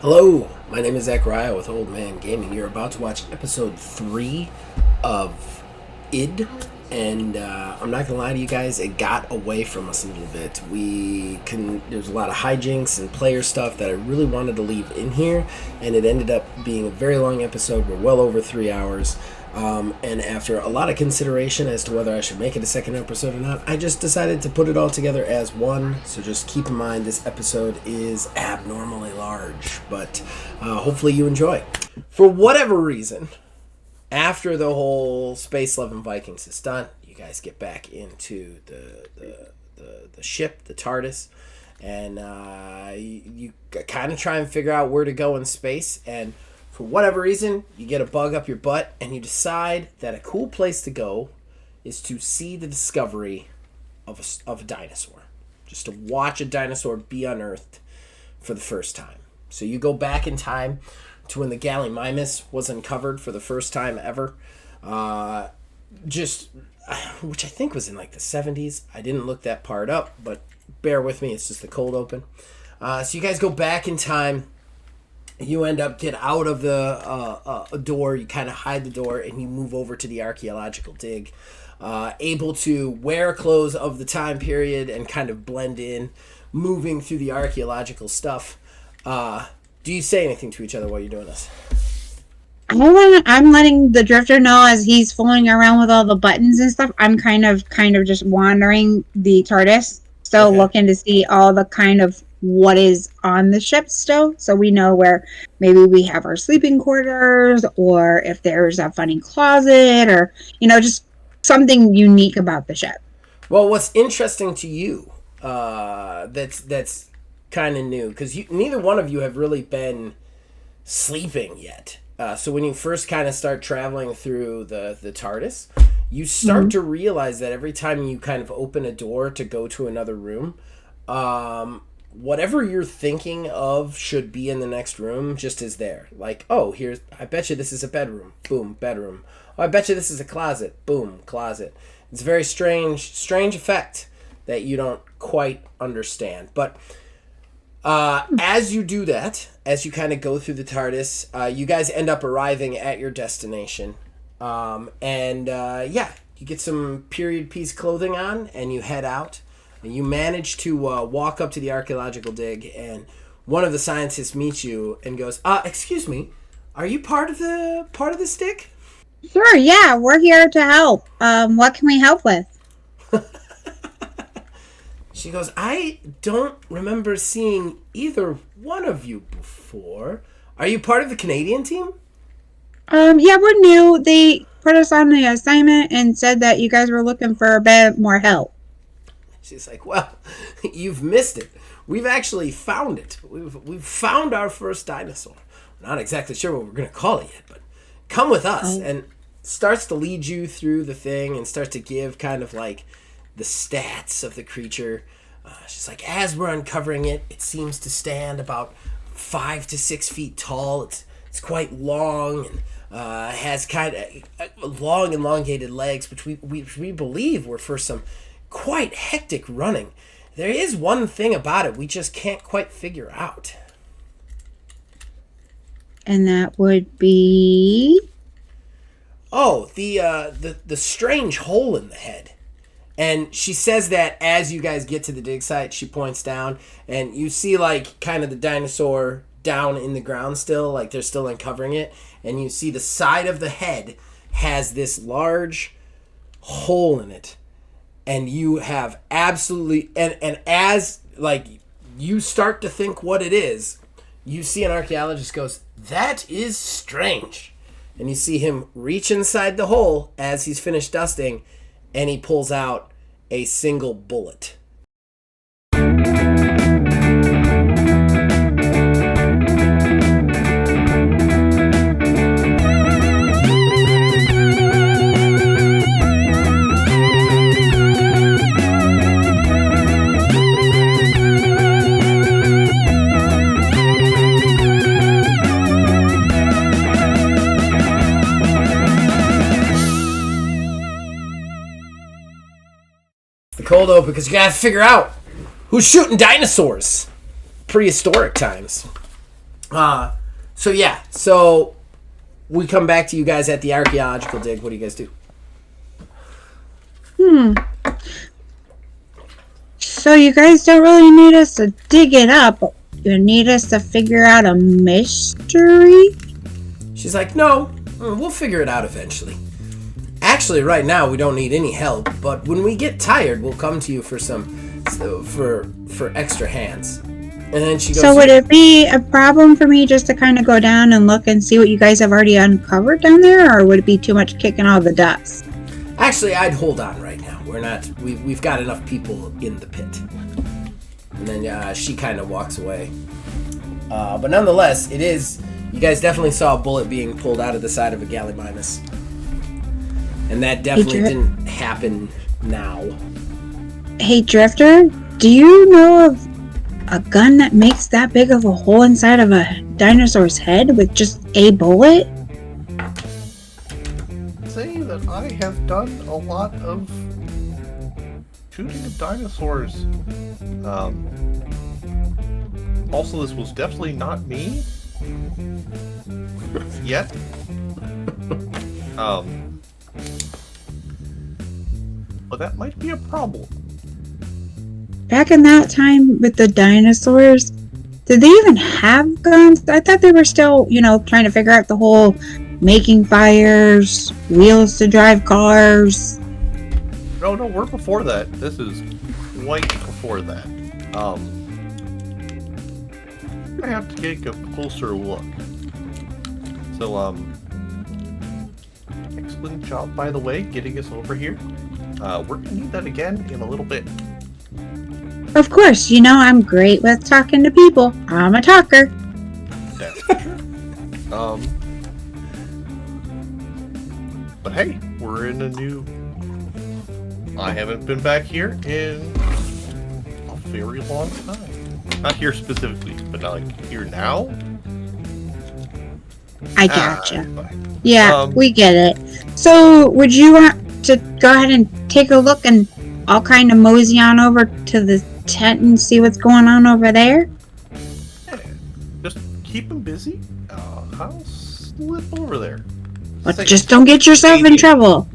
Hello, my name is Zachariah with Old Man Gaming. You're about to watch episode 3 of ID, and I'm not gonna lie to you guys, it got away from us a little bit. There's a lot of hijinks and player stuff that I really wanted to leave in here, and it ended up being a very long episode. We're well over 3 hours. And after a lot of consideration as to whether I should make it a second episode or not, I just decided to put it all together as one. So just keep in mind this episode is abnormally large, but hopefully you enjoy. For whatever reason, after the whole Space 11 Vikings is done, you guys get back into the ship, the TARDIS, and you kind of try and figure out where to go in space. And for whatever reason, you get a bug up your butt, and you decide that a cool place to go is to see the discovery of a dinosaur. Just to watch a dinosaur be unearthed for the first time. So you go back in time to when the Gallimimus was uncovered for the first time ever. Which I think was in like the 70s. I didn't look that part up, but bear with me, it's just the cold open. So you guys go back in time. You end up get out of the door, you kind of hide the door, and you move over to the archaeological dig. Able to wear clothes of the time period and kind of blend in, moving through the archaeological stuff. Do you say anything to each other while you're doing this? I'm letting the drifter know as he's fooling around with all the buttons and stuff. I'm kind of just wandering the TARDIS, still looking to see all the kind of what is on the ship still, so we know where maybe we have our sleeping quarters, or if there's a funny closet, or just something unique about the ship. Well, what's interesting to you that's kind of new, because neither one of you have really been sleeping yet. So when you first kind of start traveling through the TARDIS, you start to realize that every time you kind of open a door to go to another room, whatever you're thinking of should be in the next room just is there. Like, oh, I bet you this is a bedroom. Boom, bedroom. Oh, I bet you this is a closet. Boom, closet. It's a very strange effect that you don't quite understand. But as you do that, as you kind of go through the TARDIS, you guys end up arriving at your destination. You get some period piece clothing on, and you head out. And you manage to walk up to the archaeological dig, and one of the scientists meets you and goes, excuse me, are you part of this dig? Sure, yeah, we're here to help. What can we help with? She goes, I don't remember seeing either one of you before. Are you part of the Canadian team? Yeah, we're new. They put us on the assignment and said that you guys were looking for a bit more help. She's like, well, you've missed it. We've actually found it. We've found our first dinosaur. We're not exactly sure what we're going to call it yet, but come with us. And starts to lead you through the thing and starts to give kind of like the stats of the creature. She's like, as we're uncovering it, it seems to stand about 5 to 6 feet tall. It's quite long and has kind of long elongated legs, which we believe were for some quite hectic running. There is one thing about it we just can't quite figure out. And that would be the strange hole in the head. And she says that as you guys get to the dig site, she points down and you see like kind of the dinosaur down in the ground still, like they're still uncovering it, and you see the side of the head has this large hole in it. And you have absolutely, and as like you start to think what it is, you see an archaeologist goes, that is strange. And you see him reach inside the hole as he's finished dusting, and he pulls out a single bullet. Cold open because you gotta figure out who's shooting dinosaurs. Prehistoric times. So we come back to you guys at the archaeological dig. What do you guys do? So you guys don't really need us to dig it up. You need us to figure out a mystery? She's like, no, we'll figure it out eventually. Actually, right now we don't need any help, but when we get tired, we'll come to you for for extra hands. And then she goes, so would it be a problem for me just to kind of go down and look and see what you guys have already uncovered down there, or would it be too much kicking all the dust? Actually, I'd hold on right now. We've got enough people in the pit. And then she kind of walks away. But nonetheless, you guys definitely saw a bullet being pulled out of the side of a Gallimimus. And that definitely didn't happen now. Hey, Drifter, do you know of a gun that makes that big of a hole inside of a dinosaur's head with just a bullet? Say that I have done a lot of shooting at dinosaurs. Also, this was definitely not me. Yet. But that might be a problem. Back in that time with the dinosaurs, did they even have guns? I thought they were still, trying to figure out the whole making fires, wheels to drive cars. No, we're before that. This is quite before that. I'm gonna have to take a closer look. So, excellent job, by the way, getting us over here. We're gonna need that again in a little bit. Of course, I'm great with talking to people. I'm a talker. That's true. But hey, we're in a new... I haven't been back here in a very long time. Not here specifically, but like here now. I gotcha. Yeah, we get it. So, would you want to go ahead and take a look, and I'll kind of mosey on over to the tent and see what's going on over there? Yeah, just keep them busy. I'll slip over there. But just don't get yourself in trouble.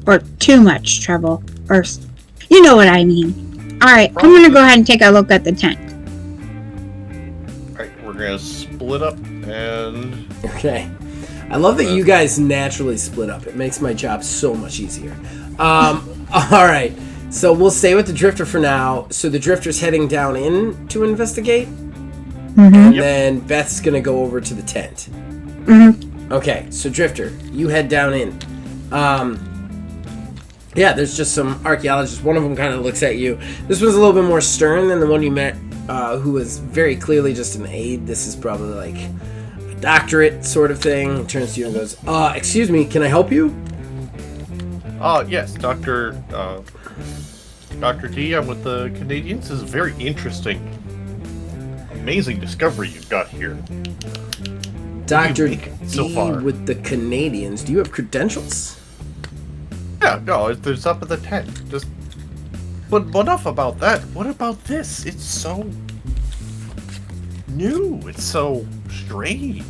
Or too much trouble. Or, you know what I mean. Alright, I'm going to go ahead and take a look at the tent. Alright, we're going to split up and... Okay. I love that you guys naturally split up. It makes my job so much easier. Alright. So we'll stay with the Drifter for now. So the Drifter's heading down in to investigate. And then Beth's going to go over to the tent. Okay, so Drifter, you head down in. There's just some archaeologists. One of them kind of looks at you. This one's a little bit more stern than the one you met, who was very clearly just an aide. This is probably like a doctorate sort of thing. He turns to you and goes, excuse me, can I help you? Yes, Dr. D, I'm with the Canadians. This is very interesting. Amazing discovery you've got here. Dr. D so far with the Canadians. Do you have credentials? Yeah, no, it's up at the tent. But enough about that. What about this? It's so new. It's so strange.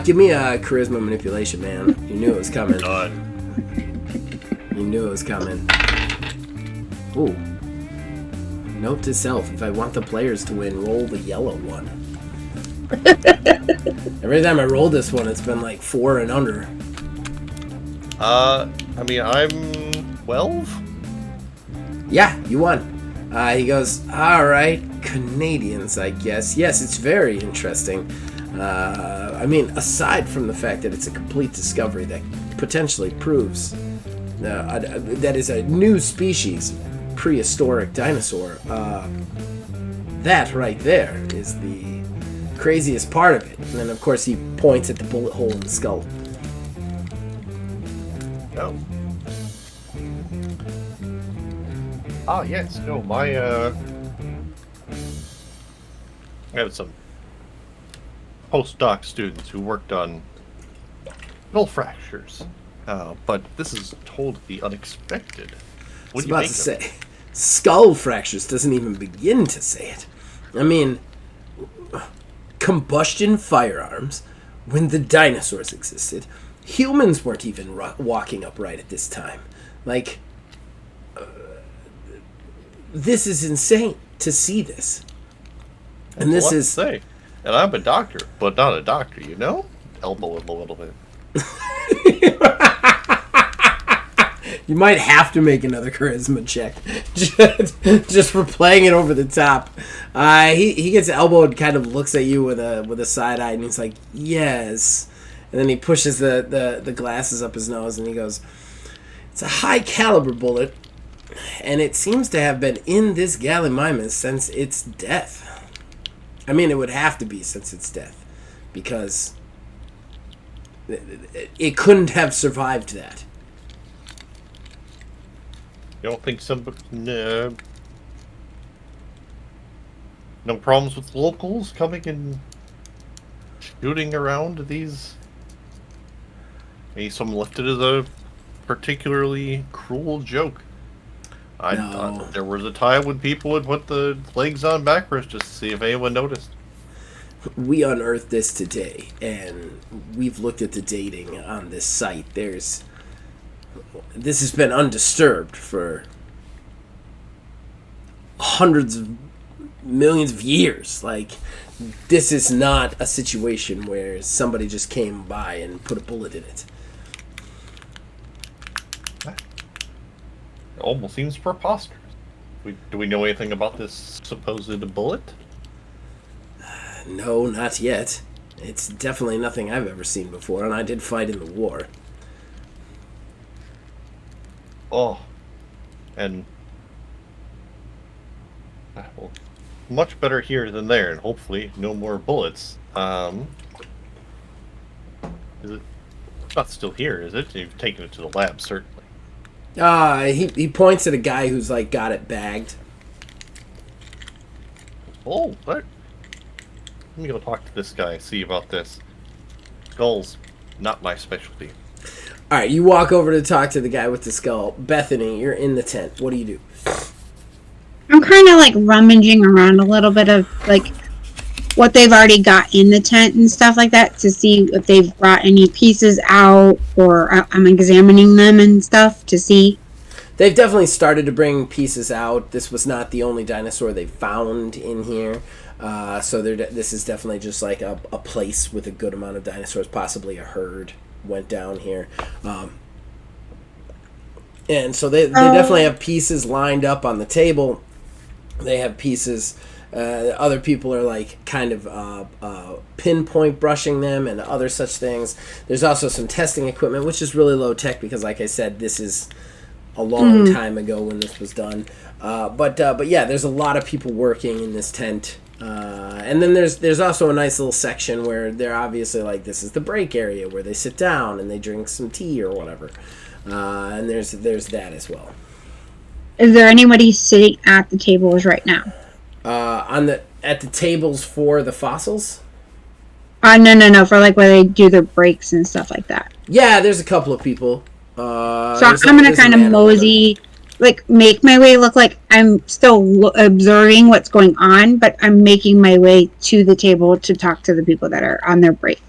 Give me a charisma manipulation, man. You knew it was coming. God. You knew it was coming. Ooh. Note to self, if I want the players to win, roll the yellow one. Every time I roll this one, it's been like 4 and under. I mean, I'm 12? Yeah, you won. He goes, alright, Canadians, I guess. Yes, it's very interesting. I mean, aside from the fact that it's a complete discovery that potentially proves that is a new species, prehistoric dinosaur, that right there is the craziest part of it. And then, of course, he points at the bullet hole in the skull. No. Ah, yes, no, I have some postdoc students who worked on skull fractures, but this is totally unexpected. I was about to say, skull fractures doesn't even begin to say it. I mean, combustion firearms when the dinosaurs existed. Humans weren't even walking upright at this time. Like, this is insane to see this. And this is... say. And I'm a doctor, but not a doctor, you know? Elbow him a little bit. You might have to make another charisma check just for playing it over the top. He gets elbowed, kind of looks at you with a side eye, and he's like, yes. And then he pushes the glasses up his nose, and he goes, it's a high caliber bullet, and it seems to have been in this Gallimimus since its death. I mean, it would have to be since its death, because it couldn't have survived that. You don't think no problems with locals coming and shooting around these? Maybe someone left it as a particularly cruel joke. I thought there was a time when people would put the legs on backwards just to see if anyone noticed. We unearthed this today, and we've looked at the dating on this site. This has been undisturbed for hundreds of millions of years. Like, this is not a situation where somebody just came by and put a bullet in it. It almost seems preposterous. Do we know anything about this supposed bullet? No, not yet. It's definitely nothing I've ever seen before, and I did fight in the war. Oh, and well, much better here than there, and hopefully no more bullets. Is it not still here? Is it? You've taken it to the lab, certainly. He points at a guy who's like got it bagged. Oh, what? Let me go talk to this guy. See about this. Skulls, not my specialty. All right, you walk over to talk to the guy with the skull. Bethany, you're in the tent. What do you do? I'm kind of like rummaging around a little bit of like what they've already got in the tent and stuff like that to see if they've brought any pieces out, or I'm examining them and stuff to see. They've definitely started to bring pieces out. This was not the only dinosaur they found in here. So this is definitely just like a place with a good amount of dinosaurs, possibly a herd went down here. And so they definitely have pieces lined up on the table. They have pieces. Other people are like kind of pinpoint brushing them and other such things. There's also some testing equipment, which is really low tech because, like I said, this is a long time ago when this was done. But yeah, there's a lot of people working in this tent. And then there's also a nice little section where they're obviously like, this is the break area where they sit down and they drink some tea or whatever. And there's that as well. Is there anybody sitting at the tables right now? At the tables for the fossils? No, for like where they do their breaks and stuff like that. Yeah, there's a couple of people. So I'm gonna kind of mosey, like make my way look like I'm still observing what's going on, but I'm making my way to the table to talk to the people that are on their break.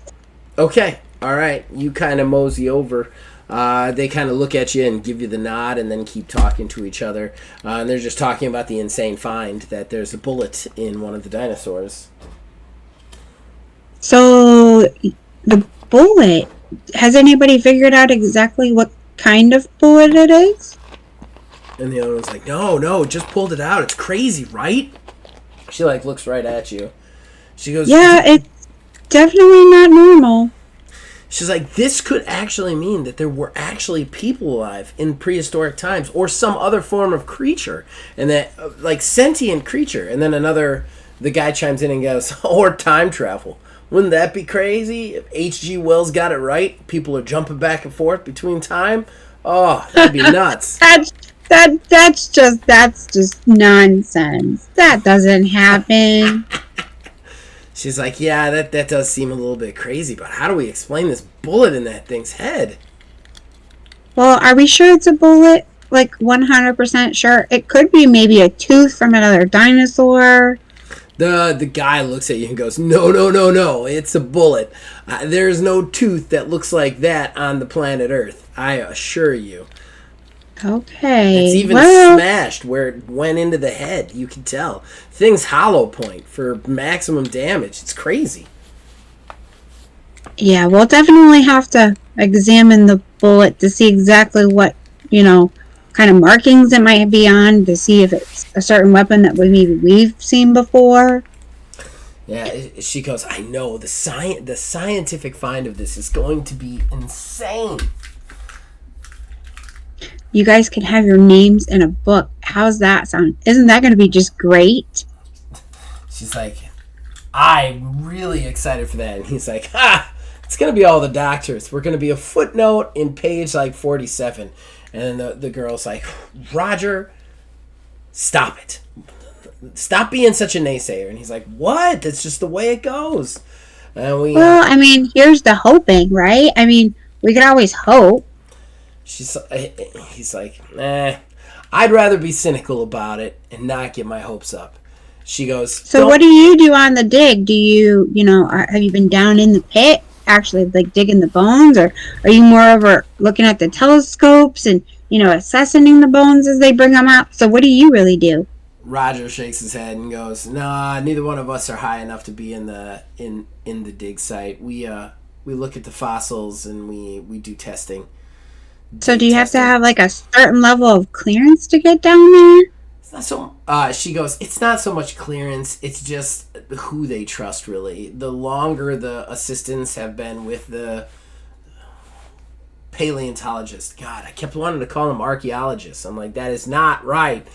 Okay, all right. You kind of mosey over. They kind of look at you and give you the nod and then keep talking to each other. And they're just talking about the insane find that there's a bullet in one of the dinosaurs. So, the bullet, has anybody figured out exactly what kind of bullet it is? And the other one's like, no, just pulled it out. It's crazy, right? She like looks right at you. She goes, yeah, it's definitely not normal. She's like, this could actually mean that there were actually people alive in prehistoric times or some other form of creature. And that, like, sentient creature. And then the guy chimes in and goes, or time travel. Wouldn't that be crazy? If H.G. Wells got it right, people are jumping back and forth between time. Oh, that'd be nuts. That's just nonsense. That doesn't happen. She's like, yeah, that does seem a little bit crazy, but how do we explain this bullet in that thing's head? Well, are we sure it's a bullet? Like 100% sure? It could be maybe a tooth from another dinosaur. The guy looks at you and goes, no, no, no, no, it's a bullet. There's no tooth that looks like that on the planet Earth. I assure you. Okay. It's even smashed where it went into the head. You can tell. Thing's hollow point for maximum damage. It's crazy. Yeah, we'll definitely have to examine the bullet to see exactly what, kind of markings it might be on, to see if it's a certain weapon that we've seen before. Yeah, she goes, I know, the scientific find of this is going to be insane. You guys can have your names in a book. How's that sound? Isn't that going to be just great? She's like, I'm really excited for that. And he's like, it's going to be all the doctors. We're going to be a footnote in page 47. And then the girl's like, Roger, stop it. Stop being such a naysayer. And he's like, what? That's just the way it goes. And here's the hoping, right? We could always hope. He's like, I'd rather be cynical about it and not get my hopes up. She goes, so what do you do on the dig? Do you, have you been down in the pit, actually digging the bones, or are you more over looking at the telescopes and, assessing the bones as they bring them out? So what do you really do? Roger shakes his head and goes, nah, neither one of us are high enough to be in the dig site. We look at the fossils and we do testing. So do you have to have a certain level of clearance to get down there? It's not so. She goes, it's not so much clearance. It's just who they trust, really. The longer the assistants have been with the paleontologist. God, I kept wanting to call them archaeologists. I'm like, that is not right.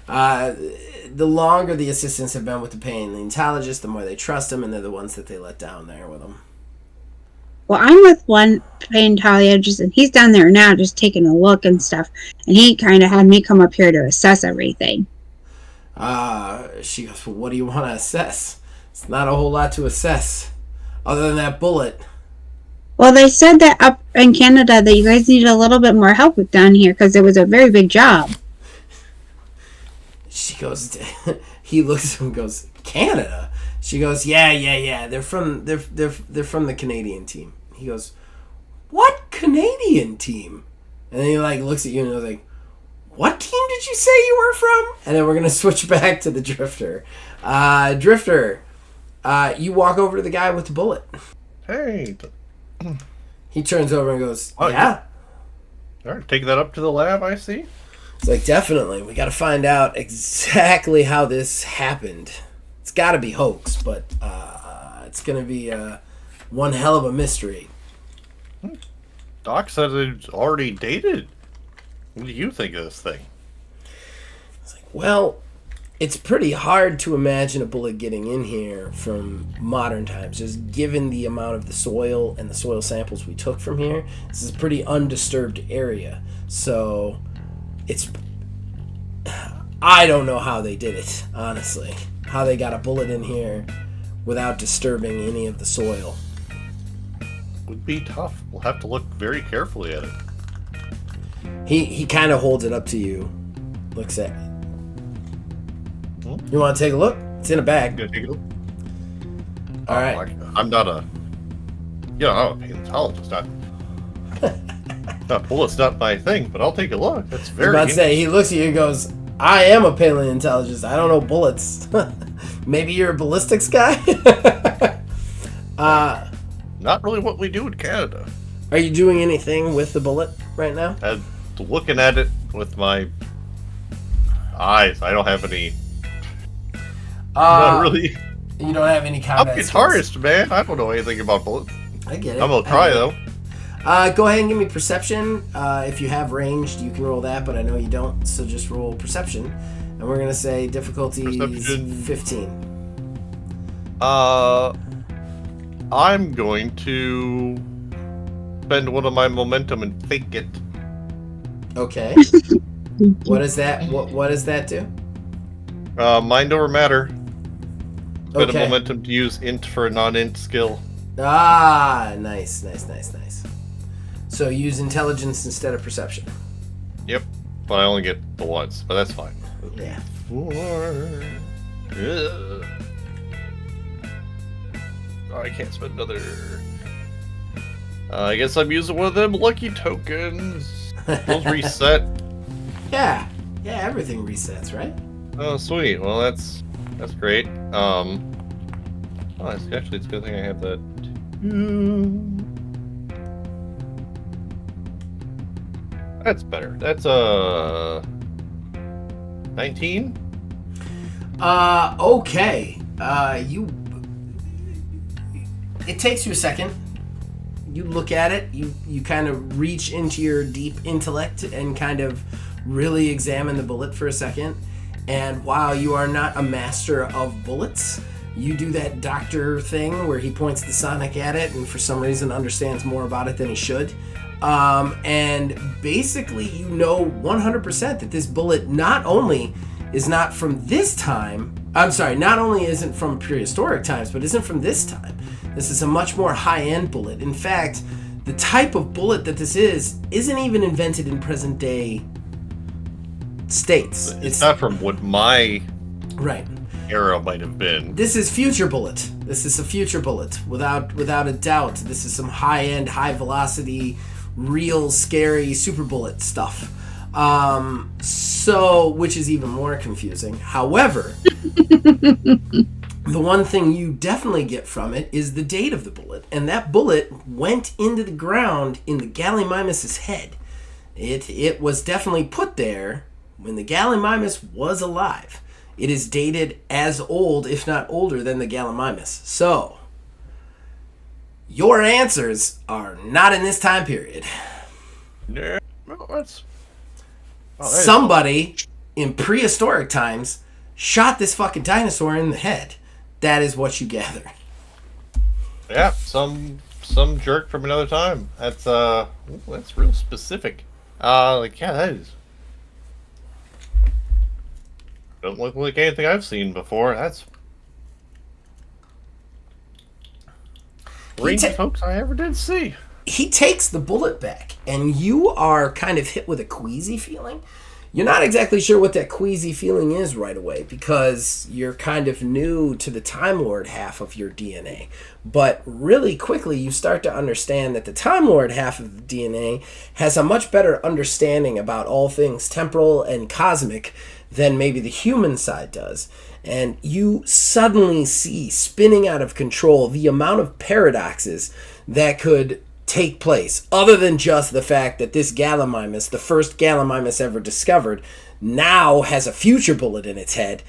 The longer the assistants have been with the paleontologist, the more they trust them, and they're the ones that they let down there with them. Well, I'm with one paleontologist, and he's down there now just taking a look and stuff. And he kind of had me come up here to assess everything. She goes, well, what do you want to assess? It's not a whole lot to assess, other than that bullet. Well, they said that up in Canada that you guys needed a little bit more help with down here because it was a very big job. She goes, he looks at him and goes, Canada? She goes, yeah. They're from the Canadian team. He goes, what Canadian team? And then he looks at you and he's like, what team did you say you were from? And then we're gonna switch back to the Drifter. Drifter, you walk over to the guy with the bullet. Hey. He turns over and goes, oh, yeah. All right, take that up to the lab, I see. It's like, definitely. We got to find out exactly how this happened. It's got to be hoax, but it's going to be one hell of a mystery. Doc said it's already dated. What do you think of this thing? It's like, well, it's pretty hard to imagine a bullet getting in here from modern times, just given the amount of the soil and the soil samples we took from here. This is a pretty undisturbed area, so I don't know how they did it, honestly. How they got a bullet in here without disturbing any of the soil. Would be tough. We'll have to look very carefully at it. He kind of holds it up to you, looks at it. You want to take a look? It's in a bag. Take a look. All right. I'm not a paleontologist. Bullet's not my thing, but I'll take a look. That's very. I was about to say, he looks at you and goes, I am a paleontologist. I don't know bullets. Maybe you're a ballistics guy? Not really what we do in Canada. Are you doing anything with the bullet right now? Looking at it with my eyes. I don't have any. Not really. You don't have any combat I'm a guitarist, man. I don't know anything about bullets. I get it. I'm gonna try though. Go ahead and give me perception. If you have ranged, you can roll that, but I know you don't, so just roll perception. And we're gonna say difficulty Perception. 15. I'm going to spend one of my momentum and fake it. Okay. What is that? What does that do? Mind over matter. Spend Okay. a momentum to use int for a non-int skill. Ah, nice. So use intelligence instead of perception. Yep. But I only get the once, but that's fine. Yeah. 4. Oh, I can't spend another... I guess I'm using one of them lucky tokens. Those reset. Yeah, everything resets, right? Oh, sweet. Well, that's great. Oh, actually, it's a good thing I have that. That's better. That's 19. Okay. It takes you a second. You look at it. You kind of reach into your deep intellect and kind of really examine the bullet for a second. And while you are not a master of bullets, you do that doctor thing where he points the sonic at it and for some reason understands more about it than he should. And basically you know 100% that this bullet not only is not from this time, not only isn't from prehistoric times, but isn't from this time. This is a much more high-end bullet. In fact, the type of bullet that this isn't even invented in present day states. It's not from what my right era might have been. This is future bullet. This is a future bullet, without a doubt. This is some high-end, high-velocity, real scary super bullet stuff. Which is even more confusing. However, the one thing you definitely get from it is the date of the bullet, and that bullet went into the ground in the Gallimimus's head. It was definitely put there when the Gallimimus was alive. It is dated as old, if not older, than the Gallimimus. So, your answers are not in this time period. No, Somebody in prehistoric times shot this fucking dinosaur in the head. That is what you gather. Yeah, some jerk from another time. That's real specific. That is. Don't look like anything I've seen before. That's range of folks I ever did see. He takes the bullet back, and you are kind of hit with a queasy feeling. You're not exactly sure what that queasy feeling is right away because you're kind of new to the Time Lord half of your DNA. But really quickly, you start to understand that the Time Lord half of the DNA has a much better understanding about all things temporal and cosmic than maybe the human side does. And you suddenly see, spinning out of control, the amount of paradoxes that could take place, other than just the fact that this Gallimimus, the first Gallimimus ever discovered, now has a future bullet in its head.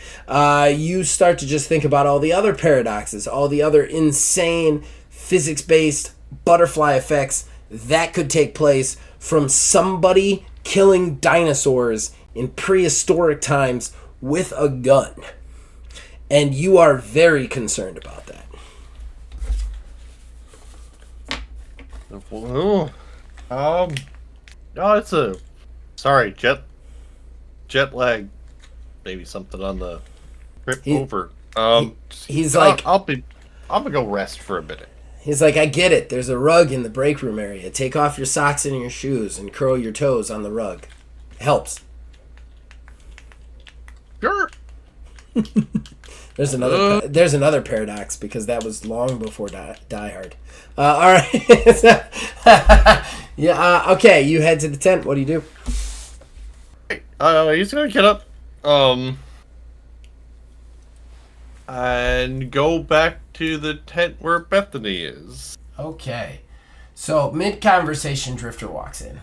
You start to just think about all the other paradoxes, all the other insane physics-based butterfly effects that could take place from somebody killing dinosaurs in prehistoric times with a gun. And you are very concerned about that. Oh, it's jet lag. Maybe something on the trip over. He's like, I'm gonna go rest for a minute. He's like, I get it. There's a rug in the break room area. Take off your socks and your shoes and curl your toes on the rug. Helps. Sure. There's another paradox because that was long before Die Hard. All right. Yeah. Okay. You head to the tent. What do you do? He's gonna get up, and go back to the tent where Bethany is. Okay. So mid-conversation, Drifter walks in.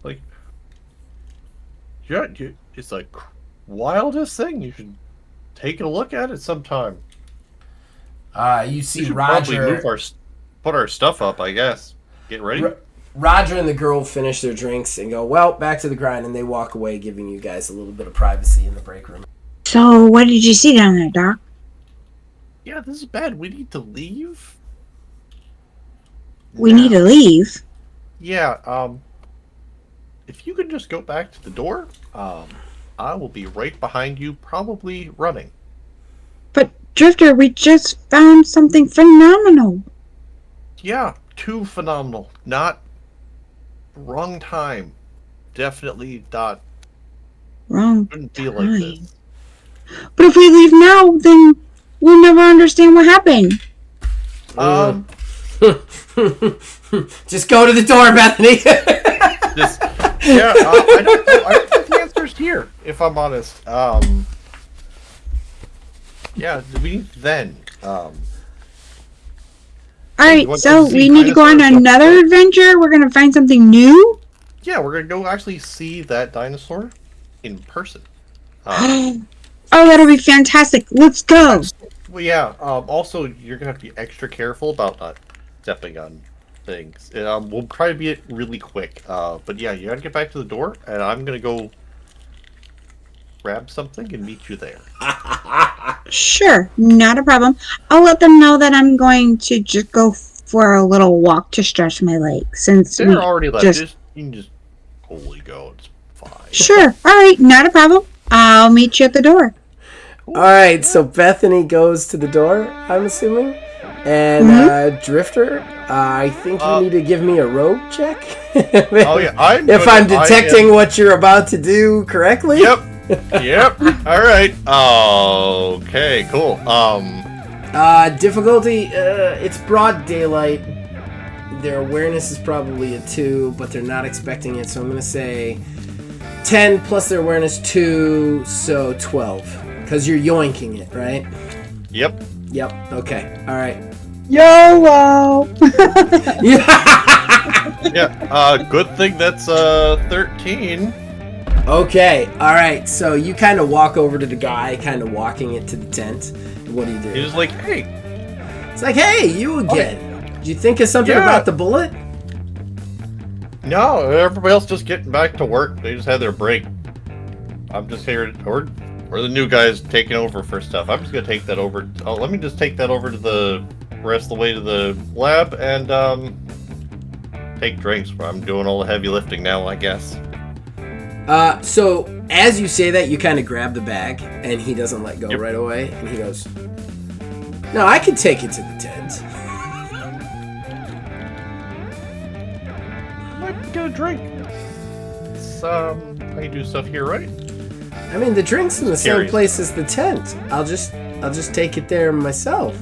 Like, yeah, it's like wildest thing. You should take a look at it sometime. You see we should Roger. Probably put our stuff up, I guess. Get ready. Roger and the girl finish their drinks and go, well, back to the grind, and they walk away, giving you guys a little bit of privacy in the break room. So, what did you see down there, Doc? Yeah, this is bad. We need to leave. We need to leave? Yeah, if you could just go back to the door, I will be right behind you, probably running. But, Drifter, we just found something phenomenal. Yeah, too phenomenal. Not wrong time. Definitely not. Wrong Couldn't be time. like this. But if we leave now, then we'll never understand what happened. Just go to the door, Bethany. I don't think the answer's here, if I'm honest. We then. Alright, so we need to go on another adventure? We're gonna find something new? Yeah, we're gonna go actually see that dinosaur in person. Oh, that'll be fantastic. Let's go. Well, yeah. Also, you're gonna have to be extra careful about not stepping on things. We'll try to be it really quick. But yeah, you gotta get back to the door, and I'm gonna go grab something and meet you there. Sure, not a problem. I'll let them know that I'm going to just go for a little walk to stretch my legs. Since They're already left. You can just totally go. It's fine. Sure. All right, not a problem. I'll meet you at the door. All right, so Bethany goes to the door, I'm assuming. And Drifter, I think you need to give me a rogue check. Oh yeah, if I'm detecting what you're about to do correctly. Yep. All right. Okay. Cool. Difficulty. It's broad daylight. Their awareness is probably a 2, but they're not expecting it. So I'm gonna say 10 plus their awareness 2, so 12. Because you're yoinking it, right? Yep. Okay. All right. YOLO. Yeah. Good thing that's 13. Okay, alright, so you kind of walk over to the guy, kind of walking it to the tent. What do you do? He's just like, hey. It's like, hey, you again. Did you think of something about the bullet? No, everybody else just getting back to work. They just had their break. I'm just here, or the new guys taking over for stuff. I'm just going to take that over. Oh, let me just take that over to the rest of the way to the lab and take drinks. I'm doing all the heavy lifting now, I guess. So as you say that, you kind of grab the bag, and he doesn't let go right away, and he goes, "No, I can take it to the tent." Might get a drink. It's how you do stuff here, right? I mean, the drink's in the same place as the tent. I'll just take it there myself.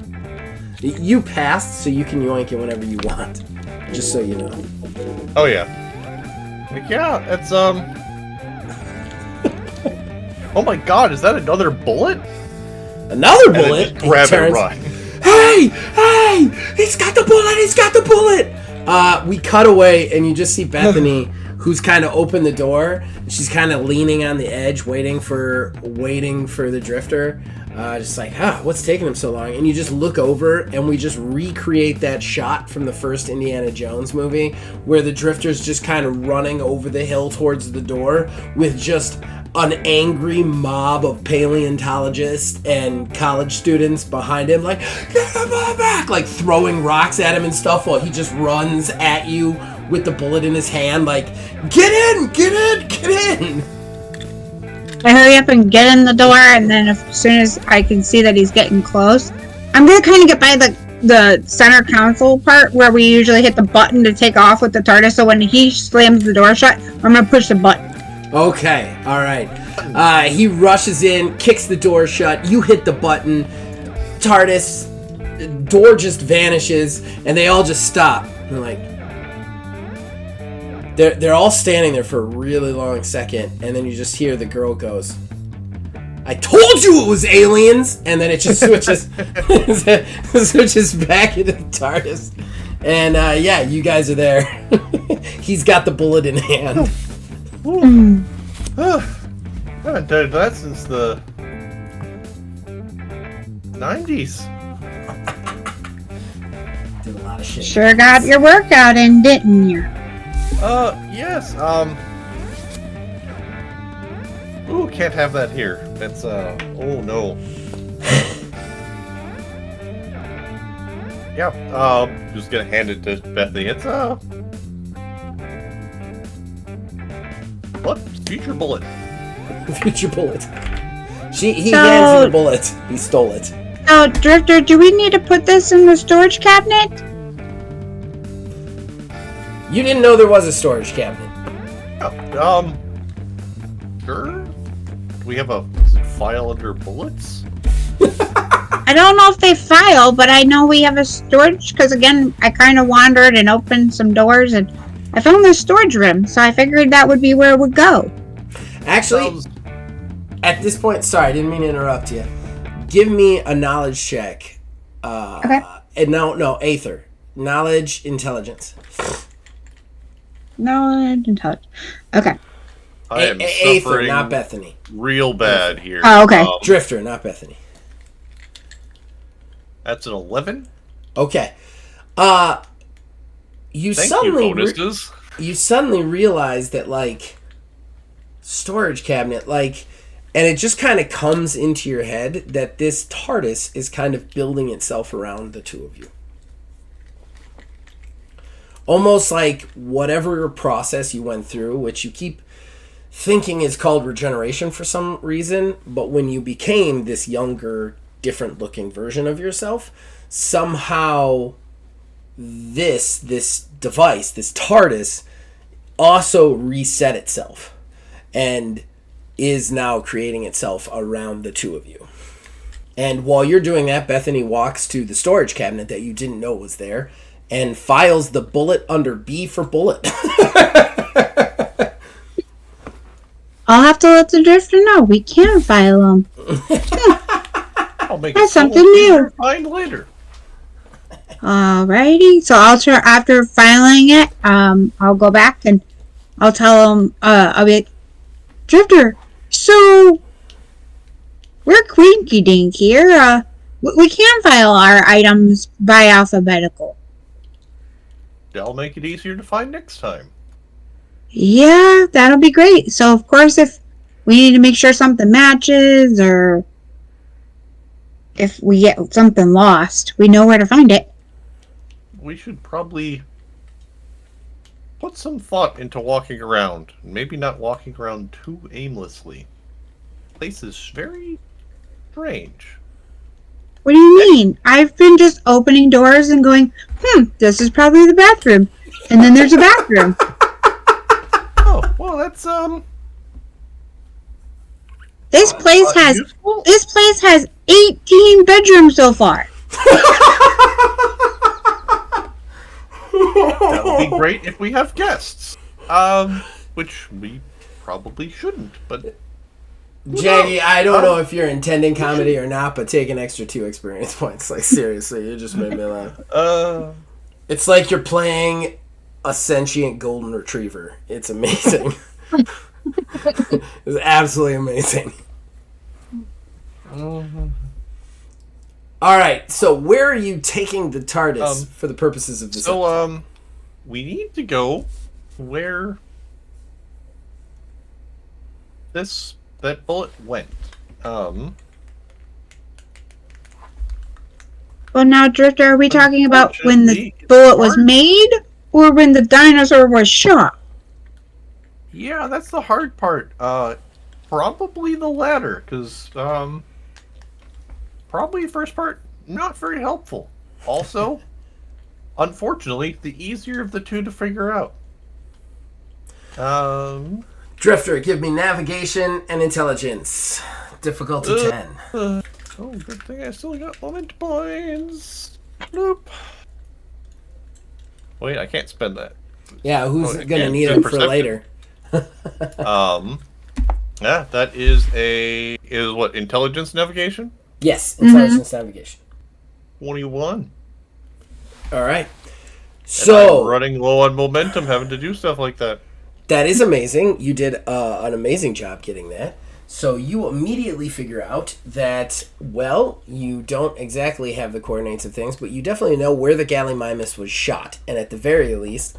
You passed, so you can yoink it whenever you want. Just so you know. Oh yeah. It's Oh my god, is that another bullet? Another bullet? Just grab it and run. Hey! He's got the bullet! We cut away, and you just see Bethany, who's kind of opened the door. She's kind of leaning on the edge, waiting for the Drifter. Just like, what's taking him so long? And you just look over, and we just recreate that shot from the first Indiana Jones movie, where the Drifter's just kind of running over the hill towards the door with just an angry mob of paleontologists and college students behind him, like, get him back, like throwing rocks at him and stuff, while he just runs at you with the bullet in his hand, like, get in! I hurry up and get in the door, and then as soon as I can see that he's getting close, I'm gonna kind of get by the center console part where we usually hit the button to take off with the TARDIS, so when he slams the door shut, I'm gonna push the button. Okay, alright. He rushes in, kicks the door shut, you hit the button, TARDIS, door just vanishes, and they all just stop. They're like... They're all standing there for a really long second, and then you just hear the girl goes, "I told you it was aliens!" And then it just switches back into the TARDIS. And you guys are there. He's got the bullet in hand. I haven't done that since the 90s. Did a lot of shit. Sure got your workout in, didn't you? Yes, ooh, can't have that here. That's, oh no. Yeah, just gonna hand it to Bethany. It's, what? Future bullet. Future bullet. He hands you the bullet. He stole it. Oh, Drifter, do we need to put this in the storage cabinet? You didn't know there was a storage cabinet. Oh, sure. Do we have a file under bullets? I don't know if they file, but I know we have a storage, because again, I kind of wandered and opened some doors, and I found the storage room, so I figured that would be where it would go. Actually, at this point, sorry, I didn't mean to interrupt you. Give me a knowledge check. Okay. And no, Aether. Knowledge, intelligence. Knowledge, intelligence. Okay. I am Aether, suffering not Bethany. real bad here. Oh, okay. Drifter, not Bethany. That's an 11. Okay. You Thank suddenly you, bonuses. you suddenly realize that, like, storage cabinet, like, and it just kind of comes into your head that this TARDIS is kind of building itself around the two of you. Almost like whatever process you went through, which you keep thinking is called regeneration for some reason, but when you became this younger, different looking version of yourself, somehow this device, this TARDIS, also reset itself and is now creating itself around the two of you. And while you're doing that, Bethany walks to the storage cabinet that you didn't know was there and files the bullet under B for bullet. I'll have to let the drifter know. We can file them. I'll make That's it so something new. to find later. Alrighty. So I'll try, after filing it, I'll go back and I'll tell them, I'll be like, Drifter, so we're quinky dink here. We can file our items by alphabetical. That'll make it easier to find next time. Yeah, that'll be great. So, of course, if we need to make sure something matches or if we get something lost, we know where to find it. We should probably put some thought into walking around. Maybe not walking around too aimlessly. The place is very strange. What do you mean? I've been just opening doors and going, this is probably the bathroom. And then there's a bathroom. Oh, well, that's, This place has useful? 18 bedrooms so far. That would be great if we have guests. Which we probably shouldn't, but... Jaggy, I don't know if you're intending comedy or not, but take an extra 2 experience points. Like, seriously, you just made me laugh. It's like you're playing a sentient golden retriever. It's amazing. It's absolutely amazing. Alright, so where are you taking the TARDIS for the purposes of this episode? We need to go where that bullet went. Well, now, Drifter, are we talking about when the bullet was made or when the dinosaur was shot? Yeah, that's the hard part. Probably the latter, because probably the first part, not very helpful. Also, unfortunately, the easier of the two to figure out. Drifter, give me navigation and intelligence. Difficulty 10. Oh, good thing I still got moment points. Nope. Wait, I can't spend that. Yeah, who's I gonna can't need do them for perception. later? Yeah, that is what, intelligence navigation? Yes, intelligence navigation. 21. Alright. And So, I'm running low on momentum having to do stuff like that. that is amazing. You did an amazing job getting that. So you immediately figure out that, well, you don't exactly have the coordinates of things, but you definitely know where the Gallimimus was shot. And at the very least,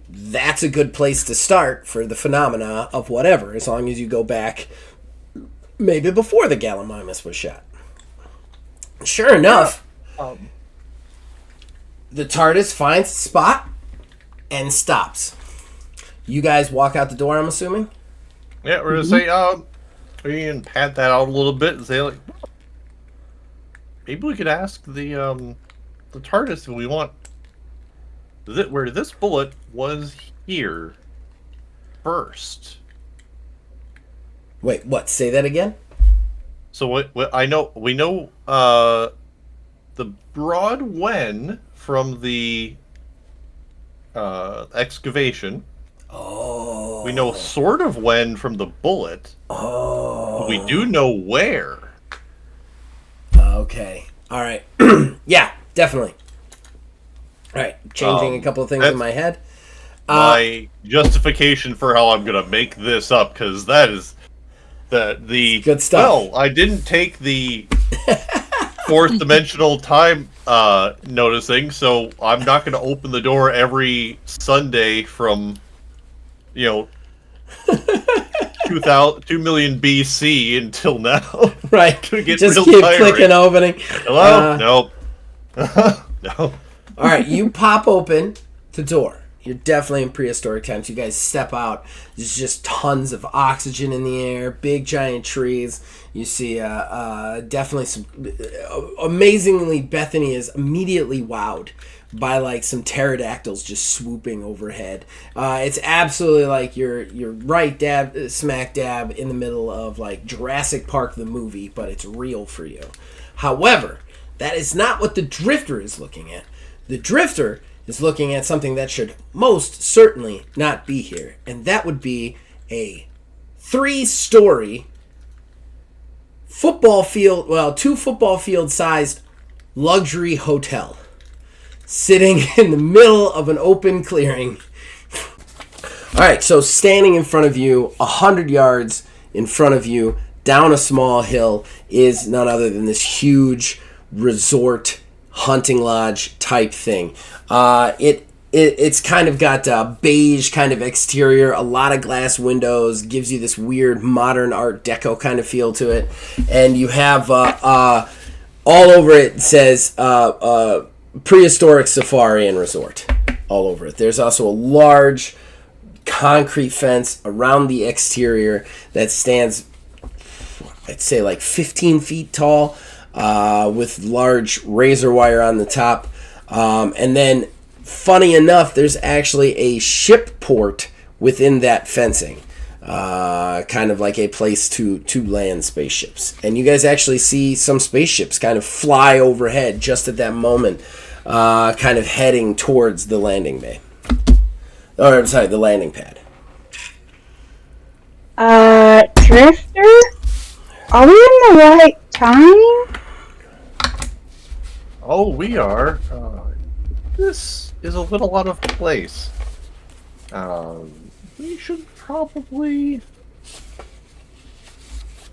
that's a good place to start for the phenomena of whatever, as long as you go back maybe before the Gallimimus was shot. Sure enough, the TARDIS finds a spot and stops. You guys walk out the door, I'm assuming? Yeah, we're gonna say, we can pad that out a little bit and say, like, maybe we could ask the TARDIS if we want where this bullet was here first. Wait, what? Say that again? So what I know, we know the broad Wen from the excavation. Oh. We know sort of when from the bullet. Oh. We do know where. Okay. All right. Yeah, definitely. All right. Changing a couple of things in my head. My justification for how I'm going to make this up, because that is the good stuff. Well, I didn't take the fourth dimensional time noticing, so I'm not going to open the door every Sunday from 2 million BC until now. Right. To get just real keep tiring. clicking opening. Hello? Nope. No. All right, you pop open the door. You're definitely in prehistoric times. You guys step out. There's just tons of oxygen in the air, big giant trees. You see definitely some... amazingly, Bethany is immediately wowed by like some pterodactyls just swooping overhead. It's absolutely like you're right smack dab in the middle of like Jurassic Park the movie, but it's real for you. However, that is not what the Drifter is looking at. The Drifter is looking at something that should most certainly not be here, and that would be a 3-story football field, well, 2 football field sized luxury hotel sitting in the middle of an open clearing. All right, so standing in front of you, 100 yards in front of you, down a small hill, is none other than this huge resort hunting lodge type thing. It's kind of got a beige kind of exterior, a lot of glass windows, gives you this weird modern art deco kind of feel to it, and you have all over it says prehistoric safari and resort all over it. There's also a large concrete fence around the exterior that stands, I'd say, like 15 feet tall, with large razor wire on the top. And then, funny enough, there's actually a ship port within that fencing. Kind of like a place to land spaceships. And you guys actually see some spaceships kind of fly overhead just at that moment, kind of heading towards the landing bay. Or, I'm sorry, the landing pad. Drifter? Are we in the right time? Oh, we are. This is a little out of place. We should probably...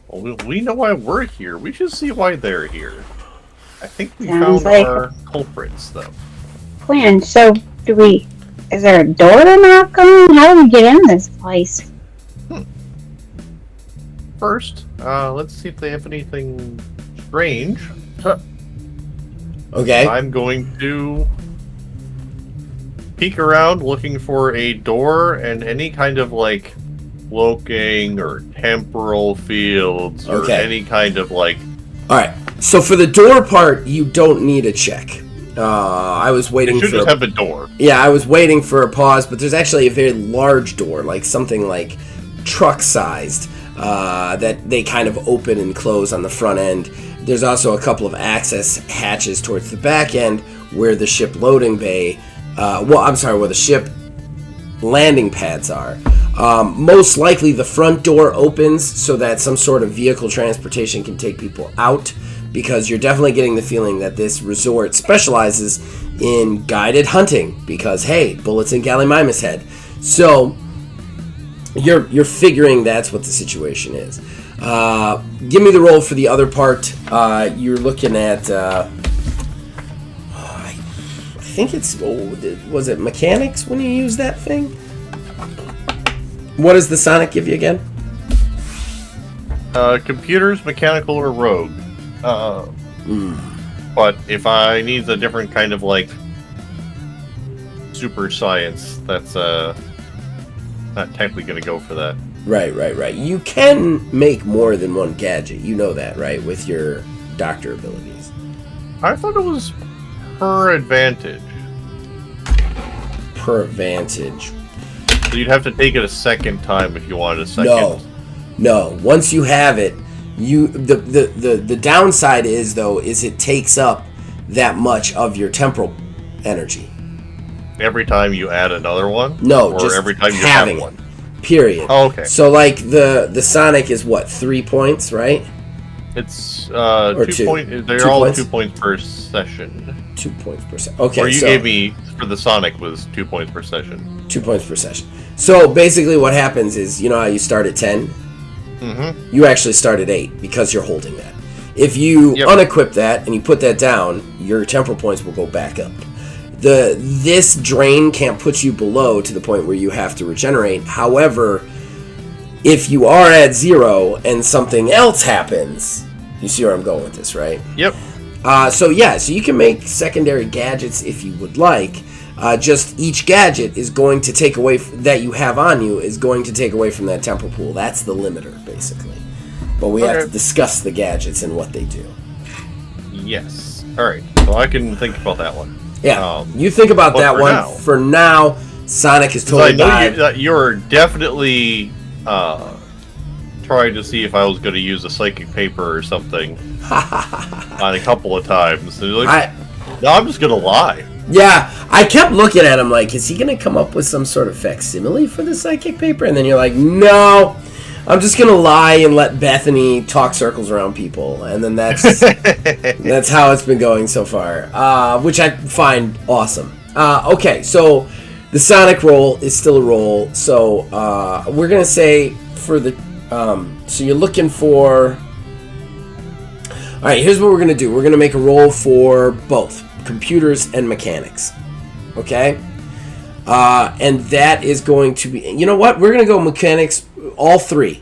Well, we know why we're here. We should see why they're here. I think we Sounds found like our culprits, though. Plan. So, is there a door to knock on? How do we get in this place? First, let's see if they have anything strange. Okay. I'm going to peek around looking for a door and any kind of like cloaking or temporal fields or any kind of like... Alright, so for the door part, you don't need a check. I was waiting for... You should just have a door. Yeah, I was waiting for a pause, but there's actually a very large door, like something like truck-sized, that they kind of open and close on the front end. There's also a couple of access hatches towards the back end where the ship loading bay... where the ship landing pads are. Most likely the front door opens so that some sort of vehicle transportation can take people out, because you're definitely getting the feeling that this resort specializes in guided hunting, because hey, bullets in Gallimimus head. So you're figuring that's what the situation is. Give me the roll for the other part. You're looking at I think it's, was it mechanics when you use that thing? What does the Sonic give you again? Computers, mechanical, or rogue. But if I need a different kind of like super science, that's not technically going to go for that. Right. You can make more than one gadget. You know that, right? With your doctor abilities. I thought it was per advantage. Per advantage. So you'd have to take it a second time if you wanted a second. No. Once you have it, The downside is it takes up that much of your temporal energy. Every time you add another one? No, or just every time you having have one. Period. Oh, okay. So like the Sonic is what, 3 points, right? It's 2 2 points. They're 2 all points? 2 points per session. 2 points per session. Okay. Or you gave me for the Sonic was 2 points per session. 2 points per session. So basically, what happens is, you know how you start at 10. Mm-hmm. You actually start at 8 because you're holding that. If you unequip that and you put that down, your temporal points will go back up. This drain can't put you below to the point where you have to regenerate. However, if you are at 0 and something else happens, you see where I'm going with this, right? Yep. So you can make secondary gadgets if you would like. Just each gadget is going to take away that you have on you is going to take away from that temporal pool. That's the limiter, basically. But we have to discuss the gadgets and what they do. Yes. All right. So I can think about that one. Yeah. You think about that one. Now, for now, Sonic is totally died. You're definitely trying to see if I was going to use a psychic paper or something on a couple of times. And like, no, I'm just going to lie. Yeah, I kept looking at him like, is he going to come up with some sort of facsimile for the psychic paper? And then you're like, no, I'm just going to lie and let Bethany talk circles around people. And then that's that's how it's been going so far, which I find awesome. Okay, so the Sonic roll is still a roll. So we're going to say for the... so you're looking for... All right, here's what we're going to do. We're going to make a roll for both computers and mechanics. Okay? And that is going to be... You know what? We're going to go mechanics, all three.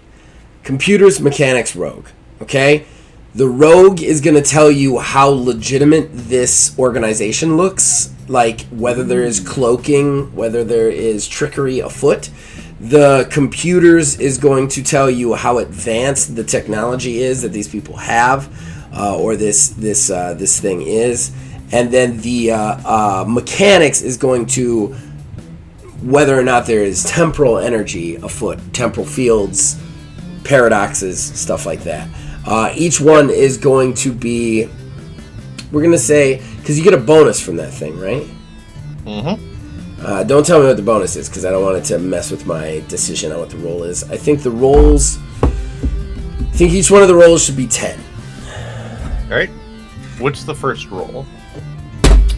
Computers, mechanics, rogue. Okay? The rogue is going to tell you how legitimate this organization looks. Like, whether there is cloaking, whether there is trickery afoot. The computers is going to tell you how advanced the technology is that these people have, or this thing is. And then the mechanics is going to whether or not there is temporal energy afoot, temporal fields, paradoxes, stuff like that. Each one is going to be, we're going to say, because you get a bonus from that thing, right? Mm-hmm. Don't tell me what the bonus is, because I don't want it to mess with my decision on what the roll is. I think each one of the rolls should be 10. All right. What's the first roll?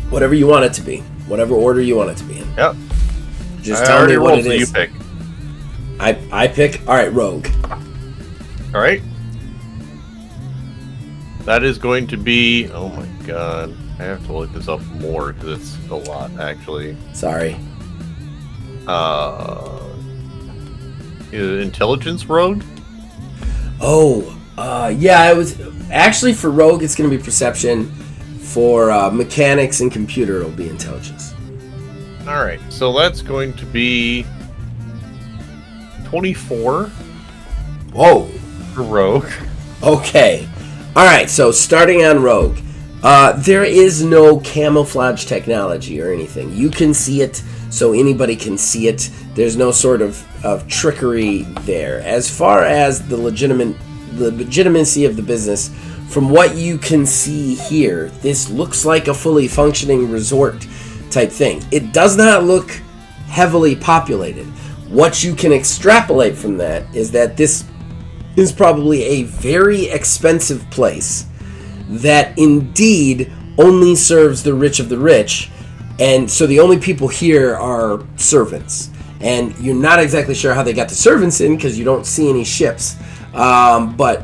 Whatever you want it to be. Whatever order you want it to be in. Yep. Just tell me what it is. You pick. I pick. All right, rogue. All right. That is going to be... Oh my god. I have to look this up more because it's a lot, actually. Sorry. Intelligence rogue? Oh, yeah, it was... Actually, for rogue, it's going to be perception. For mechanics and computer, it'll be intelligence. Alright, so that's going to be 24. Whoa. For rogue. Okay. Alright, so starting on rogue. There is no camouflage technology or anything. You can see it, so anybody can see it. There's no sort of trickery there. As far as the legitimacy of the business, from what you can see here, this looks like a fully functioning resort type thing. It does not look heavily populated. What you can extrapolate from that is that this is probably a very expensive place that indeed only serves the rich of the rich, and so the only people here are servants. And you're not exactly sure how they got the servants in because you don't see any ships, but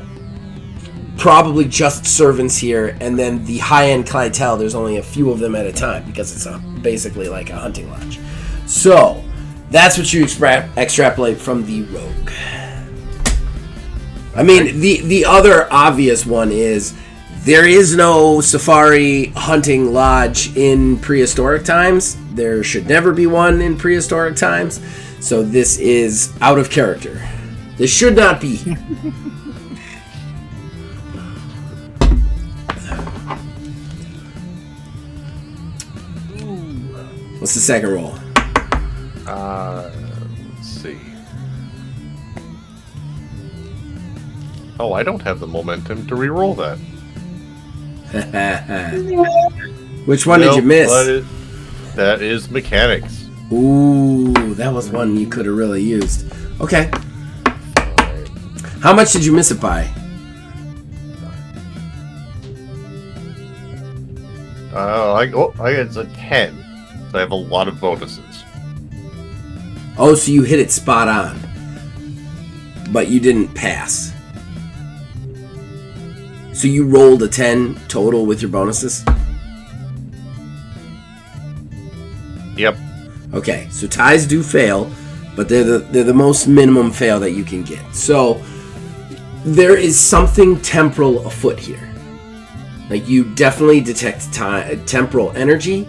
probably just servants here, and then the high-end clientele, there's only a few of them at a time because it's basically like a hunting lodge. So that's what you extrapolate from the rogue. I mean, the other obvious one is there is no safari hunting lodge in prehistoric times. There should never be one in prehistoric times. So this is out of character. This should not be here. What's the second roll? Let's see. Oh, I don't have the momentum to re-roll that. Which one did you miss? That is mechanics. Ooh, that was one you could have really used. Okay. How much did you miss it by? I it's a 10. So I have a lot of bonuses. Oh, so you hit it spot on. But you didn't pass. So you rolled a 10 total with your bonuses? Yep. Okay, so ties do fail, but they're the most minimum fail that you can get. So there is something temporal afoot here. Like, you definitely detect temporal energy.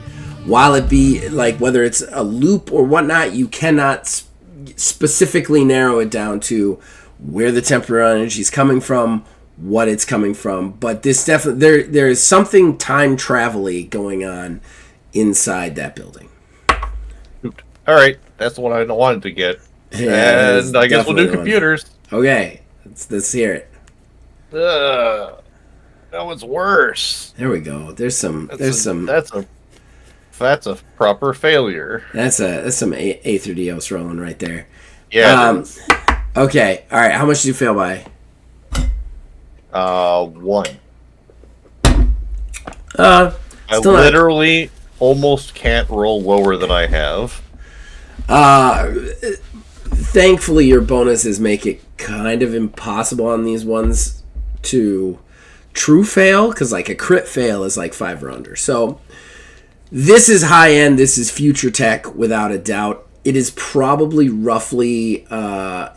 While it be, like, whether it's a loop or whatnot, you cannot specifically narrow it down to where the temporal energy is coming from, what it's coming from. But this definitely, there is something time travel-y going on inside that building. All right, that's the one I wanted to get. Yeah, and I guess we'll do computers. Okay, let's hear it. That one's worse. There we go. That's a proper failure. That's some A through Dios rolling right there. Yeah. Okay. All right. How much did you fail by? 1. I literally almost can't roll lower than I have. Thankfully, your bonuses make it kind of impossible on these ones to true fail, because like a crit fail is like 5 or under. So this is high end. This is future tech without a doubt. It is probably roughly a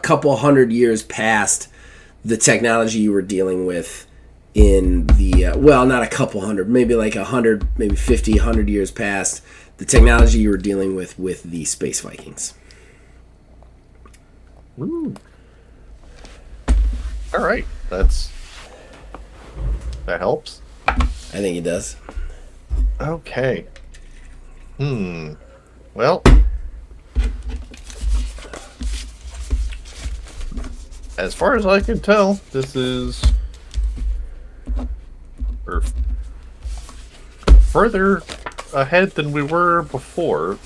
couple hundred years past the technology you were dealing with in the not a couple hundred, maybe like 100, maybe 50, 100 years past the technology you were dealing with the Space Vikings. Ooh. All right, that helps. I think it does. Okay. Well, as far as I can tell, this is further ahead than we were before,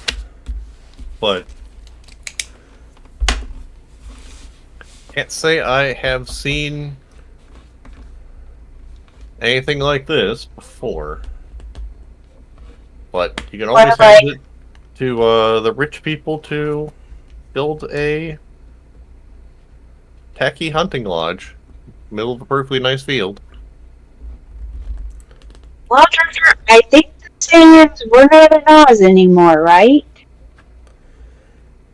but can't say I have seen anything like this before. But you can always hand it to the rich people to build a tacky hunting lodge, middle of a perfectly nice field. Well, Trevor, I think the Saiyans were not in Oz anymore, right?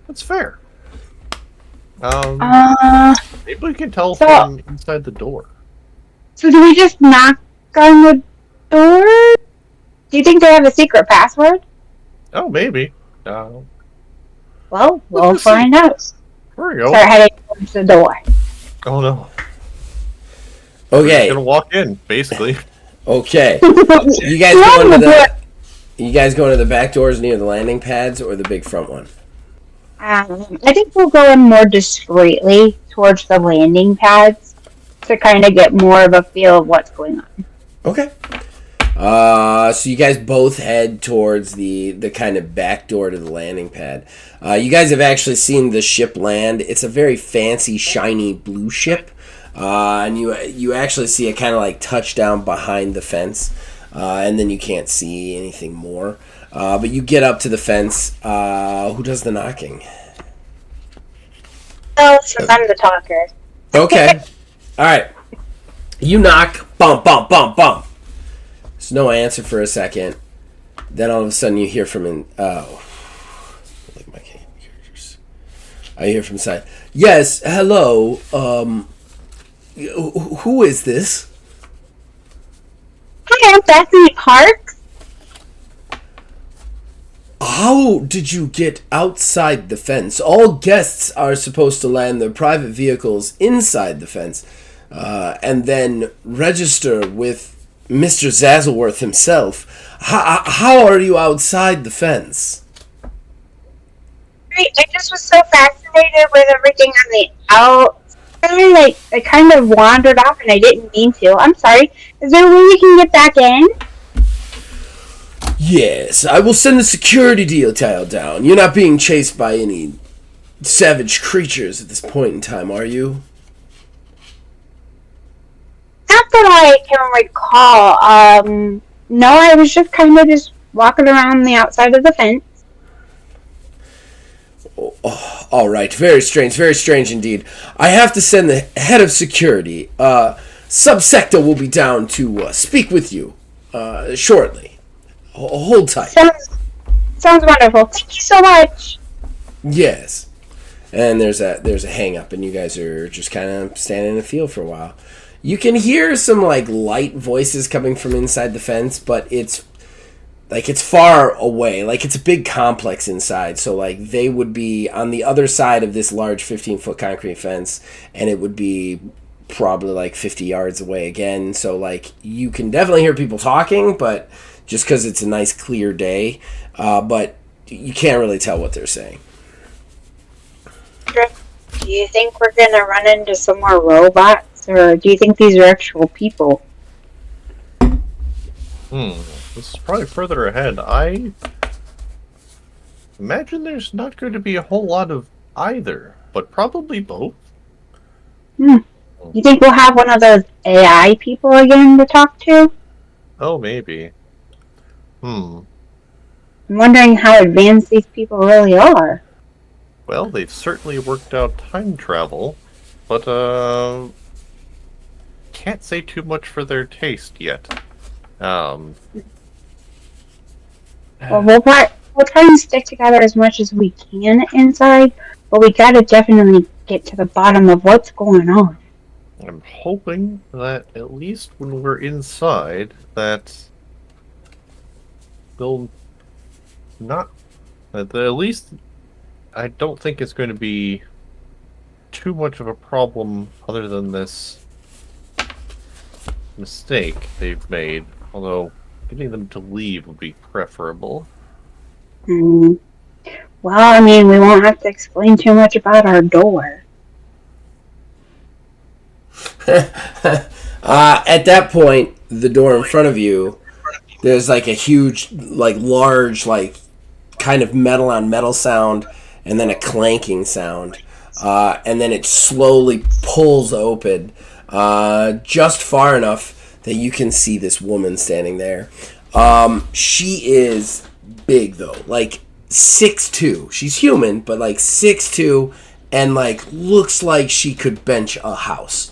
That's fair. Maybe we can tell from inside the door. So do we just knock on the door? Do you think they have a secret password? Oh, maybe. Well, we'll find out. There we go. Start heading towards the door. Oh no. Okay. We're just gonna walk in, basically. Okay. You guys going to the back doors near the landing pads or the big front one? I think we'll go in more discreetly towards the landing pads to kind of get more of a feel of what's going on. Okay. So you guys both head towards the kind of back door to the landing pad. You guys have actually seen the ship land. It's a very fancy, shiny blue ship. And you actually see it kind of like touch down behind the fence. And then you can't see anything more. But you get up to the fence. Who does the knocking? Oh, since I'm the talker. Okay. All right. You knock. Bump, bump, bump, bump. There's no answer for a second. Then all of a sudden you hear from look at my characters. I hear from inside. Yes, hello. Who is this? Hi, I'm Bethany Parks. How did you get outside the fence? All guests are supposed to land their private vehicles inside the fence, and then register with Mr. Zazzleworth himself. How are you outside the fence? I just was so fascinated with everything on the I kind of wandered off and I didn't mean to. I'm sorry. Is there a way we can get back in? Yes, I will send the security detail down. You're not being chased by any savage creatures at this point in time, are you? Not that I can recall. No, I was just kind of just walking around the outside of the fence. Oh, all right, very strange indeed. I have to send the head of security. Subsector will be down to speak with you shortly. Hold tight. Sounds wonderful. Thank you so much. Yes. And there's a hang up, and you guys are just kind of standing in the field for a while. You can hear some light voices coming from inside the fence, but it's far away. It's a big complex inside, so they would be on the other side of this large 15-foot concrete fence, and it would be probably 50 yards away again. So you can definitely hear people talking, but just because it's a nice clear day, but you can't really tell what they're saying. Do you think we're gonna run into some more robots, or do you think these are actual people? This is probably further ahead. I imagine there's not going to be a whole lot of either, but probably both. You think we'll have one of those AI people again to talk to? Oh, maybe. I'm wondering how advanced these people really are. Well, they've certainly worked out time travel, but can't say too much for their taste yet. Well, we'll try and stick together as much as we can inside, but we gotta definitely get to the bottom of what's going on. I'm hoping that at least when we're inside, that they'll not... At least, I don't think it's going to be too much of a problem other than this mistake they've made. Although, getting them to leave would be preferable. Well, I mean, we won't have to explain too much about our door. At that point, the door in front of you, there's a huge, large, kind of metal on metal sound, and then a clanking sound. And then it slowly pulls open just far enough that you can see this woman standing there. She is big, though. 6'2". She's human, but 6'2", and looks like she could bench a house.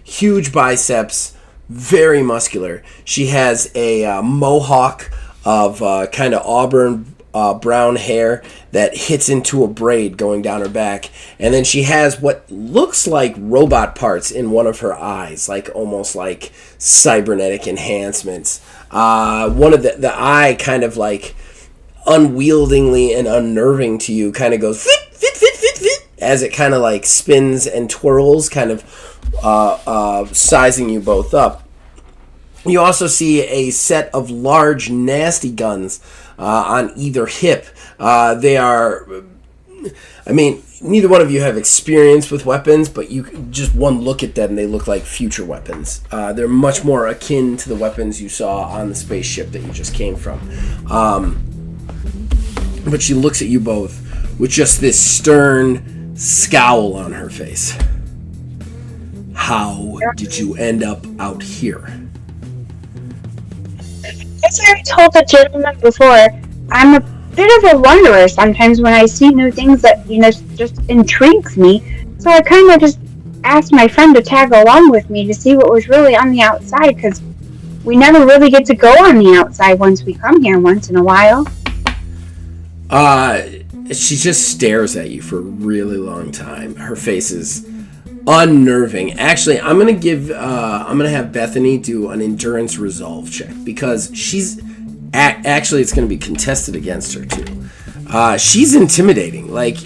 Huge biceps, very muscular. She has a mohawk of kind of auburn brown hair that hits into a braid going down her back, and then she has what looks like robot parts in one of her eyes, almost like cybernetic enhancements. One of the eye kind of unwieldingly and unnerving to you kind of goes fit, fit, fit, fit, fit, as it kind of spins and twirls, kind of sizing you both up. You also see a set of large, nasty guns on either hip. They are... I mean, neither one of you have experience with weapons, but you just one look at them, they look like future weapons. They're much more akin to the weapons you saw on the spaceship that you just came from. But she looks at you both with just this stern scowl on her face. How did you end up out here? As I told the gentleman before, I'm a bit of a wanderer sometimes when I see new things that, just intrigues me. So I kind of just asked my friend to tag along with me to see what was really on the outside, because we never really get to go on the outside once we come here once in a while. She just stares at you for a really long time. Her face is unnerving. Actually, I'm gonna have Bethany do an endurance resolve check, because she's actually it's gonna be contested against her too. She's intimidating. Like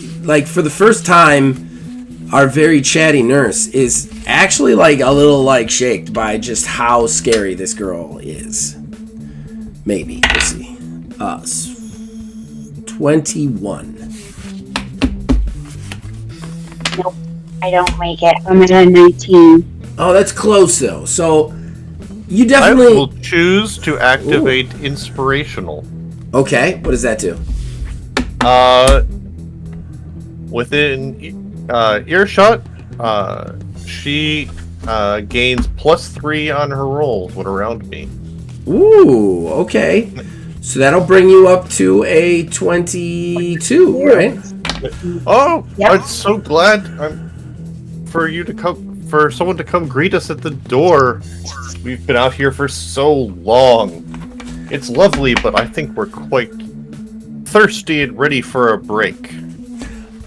for the first time, our very chatty nurse is actually a little shaked by just how scary this girl is. Maybe we'll see. 21. Nope. I don't make it. I'm at a 19. Oh, that's close though. So you I definitely will choose to activate inspirational. Okay, what does that do? Within earshot, she gains +3 on her rolls when around me. Ooh, okay. So that'll bring you up to a 22, right? Oh, Yep. I'm so glad for someone to come greet us at the door. We've been out here for so long. It's lovely, but I think we're quite thirsty and ready for a break.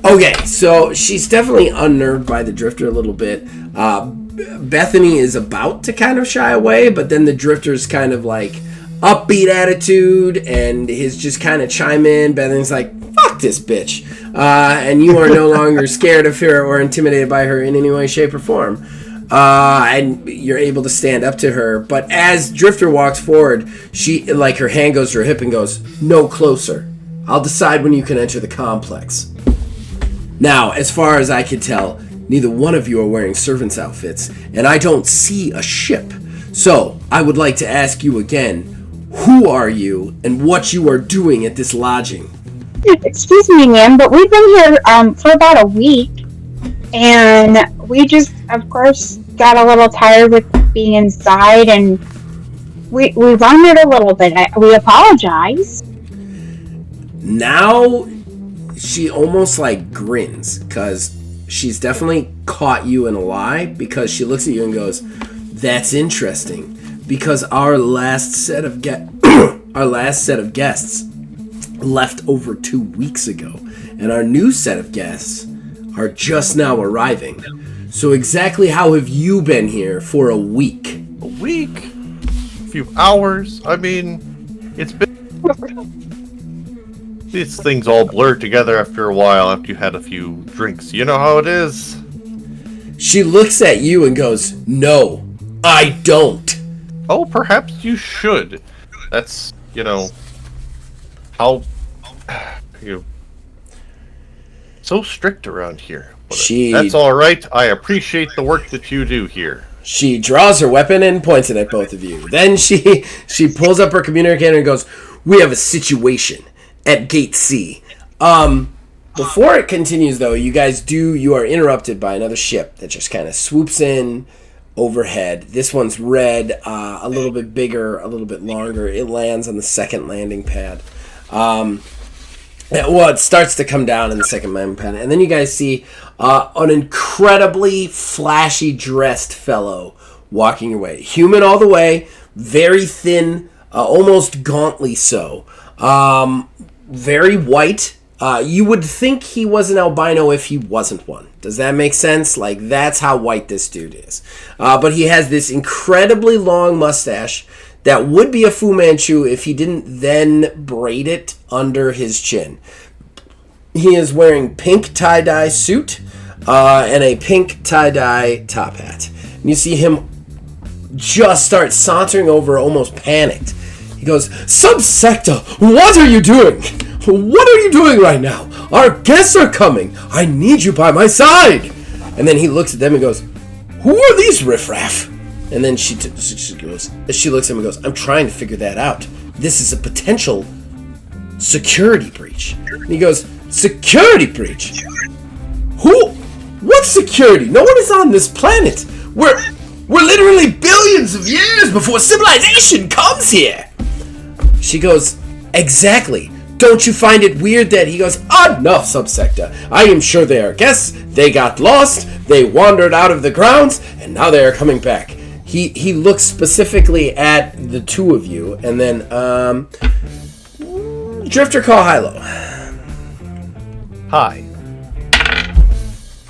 Okay, so she's definitely unnerved by the Drifter a little bit. Bethany is about to kind of shy away, but then the Drifter's kind of like upbeat attitude and his just kind of chime in. Bethany's like, fuck this bitch. And you are no longer scared of her or intimidated by her in any way, shape, or form. And you're able to stand up to her. But as Drifter walks forward, she, like, her hand goes to her hip and goes, no closer. I'll decide when you can enter the complex. Now, as far as I can tell, neither one of you are wearing servants' outfits, and I don't see a ship. So, I would like to ask you again, who are you and what you are doing at this lodging? Excuse me, ma'am, but we've been here for about a week, and we just, of course, got a little tired with being inside, and we wandered a little bit. We apologize. Now, she almost like grins, because she's definitely caught you in a lie, because she looks at you and goes, that's interesting, because our last set of guests left over 2 weeks ago, and our new set of guests are just now arriving. So exactly how have you been here for a week? A week? A few hours? I mean, it's been... These things all blur together after a while, after you had a few drinks. You know how it is? She looks at you and goes, no, I don't. Oh, perhaps you should. That's, how... you so strict around here. But that's alright. I appreciate the work that you do here. She draws her weapon and points it at both of you. Then she pulls up her communicator and goes, we have a situation at Gate C. Before it continues, though, you are interrupted by another ship that just kind of swoops in overhead. This one's red, a little bit bigger, a little bit longer. It lands on the second landing pad. It starts to come down in the second landing pad. And then you guys see an incredibly flashy dressed fellow walking your way. Human all the way, very thin, almost gauntly so. Very white. You would think he was an albino if he wasn't one. Does that make sense? Like, that's how white this dude is. But he has this incredibly long mustache that would be a Fu Manchu if he didn't then braid it under his chin. He is wearing pink tie-dye suit and a pink tie-dye top hat. And you see him just start sauntering over, almost panicked. He goes, Subsector, what are you doing? What are you doing right now? Our guests are coming. I need you by my side. And then he looks at them and goes, who are these riffraff? And then she looks at him and goes, I'm trying to figure that out. This is a potential security breach. And he goes, security breach? Who? What security? No one is on this planet. We're literally billions of years before civilization comes here. She goes, exactly. Don't you find it weird that he goes, enough, Subsector. I am sure they are guests. They got lost. They wandered out of the grounds, and now they are coming back. He looks specifically at the two of you, and then, Drifter, call Hilo. Hi.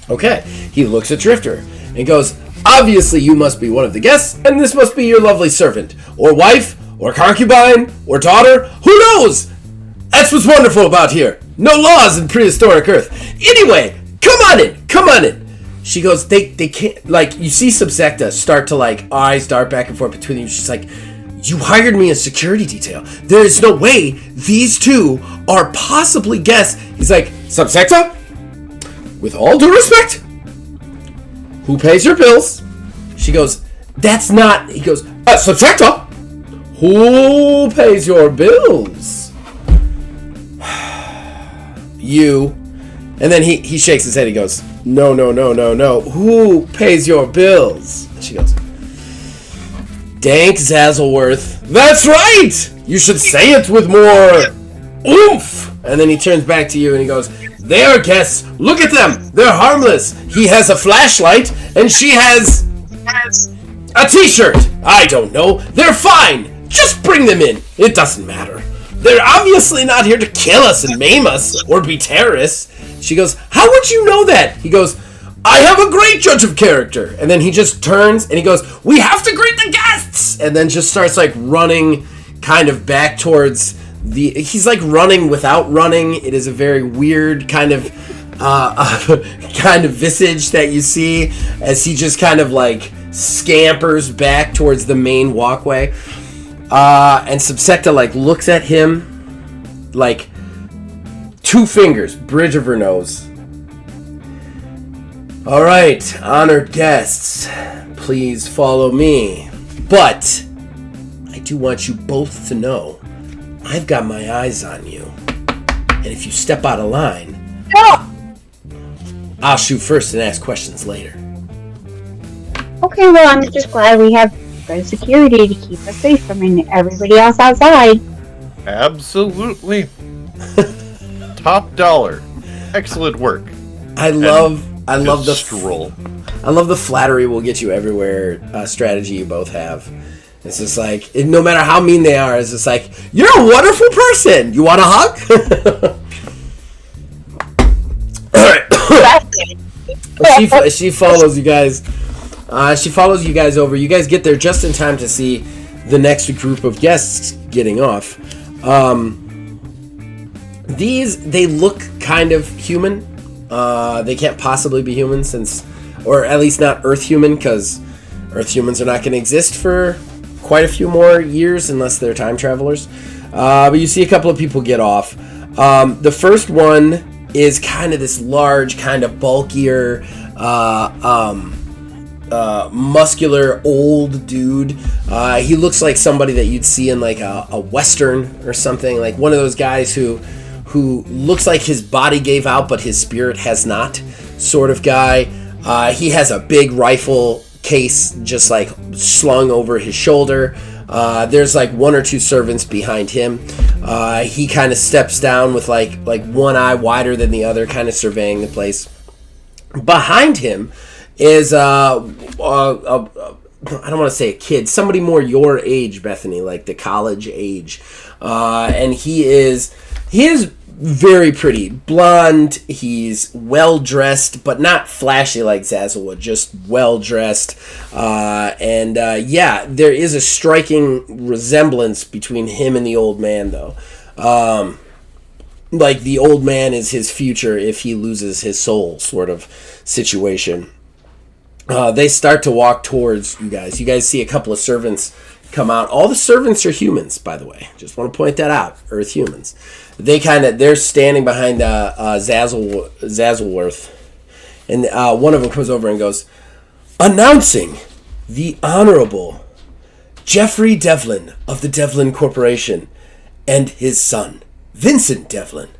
Okay. He looks at Drifter and goes, obviously you must be one of the guests, and this must be your lovely servant, or wife, or concubine, or daughter. Who knows? That's what's wonderful about here. No laws in prehistoric Earth. Anyway, come on in. She goes, they can't, like, you see Subsecta start to, like, eyes dart back and forth between you. She's like, you hired me as security detail. There is no way these two are possibly guests. He's like, Subsecta, with all due respect, Who pays your bills? She goes, that's not... He goes, subtractor. Who pays your bills? You. And then he shakes his head. He goes, no. Who pays your bills? And she goes, Dank Zazzleworth. That's right! You should say it with more oomph. And then he turns back to you and he goes, they are guests. Look at them. They're harmless. He has a flashlight and she has a t-shirt. I don't know. They're fine. Just bring them in. It doesn't matter. They're obviously not here to kill us and maim us or be terrorists. She goes, how would you know that? He goes, I have a great judge of character. And then he just turns and he goes, we have to greet the guests. And then just starts like running kind of back towards he's like running without running. It is a very weird kind of visage that you see as he just kind of like scampers back towards the main walkway. And Subsecta like looks at him like 2 fingers, bridge of her nose. All right, honored guests, please follow me. But I do want you both to know I've got my eyes on you. And if you step out of line, I'll shoot first and ask questions later. Okay, well, I'm just glad we have good security to keep us safe from everybody else outside. Absolutely. Top dollar. Excellent work. I love the stroll. I love the flattery will get you everywhere strategy you both have. It's just like, no matter how mean they are, it's just like, you're a wonderful person. You want a hug? All right. She follows you guys. She follows you guys over. You guys get there just in time to see the next group of guests getting off. They look kind of human. They can't possibly be human or at least not Earth human, because Earth humans are not going to exist for quite a few more years unless they're time travelers. But you see a couple of people get off. The first one is kind of this large, kind of bulkier, muscular old dude. He looks like somebody that you'd see in like a Western or something, like one of those guys who looks like his body gave out but his spirit has not, sort of guy. He has a big rifle case just like slung over his shoulder. There's like 1 or 2 servants behind him. He kind of steps down with like one eye wider than the other, kind of surveying the place. Behind him is I don't want to say a kid, somebody more your age, Bethany, like the college age, and he is very pretty, blonde. He's well dressed, but not flashy like Zazzlewood, just well dressed. There is a striking resemblance between him and the old man, though. Like the old man is his future if he loses his soul, sort of situation. They start to walk towards you guys. You guys see a couple of servants come out. All the servants are humans, by the way. Just want to point that out. Earth humans. They're standing behind Zazzleworth. And one of them comes over and goes, announcing the Honorable Jeffrey Devlin of the Devlin Corporation and his son, Vincent Devlin.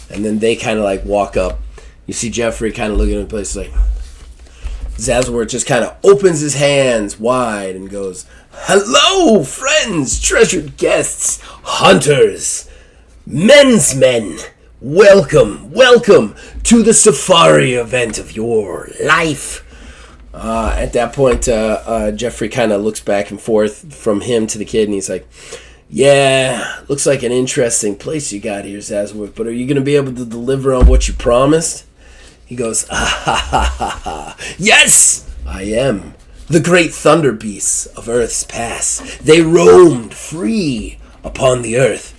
And then they kind of like walk up. You see Jeffrey kind of looking at the place like... Zazzleworth just kind of opens his hands wide and goes, hello, friends, treasured guests, hunters, men's men. Welcome to the safari event of your life. At that point, Jeffrey kind of looks back and forth from him to the kid, and he's like, yeah, looks like an interesting place you got here, Zazzleworth, but are you going to be able to deliver on what you promised? He goes, yes, I am. The great thunder beasts of Earth's past. They roamed free upon the earth,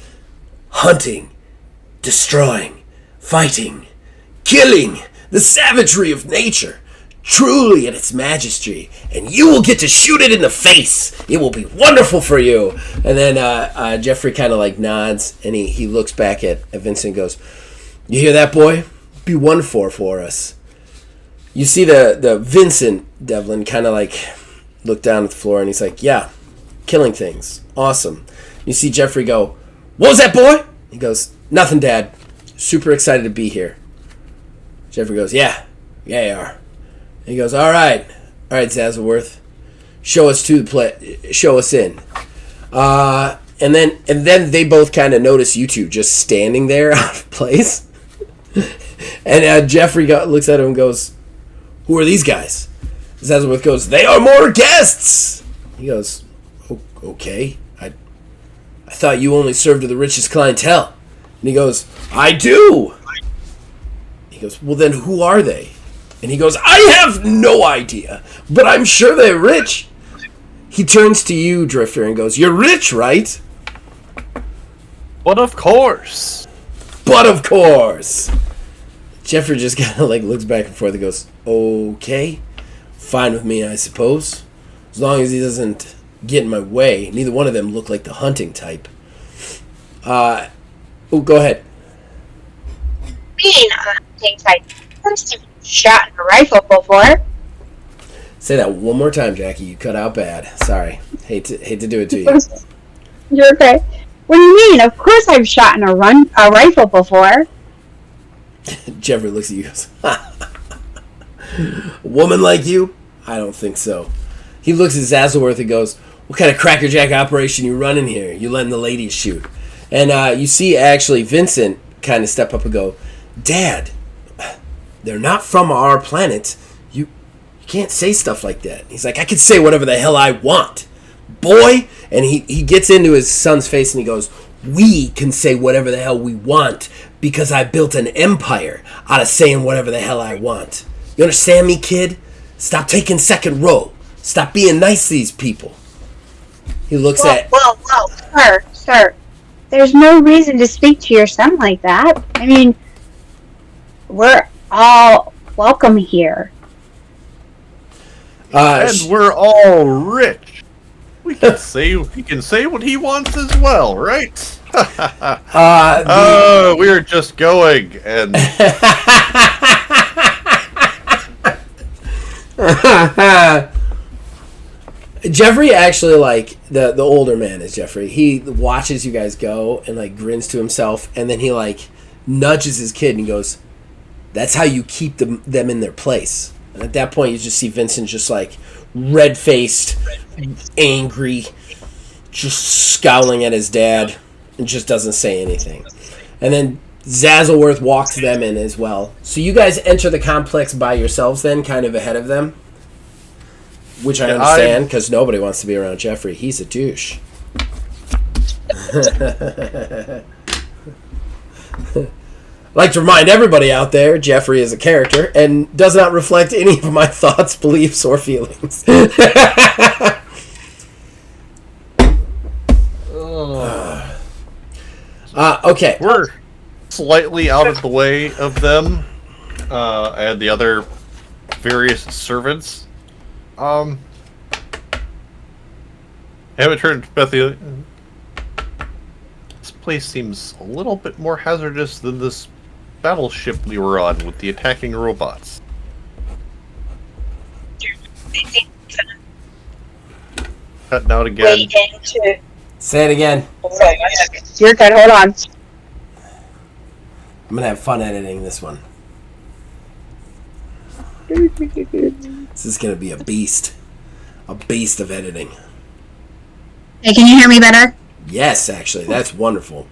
hunting, destroying, fighting, killing, the savagery of nature, truly in its majesty, and you will get to shoot it in the face. It will be wonderful for you. And then Jeffrey kind of like nods, and he looks back at Vincent and goes, you hear that, boy? Be one for us. You see the Vincent Devlin kind of like look down at the floor, and he's like, yeah, killing things. Awesome. You see Jeffrey go, what was that, boy? He goes, nothing, Dad. Super excited to be here. Jeffrey goes, yeah, you are. And he goes, all right, Zazelworth, show us in. And then they both kind of notice you two just standing there out of place. And Jeffrey looks at him and goes, who are these guys? Zazelworth goes, they are more guests. He goes, okay. I thought you only served to the richest clientele. And he goes, I do. He goes, well then who are they? And he goes, I have no idea, but I'm sure they're rich. He turns to you, Drifter, and goes, you're rich, right? But of course. Jeffrey just kind of like looks back and forth and goes, okay, fine with me, I suppose. As long as he doesn't get in my way. Neither one of them look like the hunting type. Go ahead. Being a hunting type, I've shot a rifle before. Say that one more time, Jackie. You cut out bad. Sorry. Hate to do it to you. You're okay. What do you mean? Of course I've shot a rifle before. Jeffrey looks at you and goes, a woman like you? I don't think so. He looks at Zazelworth and goes, what kind of crackerjack operation you running here? You letting the ladies shoot. And you see actually Vincent kind of step up and go, Dad, they're not from our planet. You can't say stuff like that. He's like, I can say whatever the hell I want. Boy! And he gets into his son's face and he goes, we can say whatever the hell we want because I built an empire out of saying whatever the hell I want. You understand me, kid? Stop taking second row. Stop being nice to these people. He looks at... Well, sir. There's no reason to speak to your son like that. I mean, we're all welcome here. And we're all rich. We can say what he wants as well, right? We're just going and Jeffrey actually, like, the older man is Jeffrey. He watches you guys go and like grins to himself, and then he like nudges his kid and he goes, that's how you keep them in their place. And at that point you just see Vincent just like red-faced, angry, just scowling at his dad, and just doesn't say anything. And then Zazelworth walks them in as well. So you guys enter the complex by yourselves then, kind of ahead of them? Which I understand, because nobody wants to be around Jeffrey. He's a douche. I'd like to remind everybody out there, Jeffrey is a character and does not reflect any of my thoughts, beliefs, or feelings. Okay. We're slightly out of the way of them and the other various servants. Haven't turned to Bethy. This place seems a little bit more hazardous than this battleship we were on with the attacking robots. Cutting out again. Say it again. You're good, hold on. I'm gonna have fun editing this one. This is gonna be a beast. A beast of editing. Hey, can you hear me better? Yes, actually. That's wonderful.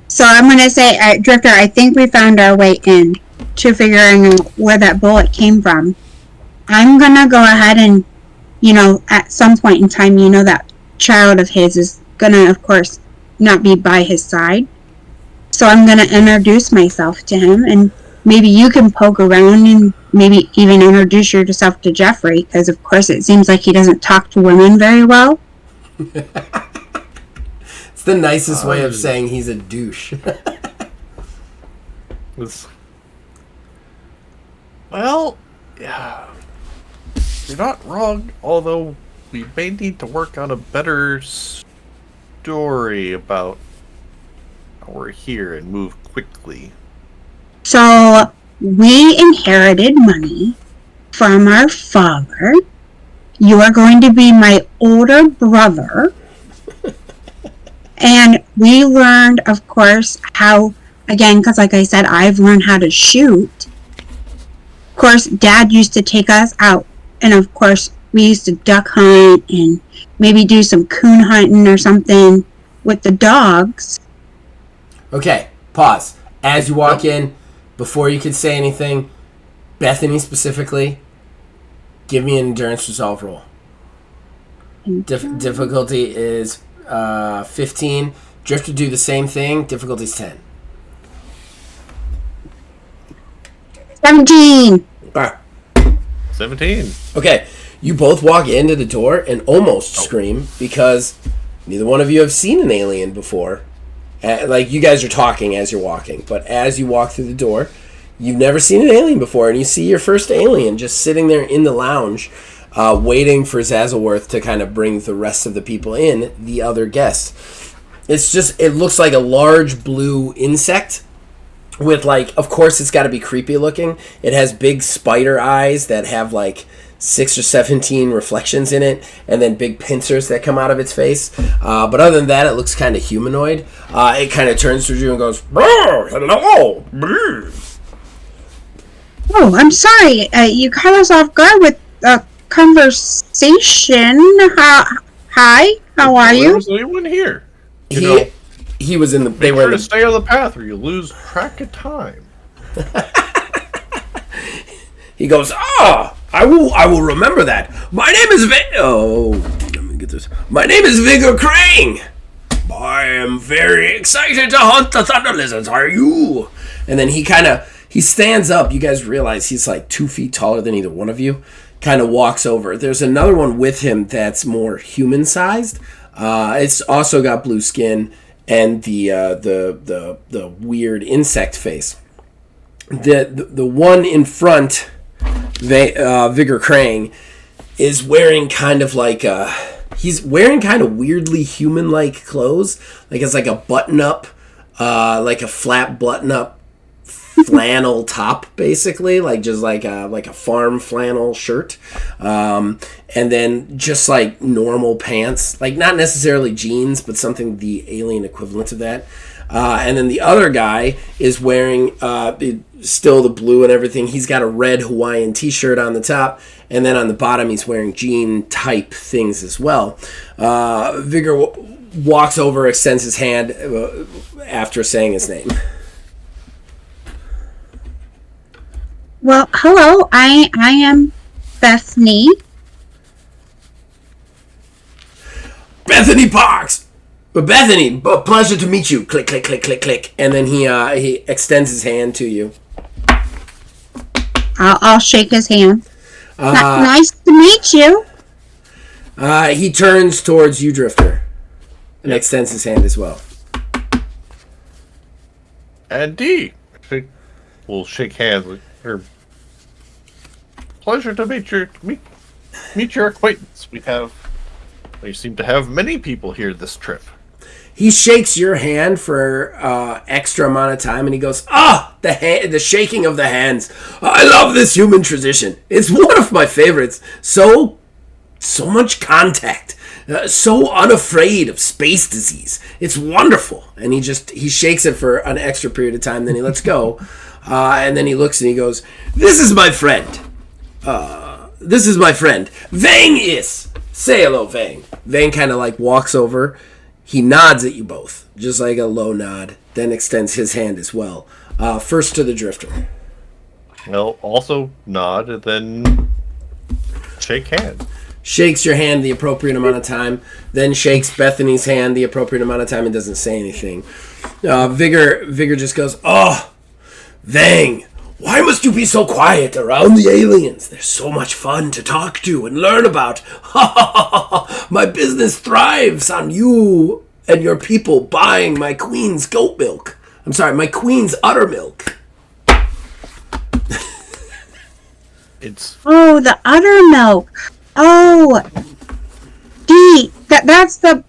So I'm going to say, Drifter, I think we found our way in to figuring out where that bullet came from. I'm going to go ahead and, at some point in time, that child of his is going to, of course, not be by his side. So I'm going to introduce myself to him, and maybe you can poke around and maybe even introduce yourself to Jeffrey, because, of course, it seems like he doesn't talk to women very well. It's the nicest way of saying he's a douche. Well, yeah, you're not wrong, although we may need to work on a better story about how we're here and move quickly. So, we inherited money from our father. You are going to be my older brother. And we learned, of course, how, again, because like I said, I've learned how to shoot. Of course, Dad used to take us out. And of course, we used to duck hunt and maybe do some coon hunting or something with the dogs. Okay, pause. As you walk in, before you can say anything, Bethany specifically, give me an endurance resolve roll. Difficulty is 15. Drifter do the same thing. Difficulty is 10. 17. 17. Okay, you both walk into the door and almost scream because neither one of you have seen an alien before. Like, you guys are talking as you're walking, but as you walk through the door, you've never seen an alien before, and you see your first alien just sitting there in the lounge, waiting for Zazelworth to kind of bring the rest of the people in, the other guests. It looks like a large blue insect with, like, of course it's got to be creepy looking. It has big spider eyes that have, like, 6 or 17 reflections in it, and then big pincers that come out of its face. But other than that, it looks kind of humanoid. It kind of turns to you and goes, hello. Oh, I'm sorry. You caught us off guard with a conversation. Hi, how are you? There's anyone here? He was in the. They were to stay on the path, or you lose track of time. He goes, I will remember that. My name is let me get this. My name is Vigor Crane. I am very excited to hunt the thunder lizards. Are you? And then he stands up. You guys realize he's like 2 feet taller than either one of you. Kind of walks over. There's another one with him that's more human sized. It's also got blue skin and the weird insect face. The one in front, Vigor Crane, is wearing kind of like he's wearing kind of weirdly human-like clothes. Like it's like a button-up, like a flat button-up flannel top, basically, like just like a farm flannel shirt, and then just like normal pants, like not necessarily jeans, but something the alien equivalent of that. And then the other guy is wearing still the blue and everything. He's got a red Hawaiian t-shirt on the top, and then on the bottom he's wearing jean type things as well. Vigor walks over, extends his hand after saying his name. Well, hello. I am Bethany. Bethany Parks. But Bethany, pleasure to meet you. Click, click, click, click, click. And then he extends his hand to you. I'll shake his hand. Nice to meet you. He turns towards you, Drifter, and extends his hand as well. And D, we'll shake hands with her. Pleasure to meet your acquaintance. We seem to have many people here this trip. He shakes your hand for extra amount of time, and he goes, the shaking of the hands. I love this human tradition. It's one of my favorites. So much contact. So unafraid of space disease. It's wonderful. And he shakes it for an extra period of time, then he lets go. And then he looks and he goes, This is my friend. Vang is. Say hello, Vang. Vang kind of like walks over. He nods at you both, just like a low nod, then extends his hand as well. First to the Drifter. Well, also nod and then shake hands. Shakes your hand the appropriate amount of time, then shakes Bethany's hand the appropriate amount of time and doesn't say anything. Vigor just goes, Vang, why must you be so quiet around the aliens? They're so much fun to talk to and learn about. My business thrives on you and your people buying my queen's goat milk. I'm sorry, my queen's udder milk. The udder milk. Oh, D, that's the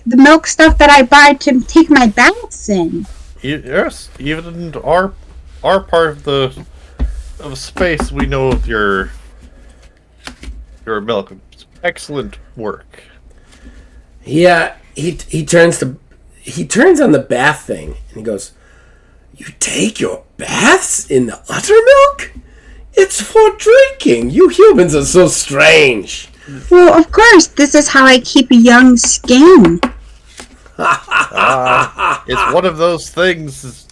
milk stuff that I buy to take my baths in. Yes, even our our part of space, we know of your milk. Excellent work. Yeah, he turns on the bath thing and he goes, "You take your baths in the uttermilk? It's for drinking. You humans are so strange." Well, of course, this is how I keep a young skin. It's one of those things that's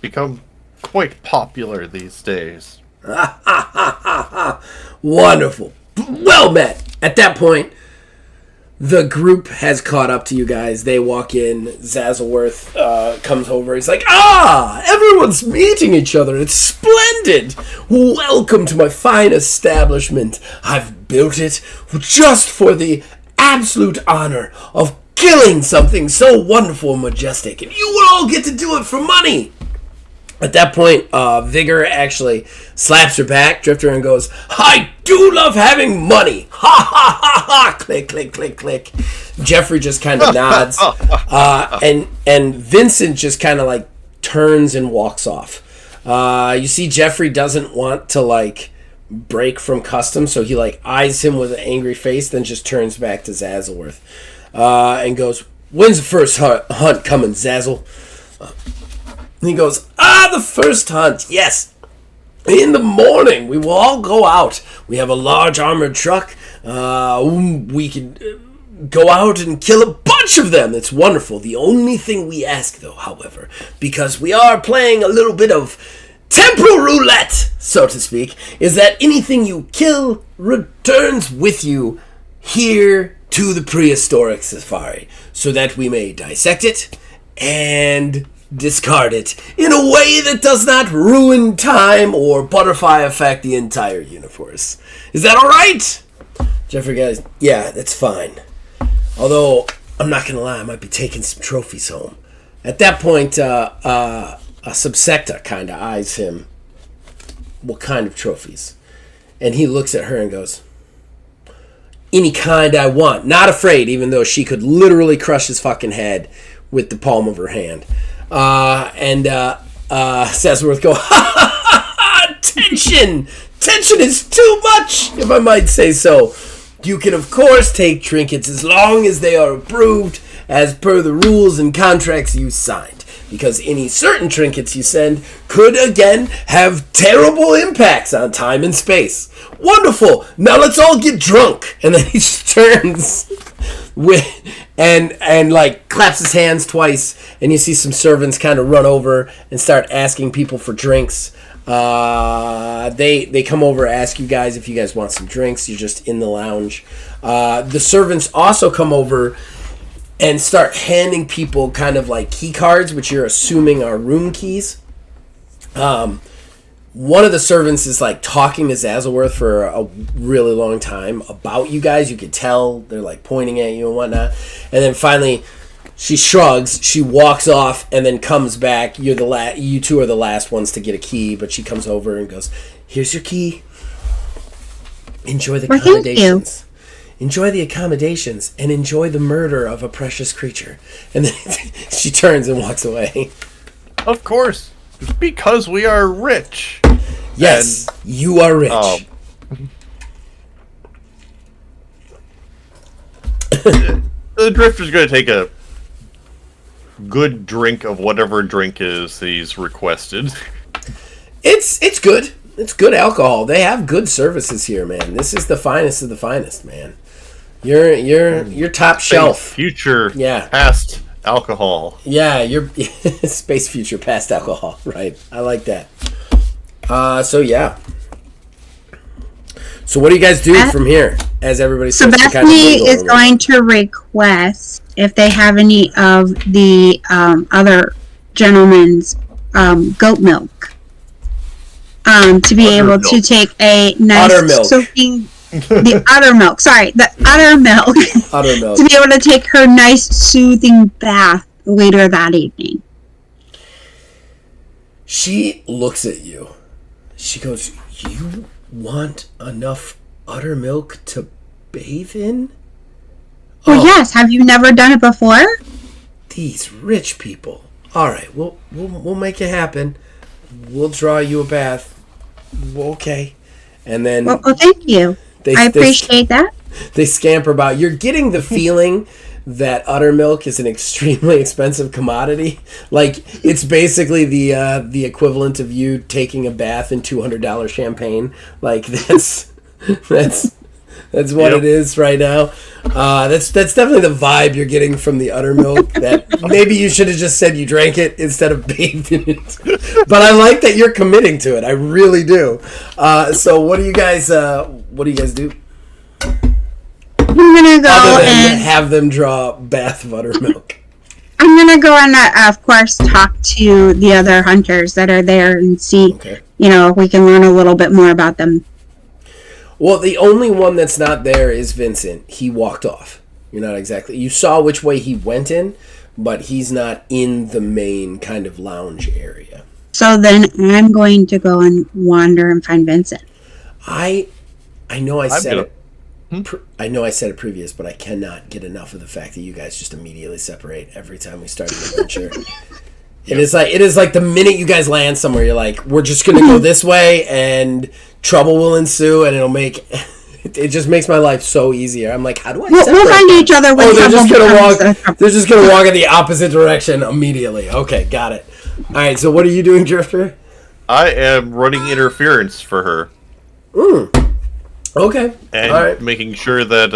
become quite popular these days. Wonderful. Well met. At that point, the group has caught up to you guys. They walk in. Zazelworth comes over. He's like, everyone's meeting each other. It's splendid. Welcome to my fine establishment. I've built it just for the absolute honor of killing something so wonderful and majestic. And you will all get to do it for money. At that point, Vigor actually slaps her back, Drifter, and goes, "I do love having money! Ha ha ha ha! Click, click, click, click." Jeffrey just kind of nods. And Vincent just kind of like turns and walks off. You see Jeffrey doesn't want to like break from custom, so he like eyes him with an angry face, then just turns back to Zazelworth. And goes, "When's the first hunt coming, Zazzle?" And he goes, the first hunt, yes. In the morning, we will all go out. We have a large armored truck. We can go out and kill a bunch of them. It's wonderful. The only thing we ask, though, however, because we are playing a little bit of temporal roulette, so to speak, is that anything you kill returns with you here to the prehistoric safari, so that we may dissect it and discard it in a way that does not ruin time or butterfly affect the entire universe. Is that alright? Jeffrey goes, "Yeah, that's fine. Although, I'm not gonna lie, I might be taking some trophies home." At that point, a subsecta kind of eyes him. "What kind of trophies?" And he looks at her and goes, "Any kind I want. Not afraid," even though she could literally crush his fucking head with the palm of her hand. Sazworth go, "Tension! Tension is too much, if I might say so. You can, of course, take trinkets as long as they are approved as per the rules and contracts you signed, because any certain trinkets you send could, again, have terrible impacts on time and space. Wonderful! Now let's all get drunk." And then he just turns and like claps his hands twice, and you see some servants kind of run over and start asking people for drinks. They come over, ask you guys if you guys want some drinks. You're just in the lounge. The servants also come over and start handing people kind of like key cards, which you're assuming are room keys. One of the servants is like talking to Zazelworth for a really long time about you guys. You could tell they're like pointing at you and whatnot. And then finally, she shrugs. She walks off and then comes back. You two are the last ones to get a key, but she comes over and goes, "Here's your key. Enjoy the accommodations. Enjoy the accommodations and enjoy the murder of a precious creature." And then she turns and walks away. Of course. Because we are rich. Yes, you are rich. The Drifter's going to take a good drink of whatever drink is he's requested. It's good. It's good alcohol. They have good services here, man. This is the finest of the finest, man. You're top shelf. Future, past alcohol. Yeah, you're space future past alcohol. Right. I like that. So yeah. So what do you guys do from here? As everybody so Bethany is going to request if they have any of the other gentlemen's goat milk to be able to take a nice soaking the udder milk. Sorry, the udder milk. Udder milk. To be able to take her nice soothing bath later that evening. She looks at you. She goes, "You want enough udder milk to bathe in?" Well, yes. Have you never done it before? These rich people. All right, we'll make it happen. we'll draw you a bath. Okay. And then Well, thank you. I appreciate that. They scamper about. You're getting the feeling that uddermilk is an extremely expensive commodity. Like, it's basically the equivalent of you taking a bath in $200 champagne. Like, that's what it is right now. That's definitely the vibe you're getting from the uddermilk. That maybe you should have just said you drank it instead of bathed in it. But I like that you're committing to it. I really do. So what do you guys do? I'm gonna go Other than and have them draw bath of uddermilk. I'm gonna go and of course talk to the other hunters that are there and see, if we can learn a little bit more about them. Well, the only one that's not there is Vincent. He walked off. You're not exactly. You saw which way he went in, but he's not in the main kind of lounge area. So then I'm going to go and wander and find Vincent. I know I said it. I know I said it previous, but I cannot get enough of the fact that you guys just immediately separate every time we start an adventure. It is like the minute you guys land somewhere, you're like, we're just gonna go this way, and trouble will ensue, and it'll make it just makes my life so easier. I'm like, how do I separate? We'll find each other. They're just gonna walk in the opposite direction immediately. Okay, got it. All right, so what are you doing, Drifter? I am running interference for her. Okay. And making sure that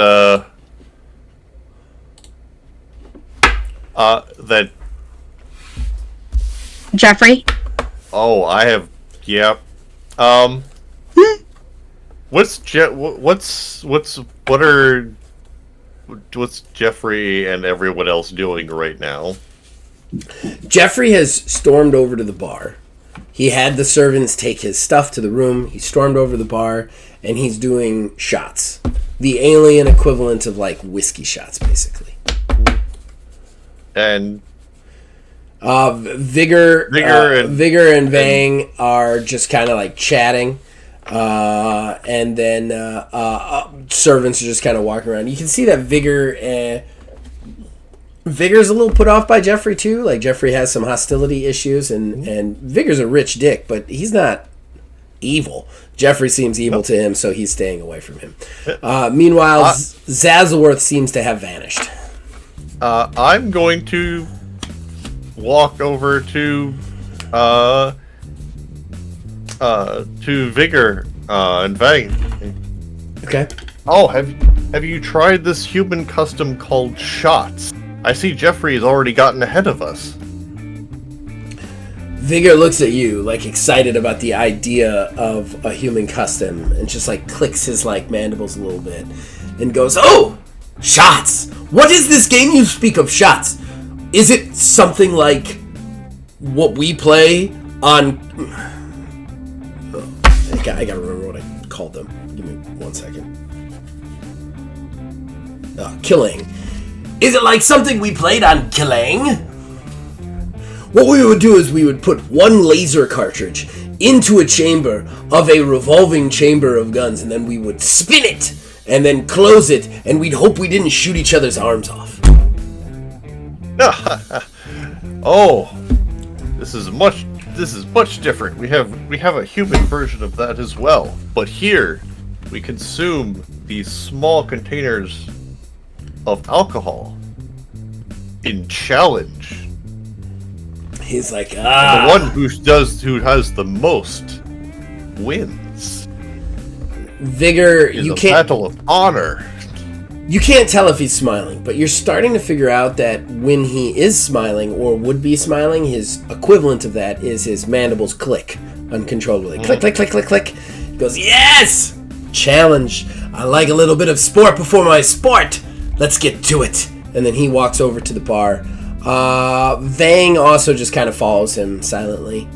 that Jeffrey? Oh, I have what's Jeffrey and everyone else doing right now? Jeffrey has stormed over to the bar. He had the servants take his stuff to the room. He stormed over to the bar, and he's doing shots. The alien equivalent of, like, whiskey shots, basically. And Vigor and Vang are just kind of, like, chatting. And then servants are just kind of walking around. You can see that Vigor's a little put off by Jeffrey, too. Like, Jeffrey has some hostility issues, and Vigor's a rich dick, but he's not evil. Jeffrey seems evil to him, so he's staying away from him. Meanwhile, Zazelworth seems to have vanished. I'm going to walk over to Vigor and Vang. Okay. Oh, have you tried this human custom called shots? I see Jeffrey has already gotten ahead of us. Vigor looks at you, like, excited about the idea of a human custom, and just, like, clicks his, like, mandibles a little bit, and goes, "Oh! Shots! What is this game you speak of, shots? Is it something like what we play on..." I gotta remember what I called them. Give me 1 second. Killing. Is it like something we played on Killing? What we would do is we would put one laser cartridge into a chamber of a revolving chamber of guns, and then we would spin it, and then close it, and we'd hope we didn't shoot each other's arms off. Oh, this is much different. We have a human version of that as well. But here, we consume these small containers of alcohol in challenge. He's like, The one who has the most wins. Vigor, you can't. Battle of honor. You can't tell if he's smiling, but you're starting to figure out that when he is smiling or would be smiling, his equivalent of that is his mandibles click uncontrollably. Click, click, click, click, click. He goes, "Yes! Challenge. I like a little bit of sport before my sport. Let's get to it." And then he walks over to the bar. Vang also just kind of follows him silently.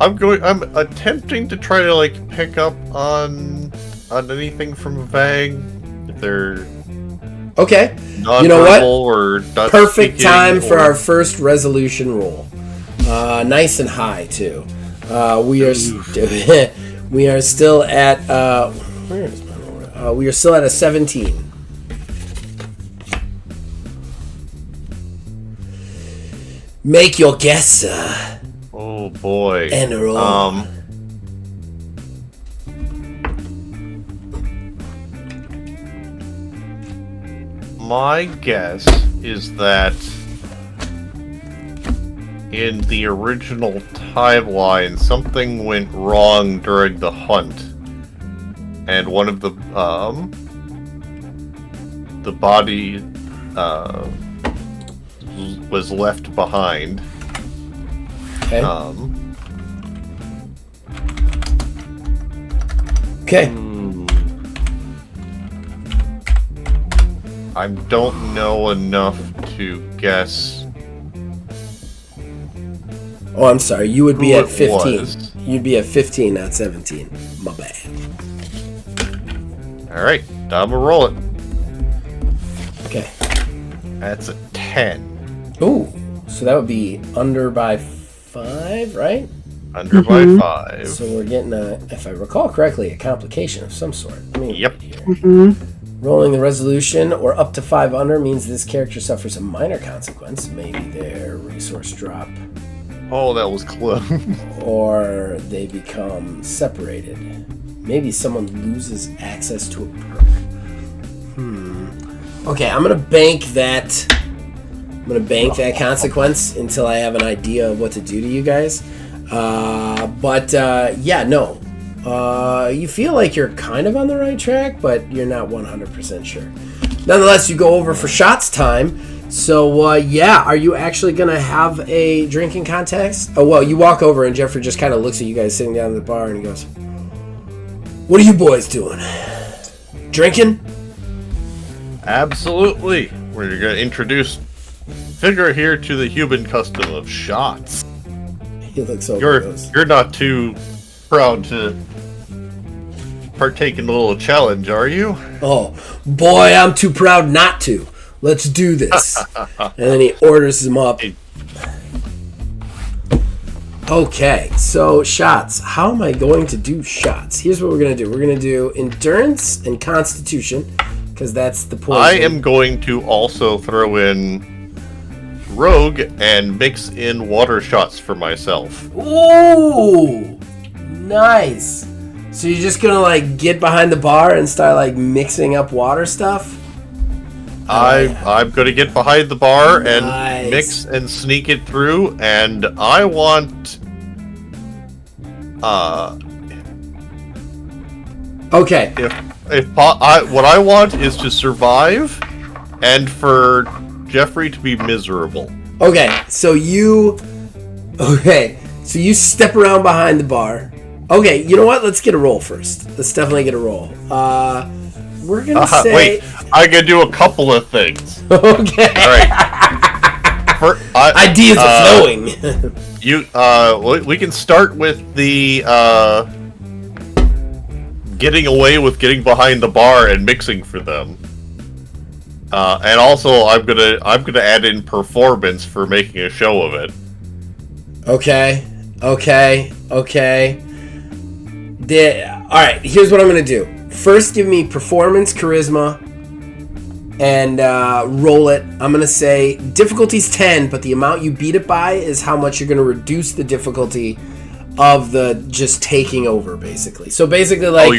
I'm attempting to try to, like, pick up on anything from Vang. If they're okay. You know what? Or perfect time for our first resolution roll. Nice and high too. We are still at where is my roll? We are still at a 17. Make your guess, sir. Oh boy. And roll. My guess is that in the original timeline, something went wrong during the hunt, and one of the body was left behind. Okay. Okay. I don't know enough to guess. Oh, I'm sorry. You would be Who at it 15. was. You'd be at 15, not 17. My bad. All right, I'm gonna roll it. Okay. That's a 10. Ooh. So that would be under by 5, right? Under by 5. So we're getting if I recall correctly, a complication of some sort. Let me Yep. read here. Rolling the resolution or up to 5 under means this character suffers a minor consequence. Maybe their resource drop, Oh, that was close. or they become separated. Maybe someone loses access to a perk. Okay, I'm gonna bank that. I'm gonna bank that consequence until I have an idea of what to do to you guys. Yeah, no. You feel like you're kind of on the right track, but you're not 100% sure. Nonetheless, you go over for shots time. So, yeah, are you actually going to have a drinking contest? Oh, well, you walk over and Jeffrey just kind of looks at you guys sitting down at the bar and he goes, "What are you boys doing? Drinking?" Absolutely. We're gonna introduce Figure here to the human custom of shots. He looks over and goes, You're not too proud to partake in the little challenge, are you? "Oh, boy, I'm too proud not to. Let's do this." And then he orders them up. Okay, so shots. How am I going to do shots? Here's what we're going to do. We're going to do endurance and constitution, because that's the point. I am going to also throw in rogue and mix in water shots for myself. Ooh, nice. So you're just going to like get behind the bar and start like mixing up water stuff? I'm going to get behind the bar Nice. and mix and sneak it through, and I want Okay. what I want is to survive and for Jeffrey to be miserable. Okay, so you step around behind the bar. Okay, you know what? Let's get a roll first. Let's definitely get a roll. We're gonna say. Wait, I can do a couple of things. Okay. All right. Ideas are flowing. We can start with the getting away with getting behind the bar and mixing for them. And also, I'm gonna add in performance for making a show of it. Okay. All right. Here's what I'm gonna do. First, give me performance, charisma, and roll it. I'm gonna say difficulty's 10, but the amount you beat it by is how much you're gonna reduce the difficulty of the just taking over, basically. So basically, like,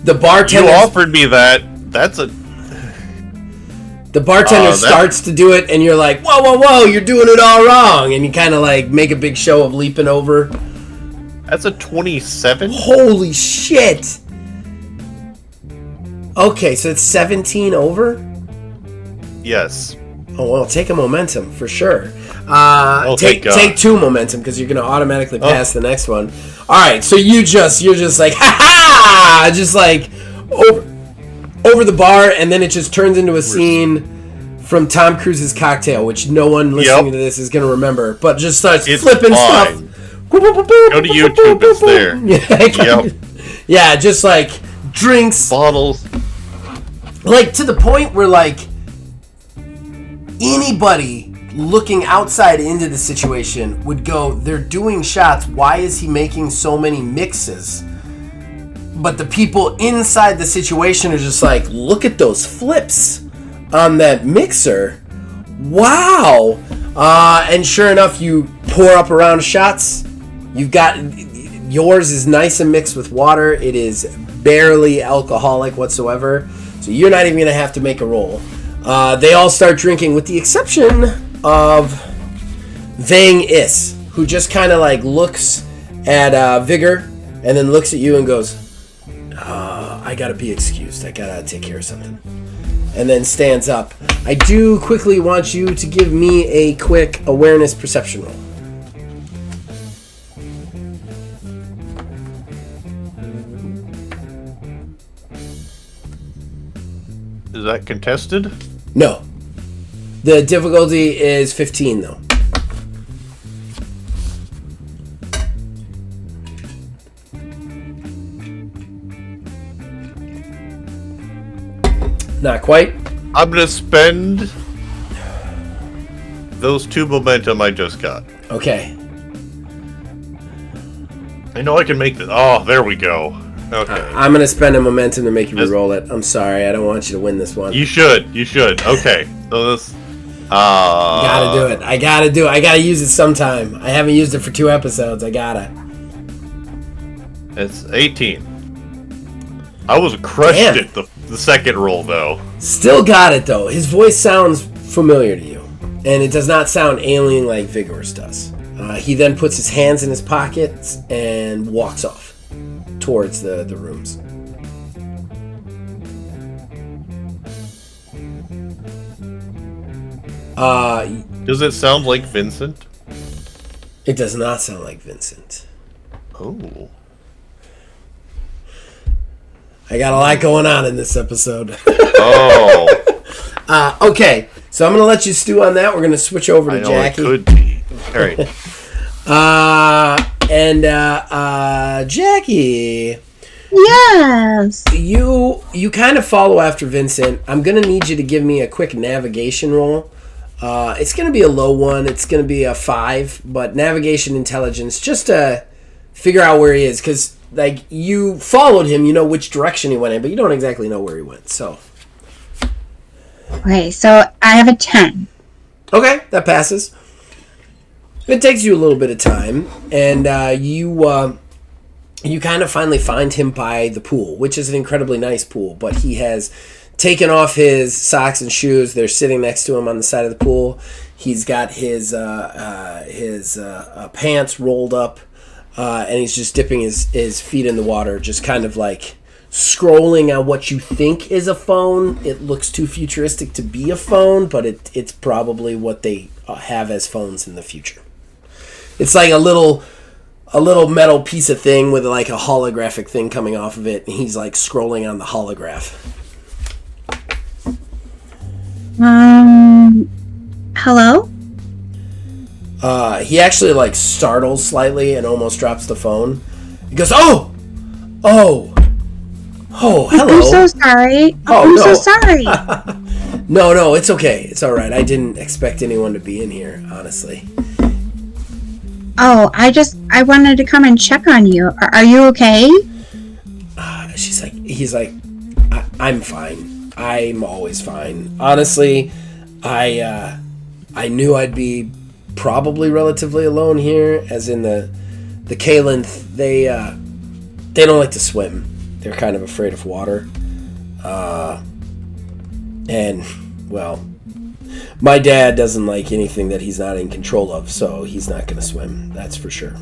the bartender. You offered me that. The bartender starts to do it, and you're like, whoa, you're doing it all wrong. And you kind of like make a big show of leaping over. That's a 27. Holy shit. Okay, so it's 17 over? Yes. Oh, well, take a momentum, for sure. Thank God. Take 2 momentum, because you're going to automatically pass the next one. Alright, so you're just like, ha-ha! Just like, over the bar, and then it just turns into a scene from Tom Cruise's Cocktail, which no one listening to this is going to remember, but just starts flipping stuff. Go to YouTube, it's there. Yeah, just like drinks. Bottles. Like, to the point where, like, anybody looking outside into the situation would go, they're doing shots, why is he making so many mixes? But the people inside the situation are just like, look at those flips on that mixer. Wow. And sure enough, you pour up a round of shots. You've got yours is nice and mixed with water. It is barely alcoholic whatsoever, so you're not even gonna have to make a roll. They all start drinking, with the exception of Vang Is, who just kind of like looks at Vigor and then looks at you and goes, I gotta be excused. I gotta take care of something. And then stands up. I do quickly want you to give me a quick awareness perception roll. Is that contested? No. The difficulty is 15, though. Not quite. I'm gonna spend those 2 momentum I just got. Okay. I know I can make this. Oh, there we go. Okay. I'm going to spend a momentum to make you reroll it. I'm sorry. I don't want you to win this one. You should. Okay. So this... Gotta do it. I gotta use it sometime. I haven't used it for 2 episodes. I gotta. It's 18. I was crushed at the second roll, though. Still got it, though. His voice sounds familiar to you. And it does not sound alien like Vigorous does. He then puts his hands in his pockets and walks off towards the rooms. Does it sound like Vincent? It does not sound like Vincent. Oh. I got a lot going on in this episode. Oh. Okay, so I'm going to let you stew on that. We're going to switch over to Jackie. It could be. All right. Jackie. Yes. You kind of follow after Vincent. I'm going to need you to give me a quick navigation roll. It's going to be a low one. It's going to be a 5, but navigation intelligence, just to figure out where he is. Because, like, you followed him, you know which direction he went in, but you don't exactly know where he went, so. Okay, so I have a 10. Okay, that passes. It takes you a little bit of time, and you kind of finally find him by the pool, which is an incredibly nice pool, but he has taken off his socks and shoes. They're sitting next to him on the side of the pool. He's got his pants rolled up, and he's just dipping his feet in the water, just kind of like scrolling on what you think is a phone. It looks too futuristic to be a phone, but it's probably what they have as phones in the future. It's like a little metal piece of thing with like a holographic thing coming off of it, and he's like scrolling on the holograph. Hello? He actually like startles slightly and almost drops the phone. He goes, Oh, hello. I'm so sorry. I'm so sorry. No, it's okay. It's all right. I didn't expect anyone to be in here, honestly. Oh, I wanted to come and check on you. Are you okay? He's like, I'm fine. I'm always fine. Honestly, I knew I'd be probably relatively alone here, as in the Kalenth, they don't like to swim. They're kind of afraid of water. And, well, my dad doesn't like anything that he's not in control of, so he's not going to swim. That's for sure.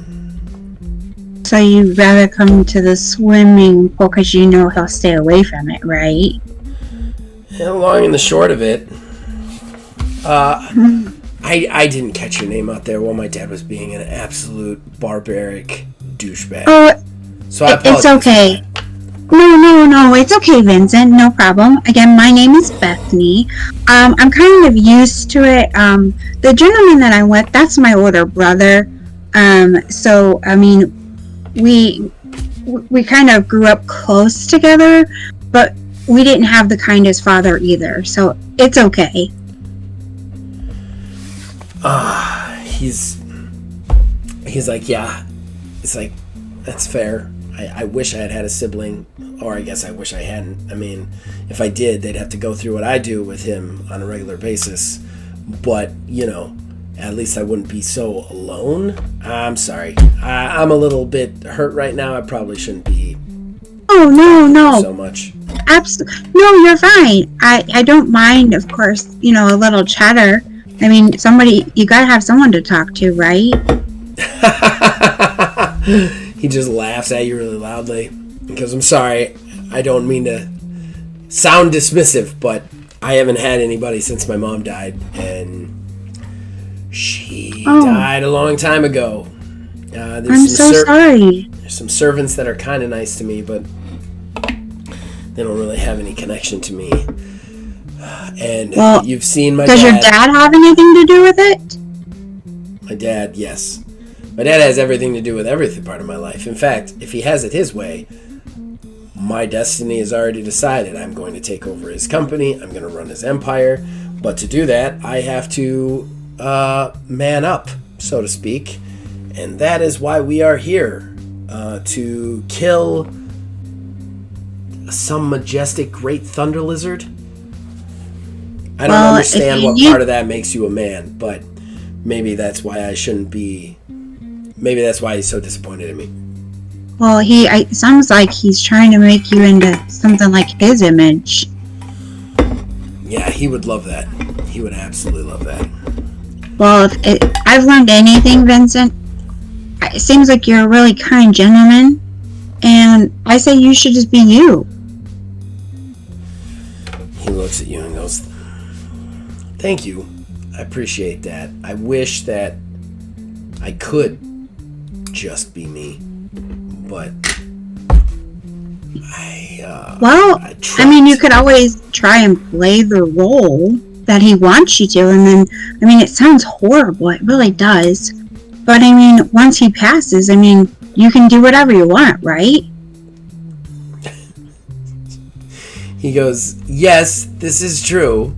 So you'd rather come to the swimming pool because you know he'll stay away from it, right? The long and the short of it, I didn't catch your name out there while my dad was being an absolute barbaric douchebag. Oh, so I apologize. It's okay. No, it's okay, Vincent. No problem. Again, my name is Bethany. I'm kind of used to it. The gentleman that I'm with, that's my older brother. So, I mean, we kind of grew up close together, but we didn't have the kindest father either. So, it's okay. He's like, yeah. It's like, that's fair. I wish I had a sibling, or I guess I wish I hadn't. I mean, if I did, they'd have to go through what I do with him on a regular basis. But, you know, At least I wouldn't be so alone. I'm sorry. I'm a little bit hurt right now. I probably shouldn't be. Oh, no. So much. Absolutely. No, you're fine. I don't mind, of course, a little chatter. I mean, you gotta have someone to talk to, right? He just laughs at you really loudly. Because I'm sorry, I don't mean to sound dismissive, but I haven't had anybody since my mom died. And she died a long time ago. I'm so sorry. There's some servants that are kind of nice to me, but they don't really have any connection to me. And you've seen my dad. Does your dad have anything to do with it? My dad, yes. My dad has everything to do with every part of my life. In fact, if he has it his way, my destiny is already decided. I'm going to take over his company. I'm going to run his empire. But to do that, I have to man up, so to speak. And that is why we are here. To kill some majestic great thunder lizard. I don't understand what part of that makes you a man, but maybe that's why I shouldn't be. Maybe that's why he's so disappointed in me. Well, it sounds like he's trying to make you into something like his image. Yeah, he would love that. He would absolutely love that. Well, if I've learned anything, Vincent, it seems like you're a really kind gentleman, and I say you should just be you. He looks at you and goes, "Thank you. I appreciate that. I wish that I could just be me, but I mean, you could always try and play the role that he wants you to, and then, I mean, it sounds horrible. It really does. But, I mean, once he passes, I mean, you can do whatever you want, right?" He goes, "Yes, this is true.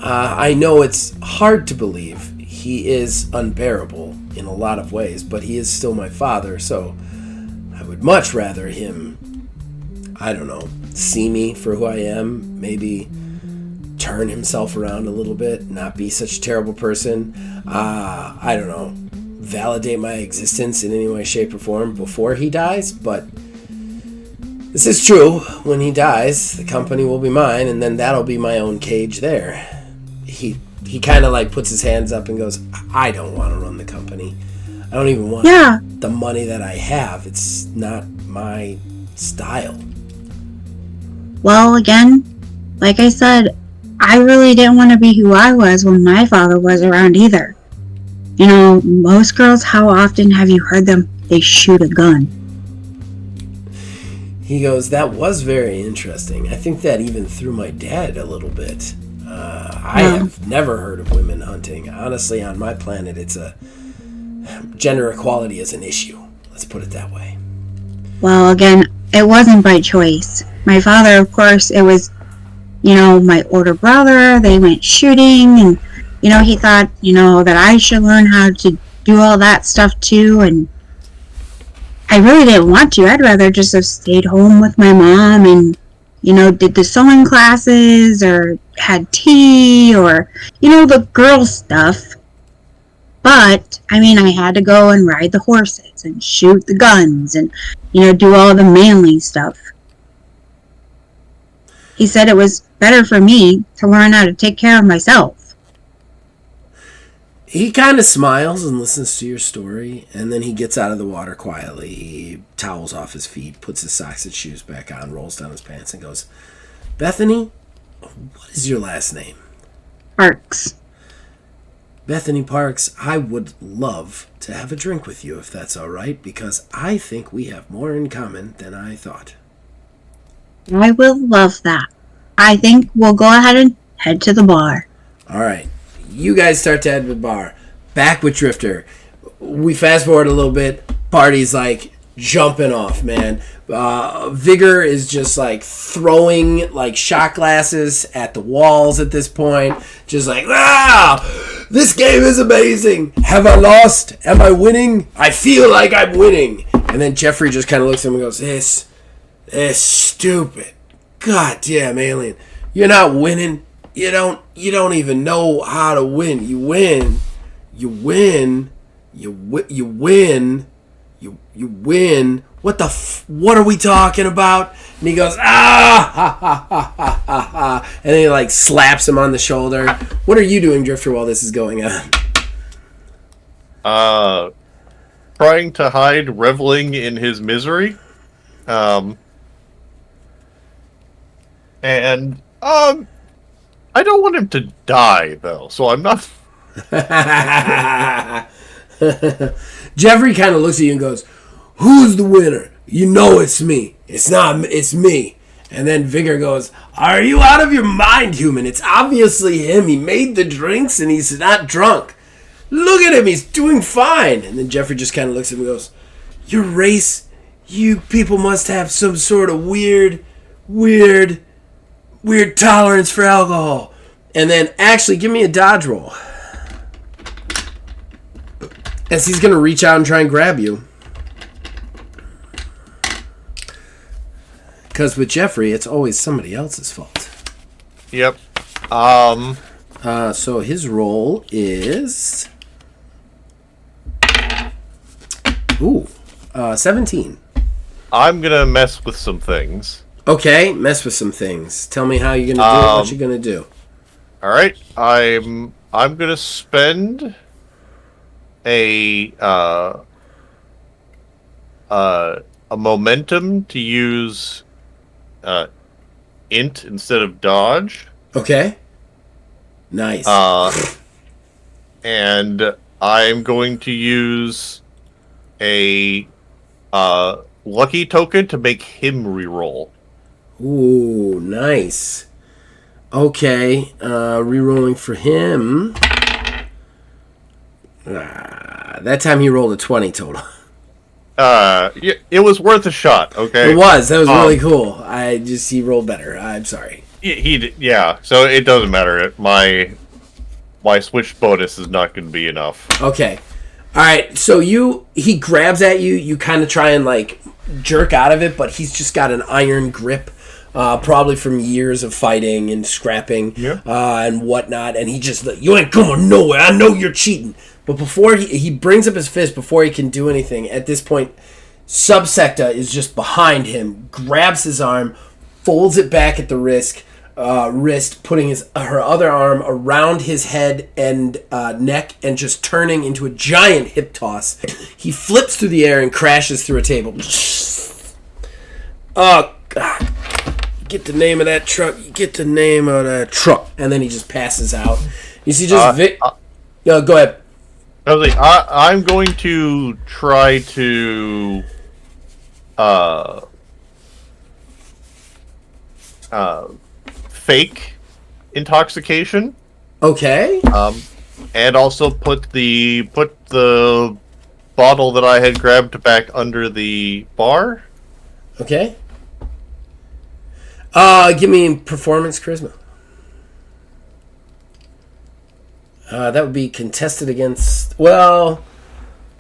I know it's hard to believe. He is unbearable in a lot of ways, but he is still my father, so I would much rather him, I don't know, see me for who I am, maybe turn himself around a little bit, not be such a terrible person, I don't know, validate my existence in any way, shape, or form before he dies, but this is true. When he dies, the company will be mine, and then that'll be my own cage there." He kind of like puts his hands up and goes, "I don't want to run the company. I don't even want the money that I have. It's not my style." Well, again, like I said, I really didn't want to be who I was when my father was around either. Most girls, how often have you heard them? They shoot a gun. He goes, "That was very interesting. I think that even threw my dad a little bit. I have never heard of women hunting. Honestly, on my planet, gender equality is an issue. Let's put it that way." Well, again, it wasn't by choice. My father, of course, it was, my older brother. They went shooting, and, he thought, that I should learn how to do all that stuff too, and I really didn't want to. I'd rather just have stayed home with my mom and, did the sewing classes or had tea or, the girl stuff. But, I mean, I had to go and ride the horses and shoot the guns and, do all the manly stuff. He said it was better for me to learn how to take care of myself. He kind of smiles and listens to your story, and then he gets out of the water quietly. He towels off his feet, puts his socks and shoes back on, rolls down his pants, and goes, "Bethany, what is your last name?" Parks. "Bethany Parks, I would love to have a drink with you if that's all right, because I think we have more in common than I thought." I will love that. I think we'll go ahead and head to the bar. All right. You guys start to head to the bar. Back with Drifter. We fast forward a little bit. Party's like jumping off, man. Vigor is just like throwing like shot glasses at the walls at this point. Just like, this game is amazing. Have I lost? Am I winning? I feel like I'm winning. And then Jeffrey just kind of looks at him and goes, This is stupid. Goddamn alien. You're not winning. You don't even know how to win. You win. You win. You win. You win. What are we talking about? And he goes, ah, ha, ha, ha, ha, ha, ha. And then he like slaps him on the shoulder. What are you doing, Drifter, while this is going on? Trying to hide, reveling in his misery. And I don't want him to die, though, so I'm not... Jeffrey kind of looks at you and goes, who's the winner? You know it's me. It's not. It's me. And then Vigor goes, are you out of your mind, human? It's obviously him. He made the drinks and he's not drunk. Look at him. He's doing fine. And then Jeffrey just kind of looks at him and goes, your race, you people must have some sort of weird tolerance for alcohol. And then actually give me a dodge roll. As he's going to reach out and try and grab you. Because with Jeffrey, it's always somebody else's fault. Yep. So his roll is... 17. I'm going to mess with some things. Okay, mess with some things. Tell me how you're going to do it, what you're going to do. All right. I'm going to spend a momentum to use int instead of dodge. Okay. Nice. And I'm going to use a lucky token to make him reroll. Ooh, nice. Okay, rerolling for him. That time he rolled a 20 total. It was worth a shot, okay? It was. That was really cool. He rolled better. I'm sorry. He did, yeah, so it doesn't matter. My switch bonus is not going to be enough. Okay. All right, so he grabs at you. You kind of try and, like, jerk out of it, but he's just got an iron grip, probably from years of fighting and scrapping and whatnot, and he just, you ain't going nowhere. I know you're cheating. But before he brings up his fist, before he can do anything, at this point, Subsecta is just behind him, grabs his arm, folds it back at the wrist, putting her other arm around his head and neck, and just turning into a giant hip toss. He flips through the air and crashes through a table. Oh, God. Get the name of that truck. Get the name of that truck. And then he just passes out. You see just go ahead. I was like, I'm going to try to fake intoxication. Okay. And also put the bottle that I had grabbed back under the bar. Okay. Give me performance charisma. That would be contested against... Well,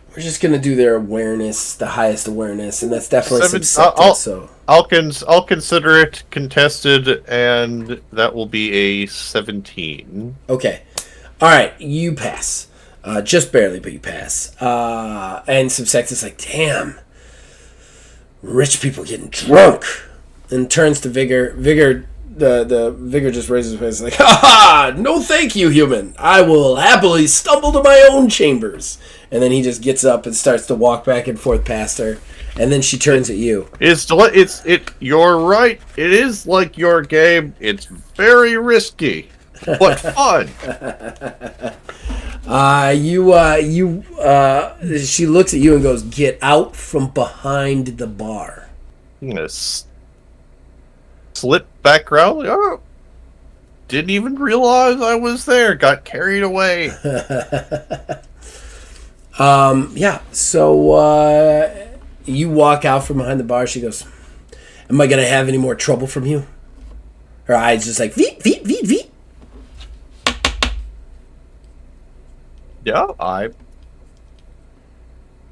we're just going to do their awareness, the highest awareness, and that's definitely subsected, I'll consider it contested, and that will be a 17. Okay. All right, you pass. Just barely, but you pass. And Subsecta's like, damn, rich people getting drunk. And turns to Vigor. The Vigor just raises his face like, ha ha! No thank you, human. I will happily stumble to my own chambers. And then he just gets up and starts to walk back and forth past her. And then she turns at you. You're right. It is like your game. It's very risky, but fun. She looks at you and goes, get out from behind the bar. Yes. Slip back around. Oh, didn't even realize I was there. Got carried away. So you walk out from behind the bar. She goes, am I going to have any more trouble from you? Her eyes just like, veet, veet, veet, veet. Yeah,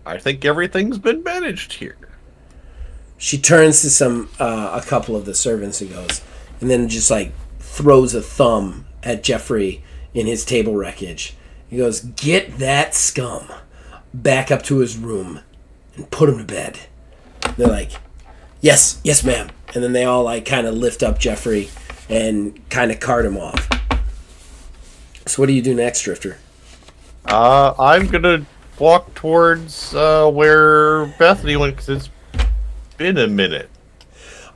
I think everything's been managed here. She turns to a couple of the servants and goes, and then just like throws a thumb at Jeffrey in his table wreckage He goes, get that scum back up to his room and put him to bed. They're like, yes, ma'am. And then they all like kind of lift up Jeffrey and kind of cart him off. So what do you do next, Drifter? I'm gonna walk towards where Bethany went because it's been a minute.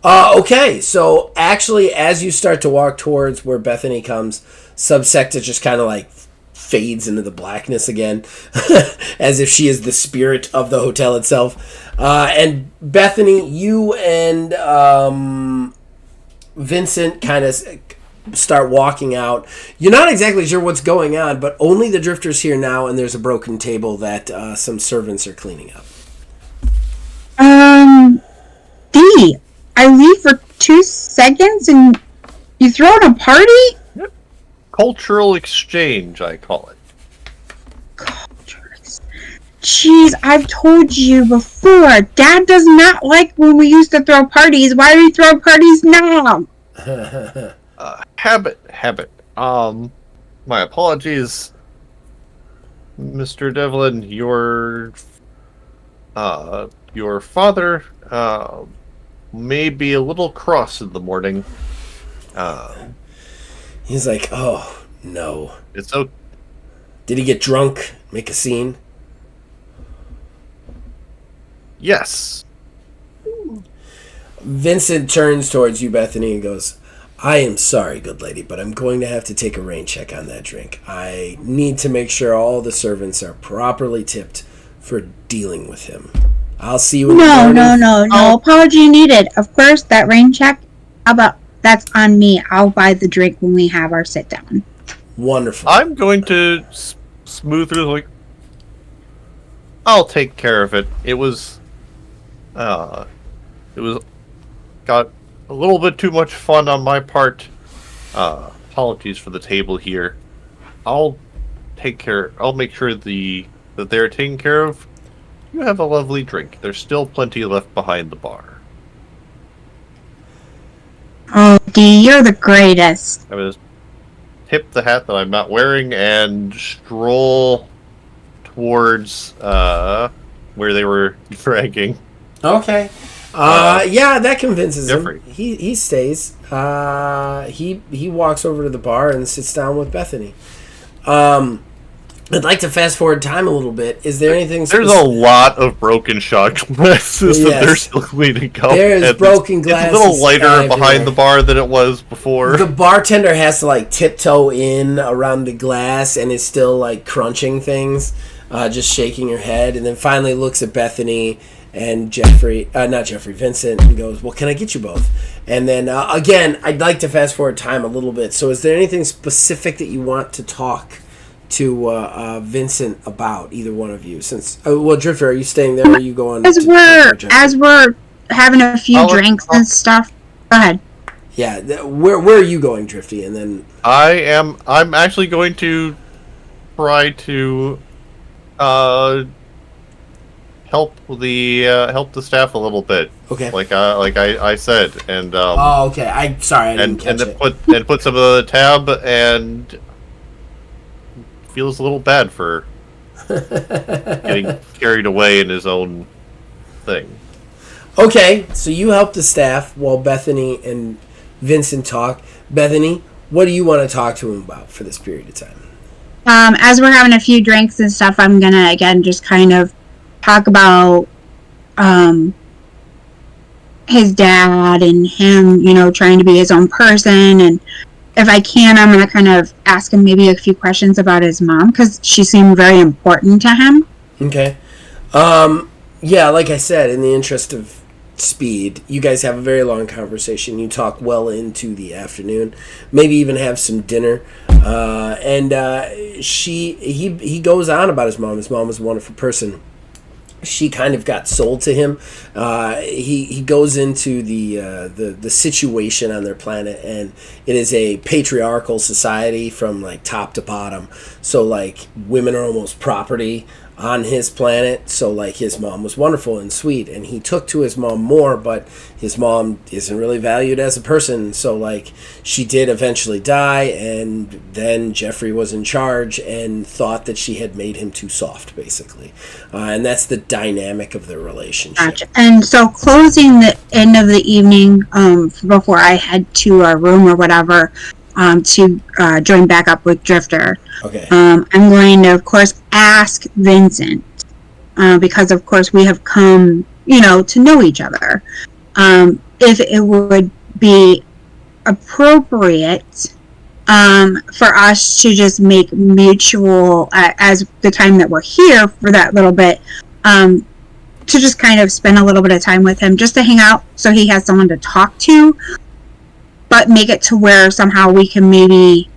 Okay, so actually, as you start to walk towards where Bethany comes, Subsecta just kind of like fades into the blackness again, as if she is the spirit of the hotel itself. And Bethany, you and Vincent kind of start walking out. You're not exactly sure what's going on, but only the Drifter's here now, and there's a broken table that some servants are cleaning up. D, I leave for 2 seconds and you throw in a party? Yep. Cultural exchange, I call it. Jeez, I've told you before. Dad does not like when we used to throw parties. Why do we throw parties now? Habit. My apologies, Mr. Devlin. Your father may be a little cross in the morning. He's like, oh, no. It's okay. Did he get drunk? Make a scene? Yes. Vincent turns towards you, Bethany, and goes, I am sorry, good lady, but I'm going to have to take a rain check on that drink. I need to make sure all the servants are properly tipped for dealing with him. I'll see you in the morning. No apology needed. Of course, that rain check, that's on me. I'll buy the drink when we have our sit down. Wonderful. I'm going to smooth through, like, I'll take care of it. It was got a little bit too much fun on my part. Apologies for the table here. I'll make sure that they're taken care of. You have a lovely drink. There's still plenty left behind the bar. Oh, D, you're the greatest. I was tip the hat that I'm not wearing and stroll towards where they were dragging. Okay. Yeah, that convinces Jeffrey. him. He stays. He walks over to the bar and sits down with Bethany. I'd like to fast forward time a little bit. Is there anything? There's a lot of broken shot glasses that they're still cleaning up. There's broken glasses. It's a little lighter everywhere. behind the bar than it was before. The bartender has to like tiptoe in around the glass and is still like crunching things, just shaking her head, and then finally looks at Bethany and Vincent, and goes, well, can I get you both? And then, again, I'd like to fast forward time a little bit. So is there anything specific that you want to talk to Vincent about, either one of you? Since, Drifter, are you staying there or are you going as we're having a few drinks and stuff? Go ahead. Yeah, where are you going, Drifty? And then I'm actually going to try to help the staff a little bit. Okay. Like I said, and okay. I didn't catch it. Put some of the tab, and feels a little bad for getting carried away in his own thing. Okay, so you help the staff while Bethany and Vincent talk. Bethany, what do you want to talk to him about for this period of time? As we're having a few drinks and stuff, I'm gonna again just kind of talk about his dad and him, trying to be his own person, and if I can, I'm gonna kind of ask him maybe a few questions about his mom because she seemed very important to him. Okay. Yeah, like I said, in the interest of speed, you guys have a very long conversation. You talk well into the afternoon, maybe even have some dinner. He goes on about his mom. His mom was a wonderful person. She kind of got sold to him. He goes into the situation on their planet, and it is a patriarchal society from like top to bottom. So like women are almost property. on his planet. So, like, his mom was wonderful and sweet, and he took to his mom more, but his mom isn't really valued as a person. So, like, she did eventually die, and then Jeffrey was in charge and thought that she had made him too soft, basically. And that's the dynamic of their relationship. Gotcha. And so, closing the end of the evening, before I head to a room or whatever, to join back up with Drifter. Okay. I'm going to, of course, ask Vincent, because, of course, we have come, to know each other. If it would be appropriate for us to just make mutual, as the time that we're here for that little bit, to just kind of spend a little bit of time with him, just to hang out so he has someone to talk to. But make it to where somehow we can maybe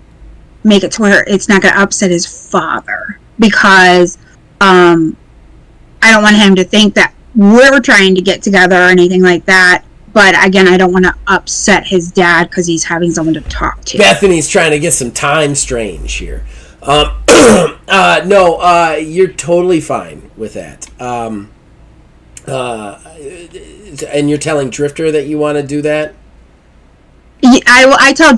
make it to where it's not going to upset his father. Because I don't want him to think that we're trying to get together or anything like that. But again, I don't want to upset his dad because he's having someone to talk to. Bethany's trying to get some time strange here. No, you're totally fine with that. And you're telling Drifter that you want to do that? I'll tell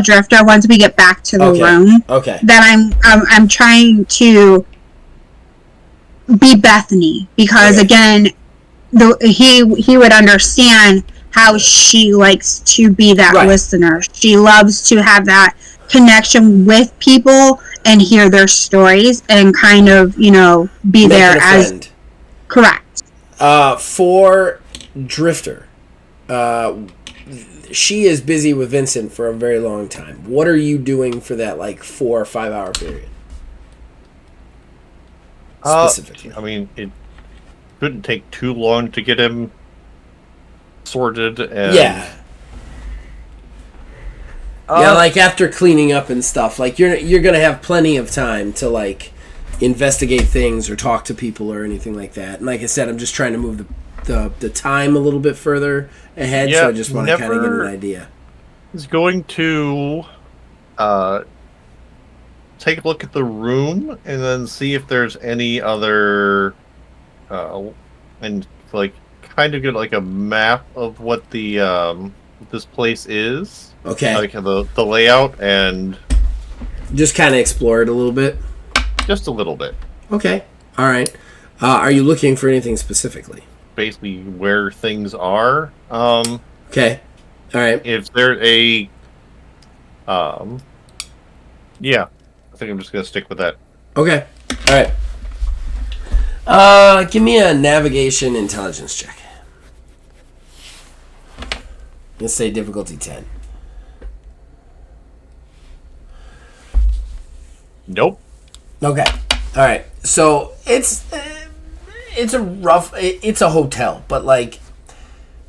Drifter once we get back to the room. Okay. That I'm trying to be Bethany, because again, he would understand how she likes to be that listener. She loves to have that connection with people and hear their stories and kind of be there as friend. Correct. For Drifter, she is busy with Vincent for a very long time. What are you doing for that 4 or 5 hour period? Specifically. I mean, it shouldn't take too long to get him sorted. And... Yeah, after cleaning up and stuff, you're gonna have plenty of time to investigate things or talk to people or anything like that. And like I said, I'm just trying to move the time a little bit further ahead, so I just want to kind of get an idea. He's going to take a look at the room and then see if there's any other and kind of get a map of what the this place is. Okay. The layout, and just kind of explore it a little bit. Just a little bit. Okay. All right. Are you looking for anything specifically? Basically where things are. Okay. All right. If there's a yeah, I think I'm just gonna stick with that. Okay. All right. Give me a navigation intelligence check. Let's say difficulty 10. Nope. Okay. All right. So it's a hotel, but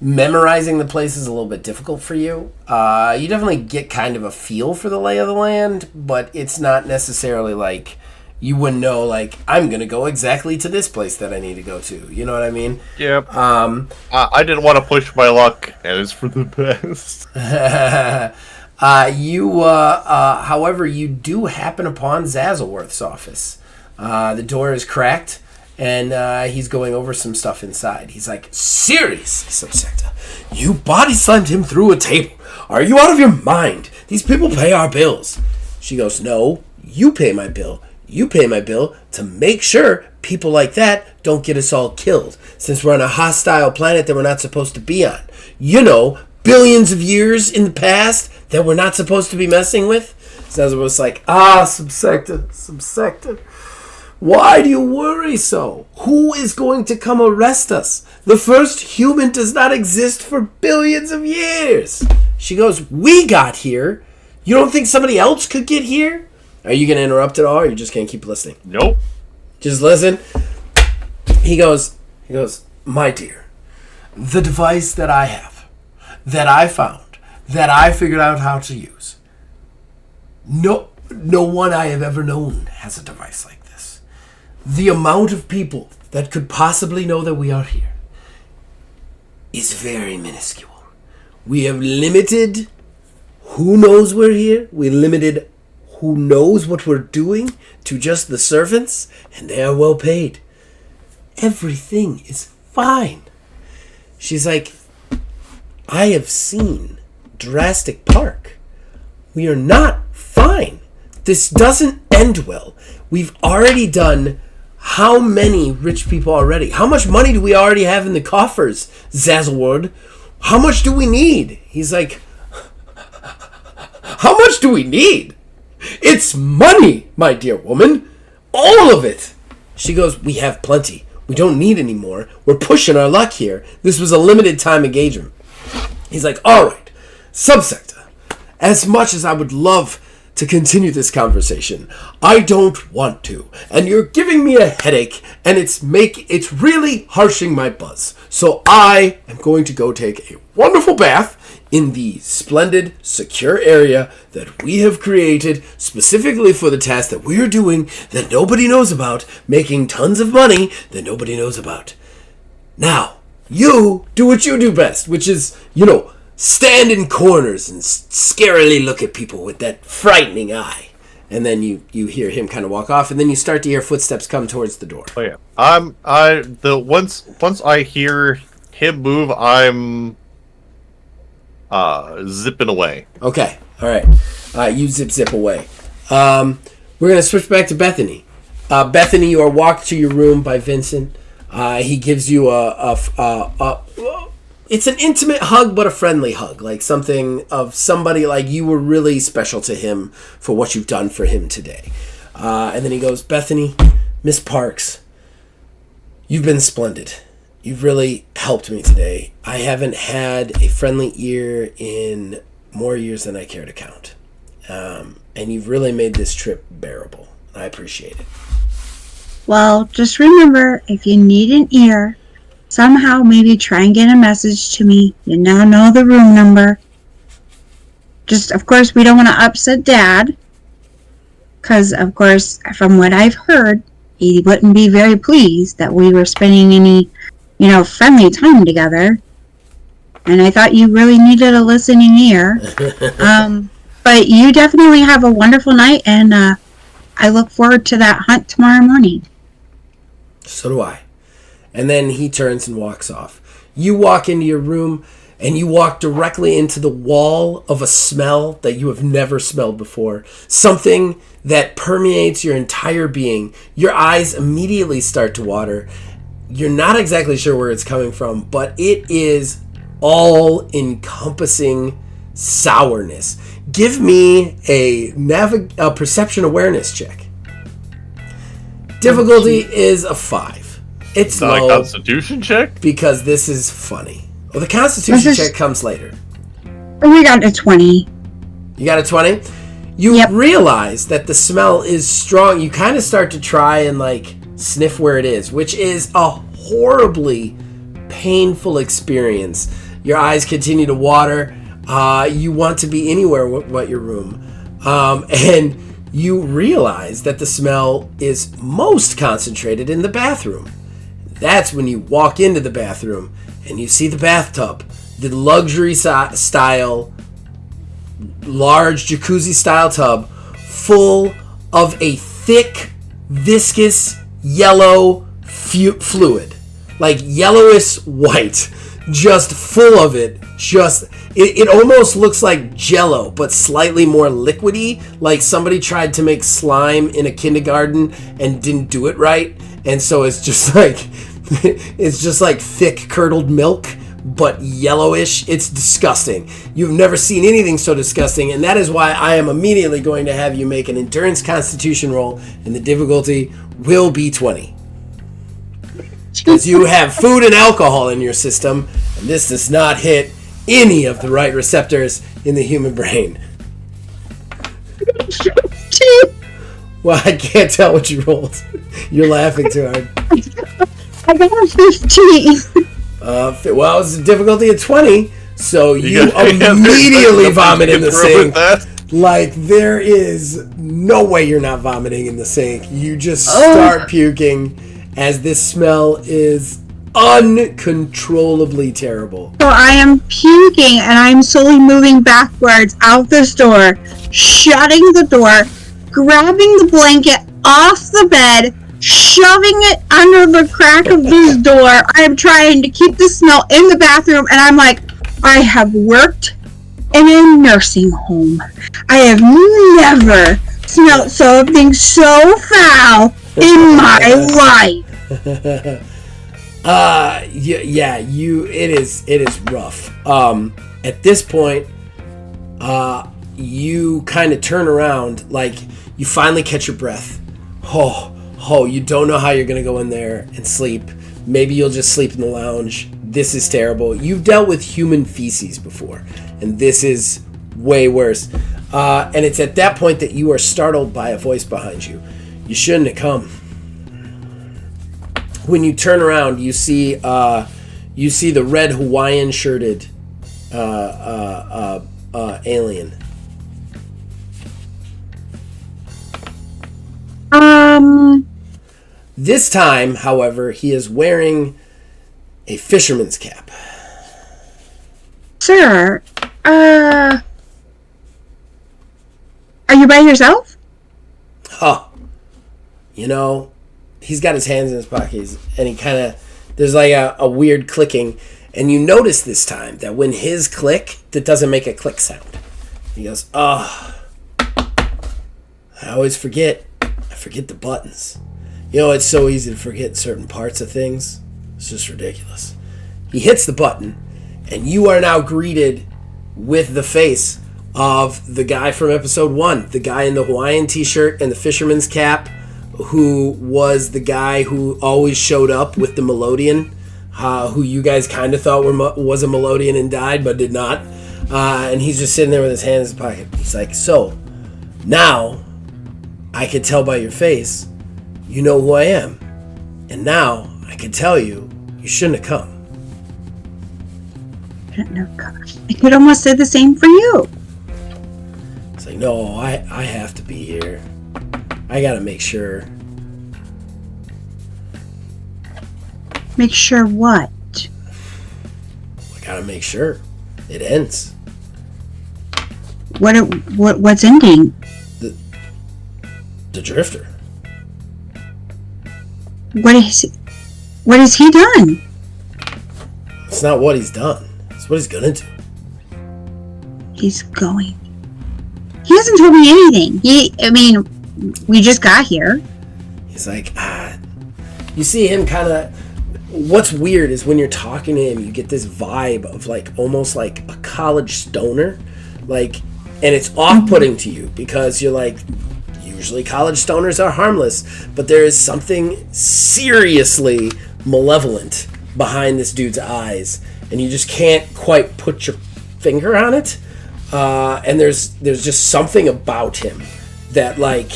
memorizing the place is a little bit difficult for you. You definitely get kind of a feel for the lay of the land, but it's not necessarily you wouldn't know I'm gonna go exactly to this place that I need to go to. You know what I mean? Yep. I didn't want to push my luck, and it's for the best. However, you do happen upon Zazelworth's office. The door is cracked, and he's going over some stuff inside. He's like, "Seriously, Subsector, you body slammed him through a table. Are you out of your mind? These people pay our bills." She goes, "No, you pay my bill. You pay my bill to make sure people like that don't get us all killed, since we're on a hostile planet that we're not supposed to be on. Billions of years in the past that we're not supposed to be messing with." Zazelworth was like, Subsector. Why do you worry so? Who is going to come arrest us? The first human does not exist for billions of years. She goes, "We got here. You don't think somebody else could get here?" Are you going to interrupt at all, or are you just going to keep listening? Nope. Just listen. He goes, "My dear, the device that I have, that I found, that I figured out how to use, no one I have ever known has a device like this. The amount of people that could possibly know that we are here is very minuscule. We have limited who knows we're here. We limited who knows what we're doing to just the servants, and they are well paid. Everything is fine. She's like, I have seen Jurassic Park. We are not fine. This doesn't end well. We've already done how many rich people already? How much money do we already have in the coffers, Zazzlewood? How much do we need? He's like, how much do we need? It's money, my dear woman. All of it. She goes, we have plenty. We don't need any more. We're pushing our luck here. This was a limited time engagement. He's like, all right, subsector, as much as I would love to continue this conversation, I don't want to. And you're giving me a headache, and it's really harshing my buzz. So I am going to go take a wonderful bath in the splendid, secure area that we have created specifically for the task that we're doing that nobody knows about, making tons of money that nobody knows about. Now, you do what you do best, which is, stand in corners and scarily look at people with that frightening eye. And then you hear him kind of walk off, and then you start to hear footsteps come towards the door. Oh yeah. Once I hear him move, I'm zipping away. Okay. All right. You zip away. We're gonna switch back to Bethany. Bethany, you are walked to your room by Vincent. He gives you it's an intimate hug, but a friendly hug, like something of somebody like you were really special to him for what you've done for him today. And then he goes, Bethany, Miss Parks, you've been splendid. You've really helped me today. I haven't had a friendly ear in more years than I care to count. And you've really made this trip bearable. I appreciate it. Well, just remember, if you need an ear, somehow maybe try and get a message to me. You now know the room number. Just, of course, we don't want to upset Dad. Because, of course, from what I've heard, he wouldn't be very pleased that we were spending any, friendly time together. And I thought you really needed a listening ear. But you definitely have a wonderful night, and I look forward to that hunt tomorrow morning. So do I. And then he turns and walks off. You walk into your room, and you walk directly into the wall of a smell that you have never smelled before. Something that permeates your entire being. Your eyes immediately start to water. You're not exactly sure where it's coming from, but it is all-encompassing sourness. Give me a perception awareness check. Difficulty is a 5. It's not low. a Constitution check? Because this is funny. Well, the Constitution check comes later. We got a 20. You got a 20? You realize that the smell is strong. You kind of start to try and, sniff where it is, which is a horribly painful experience. Your eyes continue to water. You want to be anywhere but your room. And you realize that the smell is most concentrated in the bathroom. That's when you walk into the bathroom and you see the bathtub, the luxury style, large jacuzzi style tub full of a thick, viscous, yellow fluid. Like yellowish white. Just full of it. It almost looks like Jell-O, but slightly more liquidy. Like somebody tried to make slime in a kindergarten and didn't do it right. And so it's just like thick curdled milk, but yellowish. It's disgusting. You've never seen anything so disgusting, and that is why I am immediately going to have you make an endurance constitution roll, and the difficulty will be 20. Because you have food and alcohol in your system, and this does not hit any of the right receptors in the human brain. Well, I can't tell what you rolled. You're laughing too hard. I got a 15. Well, it's a difficulty of 20, so you immediately vomit in the sink. Like, there is no way you're not vomiting in the sink. You just start puking as this smell is uncontrollably terrible. So I am puking, and I'm slowly moving backwards out this door, shutting the door, grabbing the blanket off the bed, shoving it under the crack of this door. I'm trying to keep the smell in the bathroom, and I'm like, I have worked in a nursing home. I have never smelled something so foul in my life. It is rough. At this point, you kind of turn around, like you finally catch your breath. You don't know how you're gonna go in there and sleep. Maybe you'll just sleep in the lounge. This is terrible. You've dealt with human feces before, and this is way worse. And it's at that point that you are startled by a voice behind you. You shouldn't have come. When you turn around, you see the red Hawaiian shirted alien. This time, however, he is wearing a fisherman's cap. Sir, are you by yourself? He's got his hands in his pockets, and he kind of, there's like a weird clicking, and you notice this time that when his click, that doesn't make a click sound. He goes, I always forget. I forget the buttons. It's so easy to forget certain parts of things. It's just ridiculous. He hits the button, and you are now greeted with the face of the guy from episode 1, the guy in the Hawaiian t-shirt and the fisherman's cap, who was the guy who always showed up with the Melodian, who you guys kind of thought was a Melodian and died, but did not. And he's just sitting there with his hands in his pocket. He's like, so, now, I can tell by your face, you know who I am. And now, I can tell you, you shouldn't have come. I could almost say the same for you. It's like, no, I have to be here. I gotta make sure. Make sure what? I gotta make sure it ends. What's ending? The Drifter. What has he done? It's not what he's done. It's what he's gonna do. He's going. He hasn't told me anything. We just got here. He's like, You see him kind of. What's weird is when you're talking to him, you get this vibe of like almost like a college stoner, like, and it's off-putting to you because you're like, usually college stoners are harmless, but there is something seriously malevolent behind this dude's eyes, and you just can't quite put your finger on it. And there's just something about him that like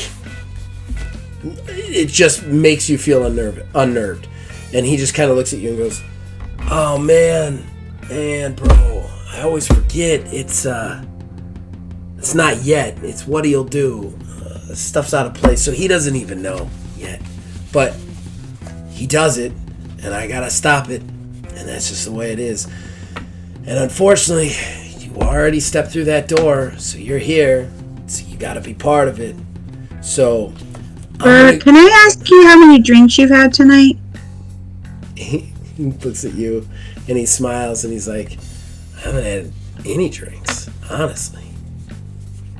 it just makes you feel unnerved. And he just kind of looks at you and goes, "Oh man, bro, I always forget. It's not yet. It's what he'll do. Stuff's out of place, so he doesn't even know yet. But he does it, and I gotta stop it. And that's just the way it is. And unfortunately, you already stepped through that door, so you're here. So you gotta be part of it. So, can I ask you how many drinks you've had tonight?" He looks at you and he smiles and he's like, "I haven't had any drinks, honestly."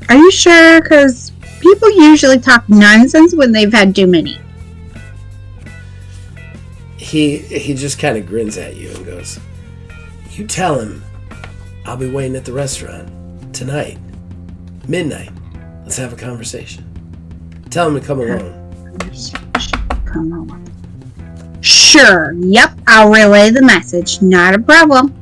Are you sure? Because people usually talk nonsense when they've had too many. He just kind of grins at you and goes, "You tell him I'll be waiting at the restaurant tonight, midnight. Let's have a conversation. Tell him to come along." Come along. Sure. Yep. I'll relay the message. Not a problem.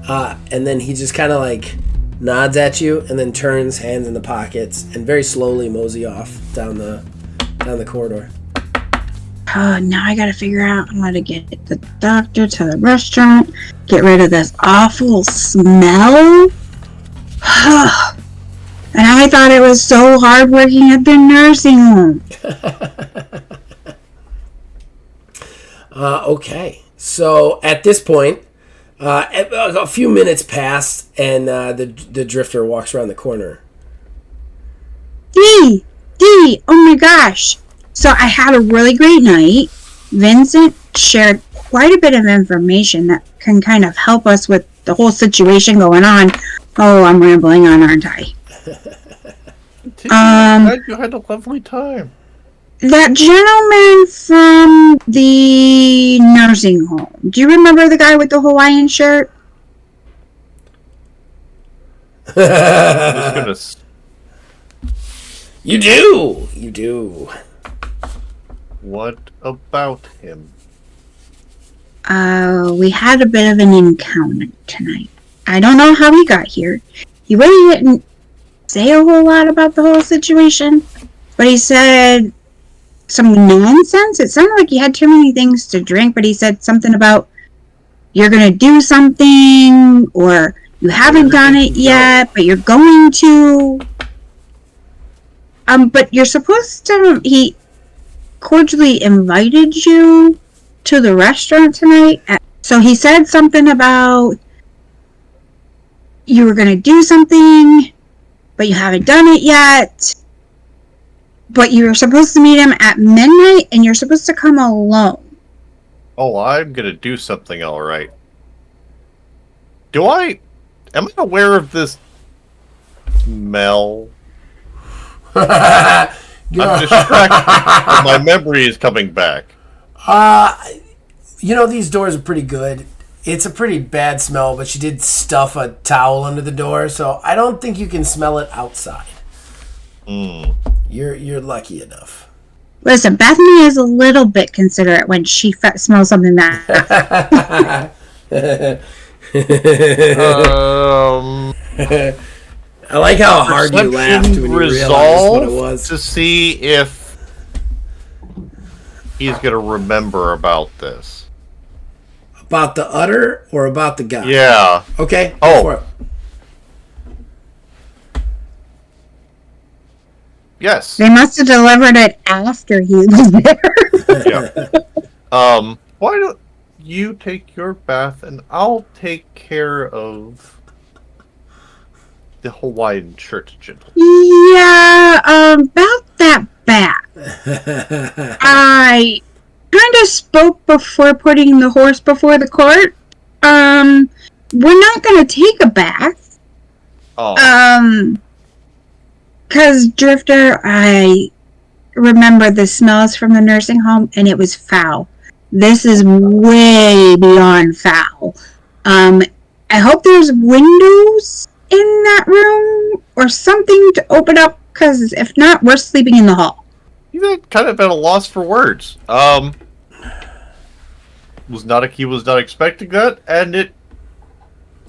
And then he just kind of like nods at you and then turns, hands in the pockets, and very slowly mosey off down the corridor. Oh, now I gotta figure out how to get the doctor to the restaurant, get rid of this awful smell. And I thought it was so hard working at the nursing home. Okay, so at this point, a few minutes pass, and the Drifter walks around the corner. Dee! Oh my gosh. So I had a really great night. Vincent shared quite a bit of information that can kind of help us with the whole situation going on. Oh, I'm rambling on, aren't I? I'm glad you had a lovely time. That gentleman from the nursing home. Do you remember the guy with the Hawaiian shirt? I'm just gonna... You do. What about him? We had a bit of an encounter tonight. I don't know how he got here. He really didn't say a whole lot about the whole situation, but he said some nonsense. It sounded like he had too many things to drink, but he said something about you're gonna do something, or you haven't done it yet, but you're going to. But you're supposed to. He cordially invited you to the restaurant tonight. So he said something about you were gonna do something, but you haven't done it yet. But you were supposed to meet him at midnight, and you're supposed to come alone. Oh, I'm gonna do something, all right. Am I aware of this smell? I'm distracted. My memory is coming back. These doors are pretty good. It's a pretty bad smell, but she did stuff a towel under the door, so I don't think you can smell it outside. You're lucky enough. Listen, Bethany is a little bit considerate when she smells something that. I like how hard you laughed when you realized what it was. To see if he's gonna remember about this. About the udder or about the guy? Yeah. Okay. Oh. Yes. They must have delivered it after he was there. Yeah. Why don't you take your bath and I'll take care of the Hawaiian shirt, gentleman. Yeah, about that bath. I kind of spoke before putting the horse before the cart. We're not gonna take a bath. Oh. Cause Drifter, I remember the smells from the nursing home, and it was foul. This is way beyond foul. I hope there's windows in that room or something to open up, because if not, we're sleeping in the hall. You're kind of at a loss for words. He was not expecting that, and it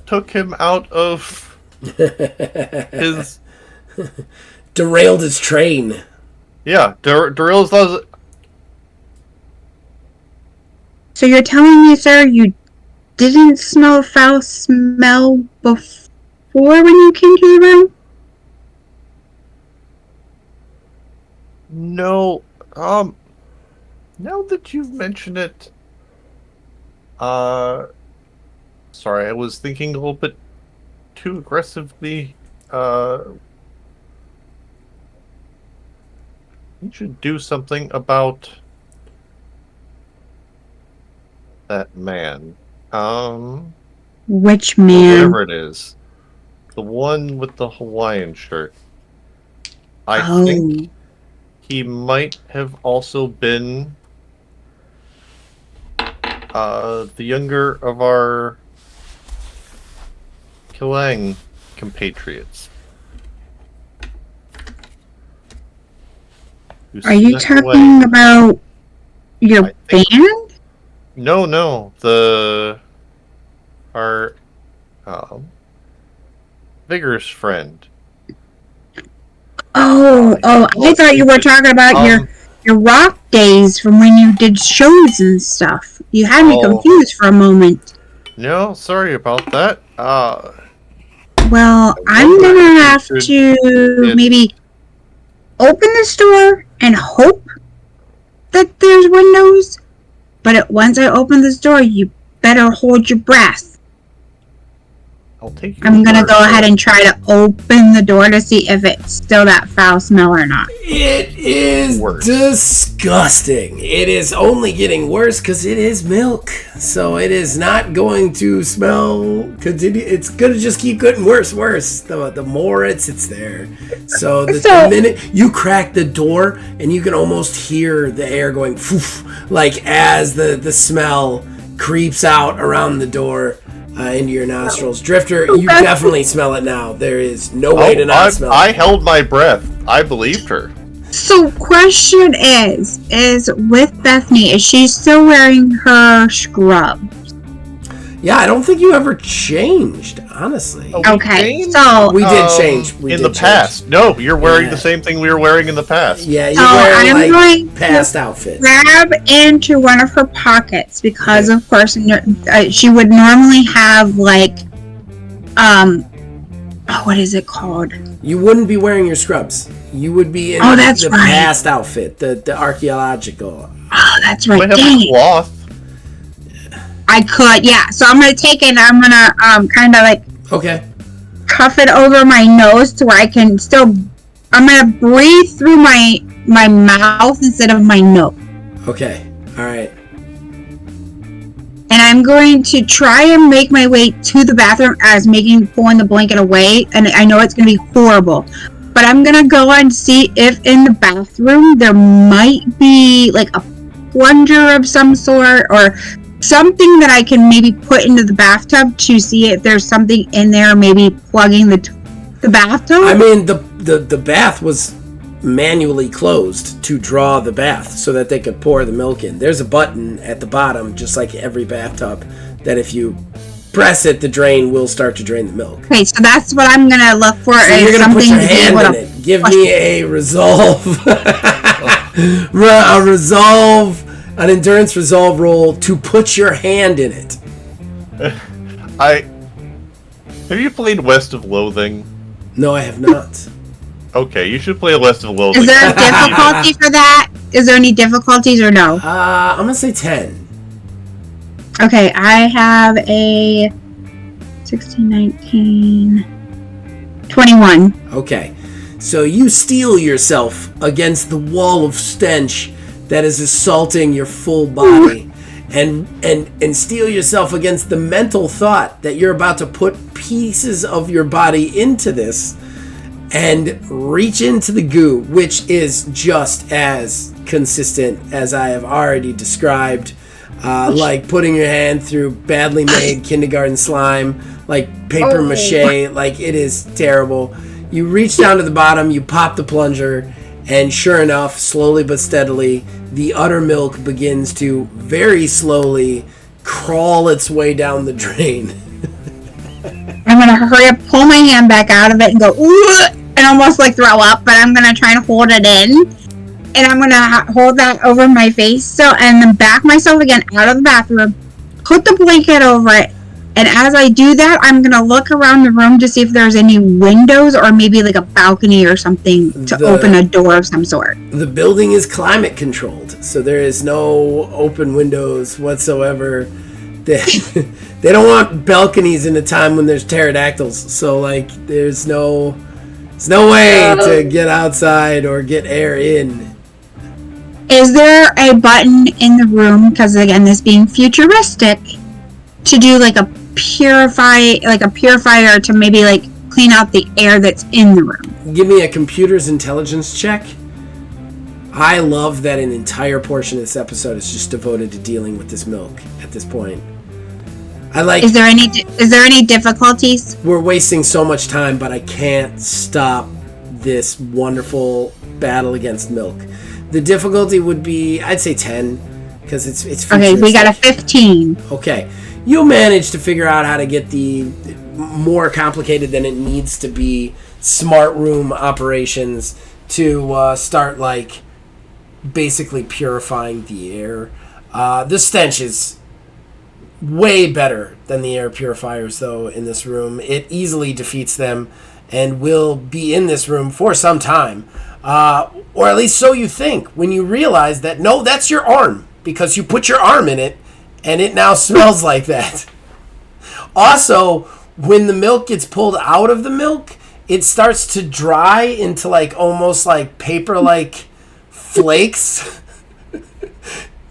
took him out of his derailed his train. Yeah, derailed his. So you're telling me, sir, you didn't smell a foul smell before when you came to the room? No. Now that you've mentioned it, sorry, I was thinking a little bit too aggressively. You should do something about that man. Which man? Whatever it is. The one with the Hawaiian shirt. I think he might have also been the younger of our Kilang compatriots. Are you talking about your band? No. Our vigorous friend. I thought you were talking about your rock days from when you did shows and stuff. You had me confused for a moment. No, sorry about that. Well, I'm gonna have to maybe open this door and hope that there's windows. But once I open this door, you better hold your breath. I'll take you. I'm gonna go ahead and try to open the door to see if it's still that foul smell or not. It is disgusting. It is only getting worse because it is milk. So it is not going to smell. It's going to just keep getting worse. The more it's there. So the minute you crack the door and you can almost hear the air going, poof, like as the smell creeps out around the door. Into your nostrils. Drifter, you definitely smell it now. There is no way to not smell it. I held my breath. I believed her. So question is with Bethany, is she still wearing her scrub? Yeah, I don't think you ever changed, honestly. Okay, so... We did change. In the past. No, you're wearing the same thing we were wearing in the past. Yeah, you're wearing, past outfit. Grab into one of her pockets, because, of course, she would normally have, like, what is it called? You wouldn't be wearing your scrubs. You would be in the past outfit, the archaeological. Oh, that's right. Might have a cloth. I could, yeah. So I'm gonna take it and I'm gonna kind of like cuff it over my nose to where I can still. I'm gonna breathe through my mouth instead of my nose. Okay. All right. And I'm going to try and make my way to the bathroom as pulling the blanket away. And I know it's gonna be horrible, but I'm gonna go and see if in the bathroom there might be like a plunger of some sort or something that I can maybe put into the bathtub to see if there's something in there, maybe plugging the bathtub. I mean, the bath was manually closed to draw the bath so that they could pour the milk in. There's a button at the bottom, just like every bathtub, that if you press it, the drain will start to drain the milk. Okay, so that's what I'm gonna look for. So you're gonna put your hand in it. Give me a resolve. An endurance resolve roll to put your hand in it. Have you played West of Loathing? No, I have not. Okay, you should play West of Loathing. Is there a difficulty for that? Is there any difficulties or no? I'm gonna say 10. Okay, I have a 16, 19, 21. Okay, so you steel yourself against the wall of stench that is assaulting your full body, and steel yourself against the mental thought that you're about to put pieces of your body into this and reach into the goo, which is just as consistent as I have already described, like putting your hand through badly made kindergarten slime, like paper mache, like it is terrible. You reach down to the bottom, you pop the plunger, and sure enough, slowly but steadily, the udder milk begins to very slowly crawl its way down the drain. I'm going to hurry up, pull my hand back out of it and go, ooh, and almost like throw up, but I'm going to try and hold it in. And I'm going to hold that over my face, and then back myself again out of the bathroom, put the blanket over it, and as I do that, I'm going to look around the room to see if there's any windows or maybe like a balcony or something to open a door of some sort. The building is climate controlled, so there is no open windows whatsoever. They don't want balconies in a time when there's pterodactyls, so like there's no way to get outside or get air in. Is there a button in the room, because again, this being futuristic, to do like a purifier to maybe like clean out the air that's in the room? Give me a computer's intelligence check. I love that an entire portion of this episode is just devoted to dealing with this milk at this point. Is there any difficulties? We're wasting so much time, but I can't stop this wonderful battle against milk. The difficulty would be, I'd say 10, because it's futuristic. Okay, we got a 15. Okay. You'll manage to figure out how to get the more complicated than it needs to be smart room operations to start, like, basically purifying the air. The stench is way better than the air purifiers, though, in this room. It easily defeats them and will be in this room for some time. Or at least so you think, when you realize that, no, that's your arm, because you put your arm in it, and it now smells like that. Also, when the milk gets pulled out of the milk, it starts to dry into like almost like paper like flakes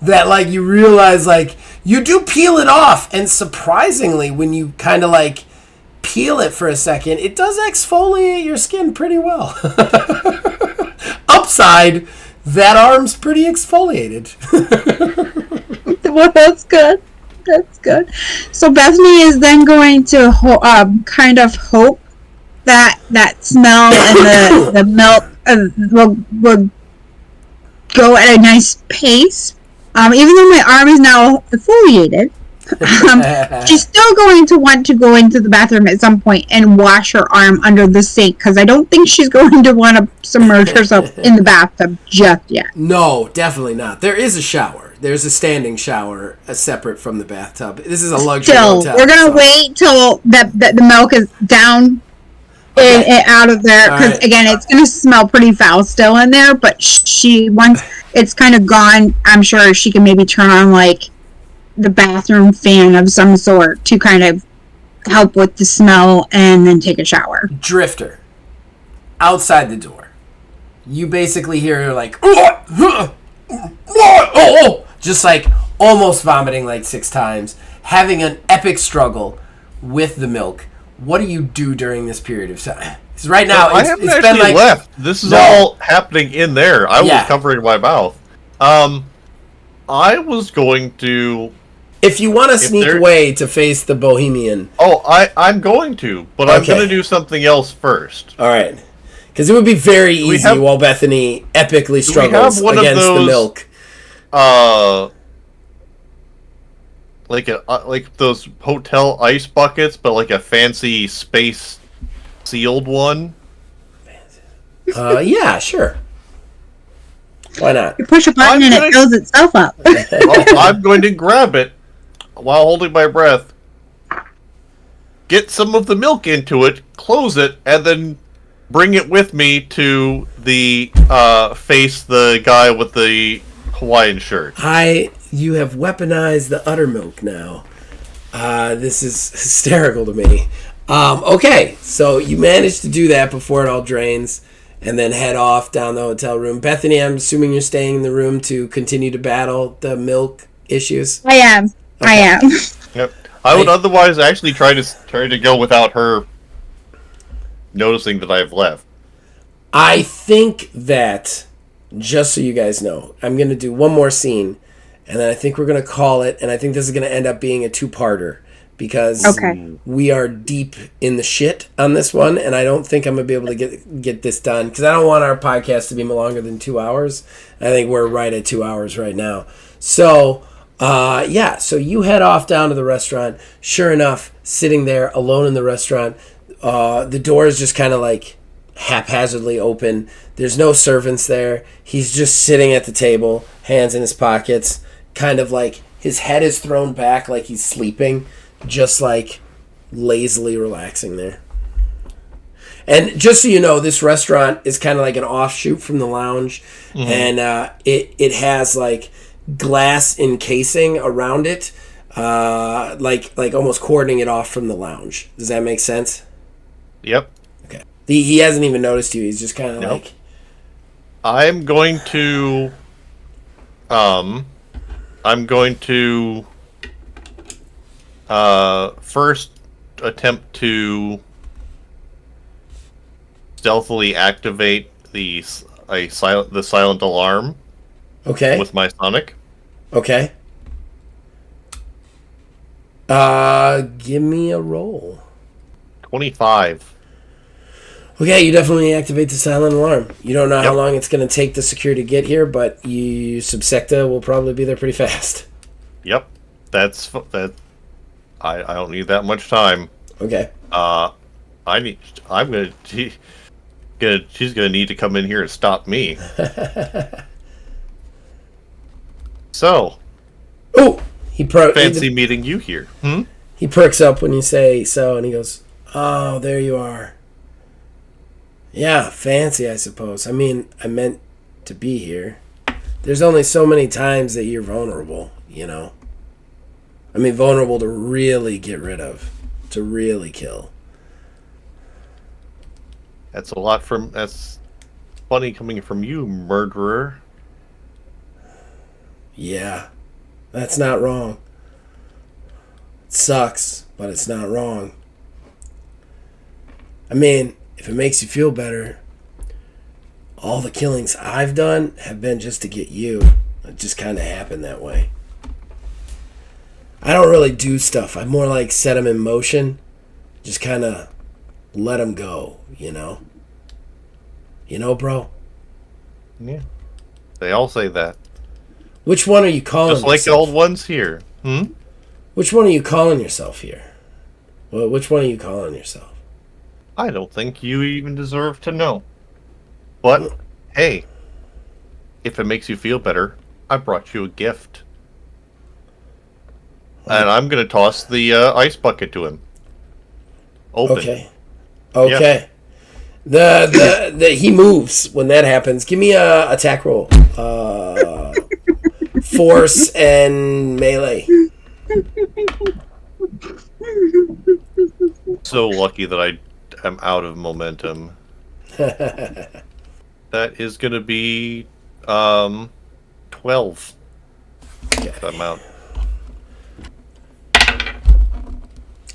that like you realize like you do peel it off, and surprisingly when you kind of like peel it for a second, it does exfoliate your skin pretty well. Upside, that arm's pretty exfoliated. Well, that's good. That's good. So Bethany is then going to kind of hope that smell and the milk will go at a nice pace. Even though my arm is now exfoliated, she's still going to want to go into the bathroom at some point and wash her arm under the sink, because I don't think she's going to want to submerge herself in the bathtub just yet. No, definitely not. There is a shower. There's a standing shower separate from the bathtub. This is a luxury hotel. We're going to wait till the milk is down and out of there, because again, it's going to smell pretty foul still in there, but once it's kind of gone, I'm sure she can maybe turn on like the bathroom fan of some sort to kind of help with the smell and then take a shower. Drifter, outside the door, you basically hear her like just like almost vomiting like 6 times, having an epic struggle with the milk. What do you do during this period of time? Because right now I haven't actually been like left. This is all happening in there. I was covering my mouth. I was going to. If you want to sneak away to face the Bohemian. Oh, I'm going to, but I'm going to do something else first. All right. Because it would be very easy while Bethany epically struggles against the milk. Like those hotel ice buckets, but like a fancy space sealed one. Yeah, sure. Why not? You push a button and it fills itself up. Well, I'm going to grab it while holding my breath, get some of the milk into it, close it, and then bring it with me to the face the guy with the Hawaiian shirt. You have weaponized the uttermilk now. This is hysterical to me. Okay, so you managed to do that before it all drains, and then head off down the hotel room. Bethany, I'm assuming you're staying in the room to continue to battle the milk issues? I am. Okay. I am. Yep. I would otherwise actually try to go without her noticing that I've left. I think that, just so you guys know, I'm going to do one more scene, and then I think we're going to call it, and I think this is going to end up being a 2-parter, because we are deep in the shit on this one, and I don't think I'm going to be able to get this done, because I don't want our podcast to be longer than 2 hours. I think we're right at 2 hours right now. So, so you head off down to the restaurant. Sure enough, sitting there alone in the restaurant, the door is just kind of like haphazardly open. There's no servants there. He's just sitting at the table, hands in his pockets, kind of like his head is thrown back like he's sleeping, just like lazily relaxing there. And just so you know, this restaurant is kind of like an offshoot from the lounge, and it has like glass encasing around it, like almost cordoning it off from the lounge. Does that make sense? Yep. Okay. He hasn't even noticed you. He's just kind of like. I'm going to first attempt to stealthily activate the silent alarm. Okay. With my sonic. Okay. Give me a roll. 25. Okay, you definitely activate the silent alarm. You don't know how long it's going to take the security to get here, but Subsecta will probably be there pretty fast. Yep. That. I don't need that much time. Okay. She's gonna need to come in here and stop me. So. Oh, fancy meeting you here. He perks up when you say so, and he goes, "Oh, there you are. Yeah, fancy, I suppose. I mean, I meant to be here. There's only so many times that you're vulnerable, you know. I mean, vulnerable to really get rid of. To really kill. That's funny coming from you, murderer. Yeah. That's not wrong. It sucks, but it's not wrong. I mean, if it makes you feel better, all the killings I've done have been just to get you. It just kind of happened that way. I don't really do stuff. I more like set them in motion. Just kind of let them go, you know? You know, bro? Yeah. They all say that. Which one are you calling Just like yourself? the old ones here. Which one are you calling yourself here? Well, which one are you calling yourself? I don't think you even deserve to know. But, hey, if it makes you feel better, I brought you a gift. And I'm going to toss the ice bucket to him. Open. Okay. The he moves when that happens. Give me a attack roll. Force and melee. So lucky that I am out of momentum. That is going to be 12. Okay. I'm out.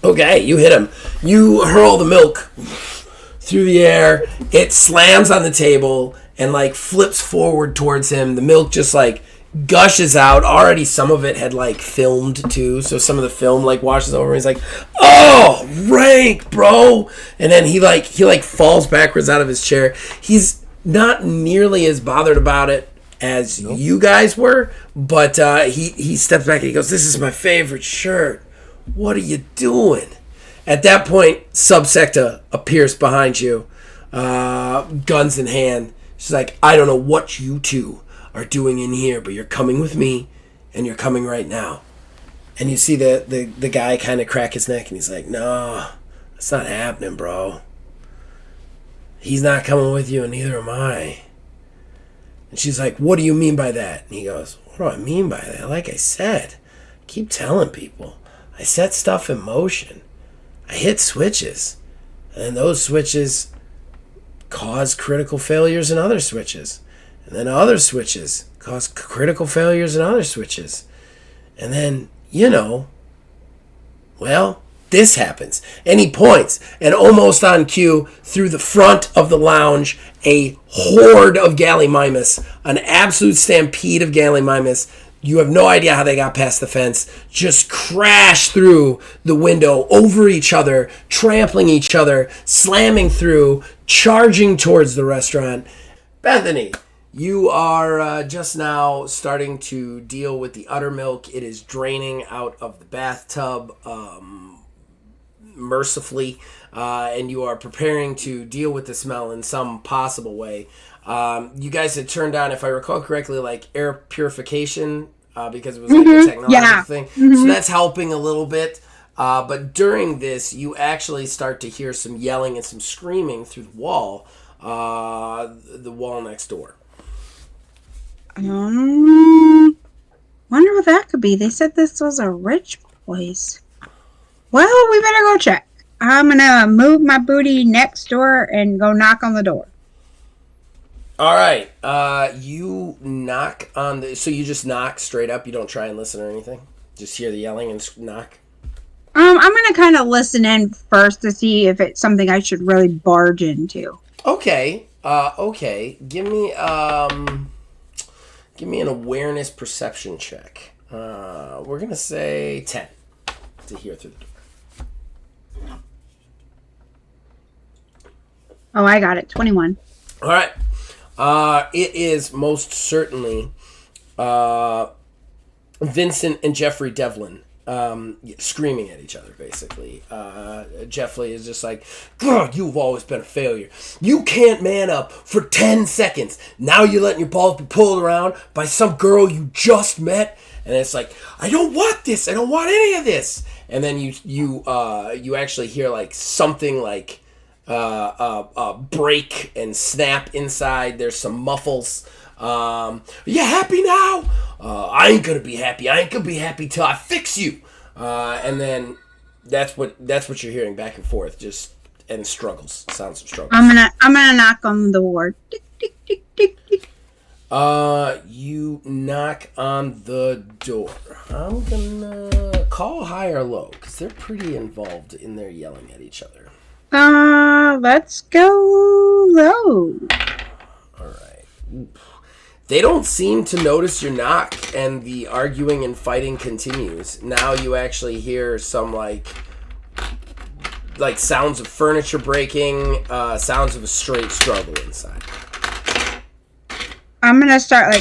Okay, you hit him. You hurl the milk through the air. It slams on the table and like flips forward towards him. The milk just like gushes out. Already some of it had like filmed too, so some of the film like washes over. He's like, "Oh, rank, bro!" And then he falls backwards out of his chair. He's not nearly as bothered about it as you guys were, but he steps back and he goes, "This is my favorite shirt. What are you doing?" At that point, Subsecta appears behind you, guns in hand. She's like, "I don't know what you two are doing in here, but you're coming with me, and you're coming right now." And you see the guy kind of crack his neck, and he's like, "No, that's not happening, bro. He's not coming with you, and neither am I." And she's like, "What do you mean by that?" And he goes, "What do I mean by that? Like I said, I keep telling people. I set stuff in motion. I hit switches. And then those switches cause critical failures in other switches. And then other switches cause critical failures in other switches. And then, this happens." And he points, and almost on cue, through the front of the lounge, a horde of Gallimimus, an absolute stampede of Gallimimus, you have no idea how they got past the fence, just crash through the window, over each other, trampling each other, slamming through, charging towards the restaurant. Bethany, you are just now starting to deal with the uttermilk. It is draining out of the bathtub mercifully, and you are preparing to deal with the smell in some possible way. You guys had turned on, if I recall correctly, like air purification because it was like a technological thing. Mm-hmm. So that's helping a little bit. But during this, you actually start to hear some yelling and some screaming through the wall next door. Wonder what that could be. They said this was a rich place. Well, we better go check. I'm gonna move my booty next door and go knock on the door. All right. You knock on the... So you just knock straight up? You don't try and listen or anything? Just hear the yelling and knock? I'm gonna kind of listen in first to see if it's something I should really barge into. Okay. Give me an awareness perception check. We're gonna say 10 to hear through the door. Oh, I got it. 21. All right. It is most certainly Vincent and Jeffrey Devlin screaming at each other, basically. Jeffrey is just like, "God, you've always been a failure. You can't man up for 10 seconds. Now you're letting your balls be pulled around by some girl you just met." And it's like, "I don't want this. I don't want any of this." And then you actually hear like something like break and snap inside. There's some muffles. "Are you happy now?" "I ain't gonna be happy. I ain't gonna be happy till I fix you." And then That's what you're hearing back and forth, and struggles, sounds of struggles. I'm gonna knock on the door. Tick, tick, tick, tick, tick. You knock on the door. I'm gonna call high or low because they're pretty involved in their yelling at each other. Let's go low. All right. They don't seem to notice your knock, and the arguing and fighting continues. Now you actually hear some like sounds of furniture breaking, sounds of a straight struggle inside. I'm gonna start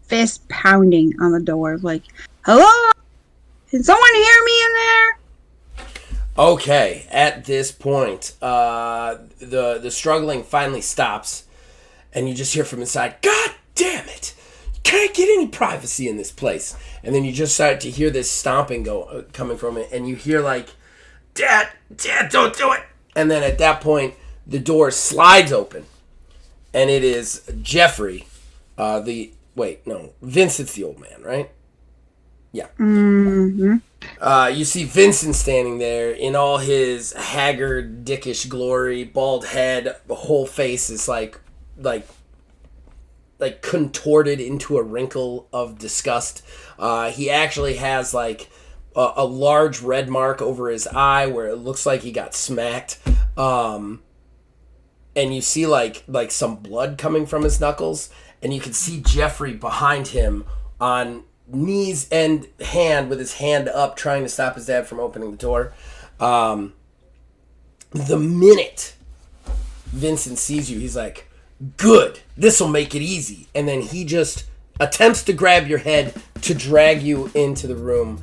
fist pounding on the door, like, hello? Can someone hear me in there? Okay, at this point, the struggling finally stops, and you just hear from inside, God damn it! You can't get any privacy in this place. And then you just start to hear this stomping coming from it, and you hear like, Dad, don't do it! And then at that point, the door slides open, and it is Jeffrey, Vincent's the old man, right? Yeah. Mm-hmm. You see Vincent standing there in all his haggard, dickish glory, bald head. The whole face is like contorted into a wrinkle of disgust. He actually has like a large red mark over his eye where it looks like he got smacked. And you see like some blood coming from his knuckles, and you can see Jeffrey behind him on knees and hand with his hand up trying to stop his dad from opening the door. The minute Vincent sees you, he's like, good, this'll make it easy. And then he just attempts to grab your head to drag you into the room.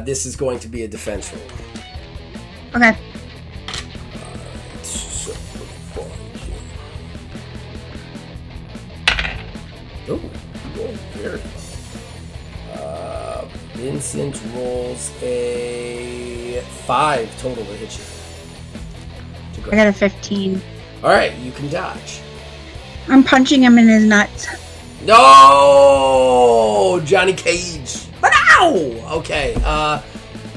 This is going to be a defense roll. Okay. Oh, very Vincent rolls a 5 total to hit you. I got a 15. All right, you can dodge. I'm punching him in his nuts. No, Johnny Cage. Ow! Okay,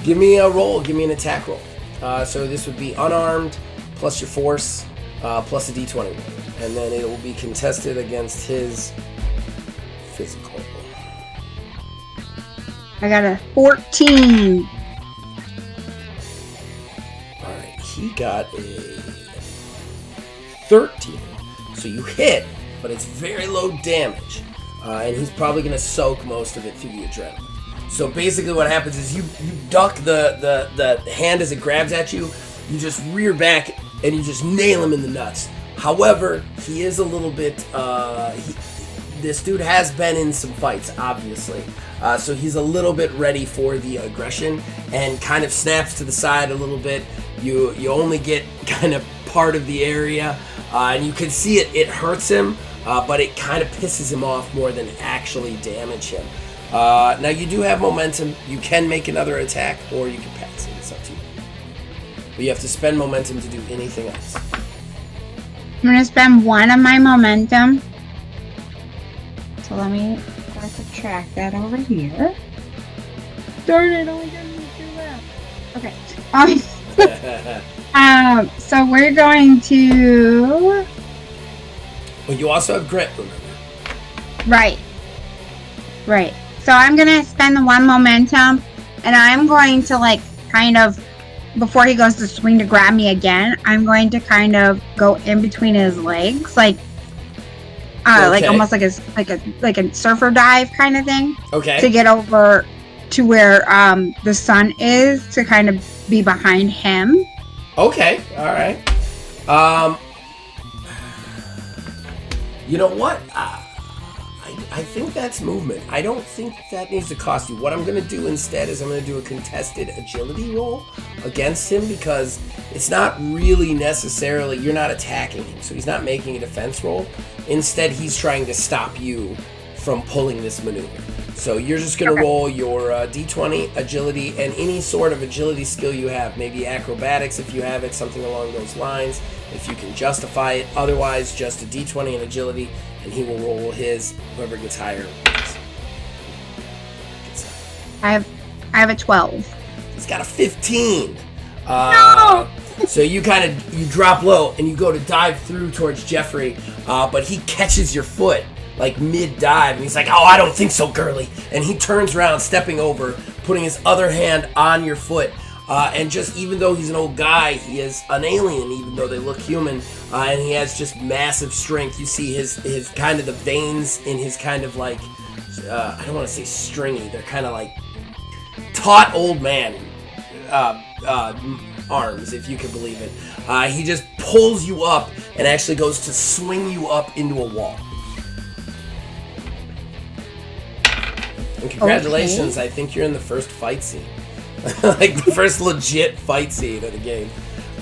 give me a roll. Give me an attack roll. So this would be unarmed plus your force plus a d20 roll, and then it will be contested against his physical. I got a 14. Alright, he got a 13. So you hit, but it's very low damage. And he's probably going to soak most of it through the adrenaline. So basically what happens is you duck the hand as it grabs at you, you just rear back, and you just nail him in the nuts. However, he is a little bit... this dude has been in some fights, obviously. So he's a little bit ready for the aggression and kind of snaps to the side a little bit. You only get kind of part of the area, and you can see it hurts him, but it kind of pisses him off more than actually damage him. Now you do have momentum. You can make another attack, or you can pass it. It's up to you. But you have to spend momentum to do anything else. I'm going to spend one of my momentum. So let me subtract that over here. Darn it, only got me to do that. Okay. So we're going to... But you also have grit, remember? Right. So I'm going to spend the one momentum, and I'm going to kind of, before he goes to swing to grab me again, I'm going to kind of go in between his legs, okay. Almost like a surfer dive kind of thing. Okay. To get over to where the sun is, to kind of be behind him. Okay. All right. You know what? I think that's movement. I don't think that needs to cost you. What I'm going to do instead is I'm going to do a contested agility roll against him, because it's not really necessarily, you're not attacking him, so he's not making a defense roll. Instead, he's trying to stop you from pulling this maneuver. So you're just going to roll your d20, agility, and any sort of agility skill you have. Maybe acrobatics if you have it, something along those lines, if you can justify it. Otherwise, just a d20 and agility, and he will roll his. Whoever gets higher wins. I have a 12. He's got a 15. No! So you drop low and you go to dive through towards Jeffrey, but he catches your foot like mid-dive, and he's like, "Oh, I don't think so, girly." And he turns around, stepping over, putting his other hand on your foot. And just, even though he's an old guy, he is an alien, even though they look human. And he has just massive strength. You see his kind of the veins in his kind of like, I don't want to say stringy, they're kind of like taut old man arms, if you can believe it. He just pulls you up and actually goes to swing you up into a wall. And congratulations, okay. I think you're in the first fight scene. Like the first legit fight scene of the game.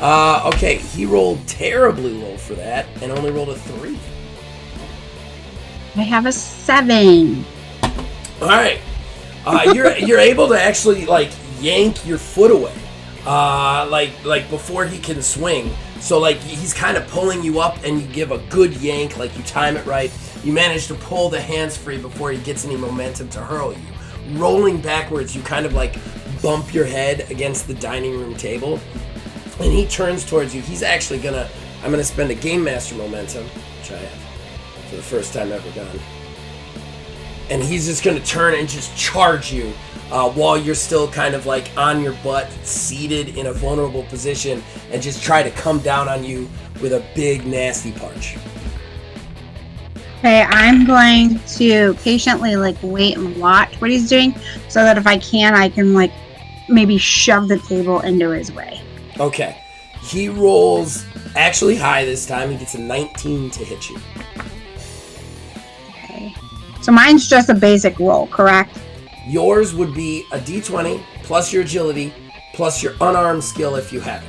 Okay, he rolled terribly low for that and only rolled a 3. I have a 7. Alright. You're able to actually like yank your foot away. Like before he can swing. So like he's kind of pulling you up and you give a good yank, like you time it right. You manage to pull the hands free before he gets any momentum to hurl you. Rolling backwards, you kind of like bump your head against the dining room table, and he turns towards you. He's actually I'm gonna spend a Game Master momentum, which I have for the first time ever done, and he's just gonna turn and just charge you while you're still kind of like on your butt, seated in a vulnerable position, and just try to come down on you with a big nasty punch. Okay, I'm going to patiently like wait and watch what he's doing, so that if I can like maybe shove the table into his way. Okay. He rolls actually high this time. He gets a 19 to hit you. Okay. So mine's just a basic roll, correct? Yours would be a d20 plus your agility plus your unarmed skill if you have it.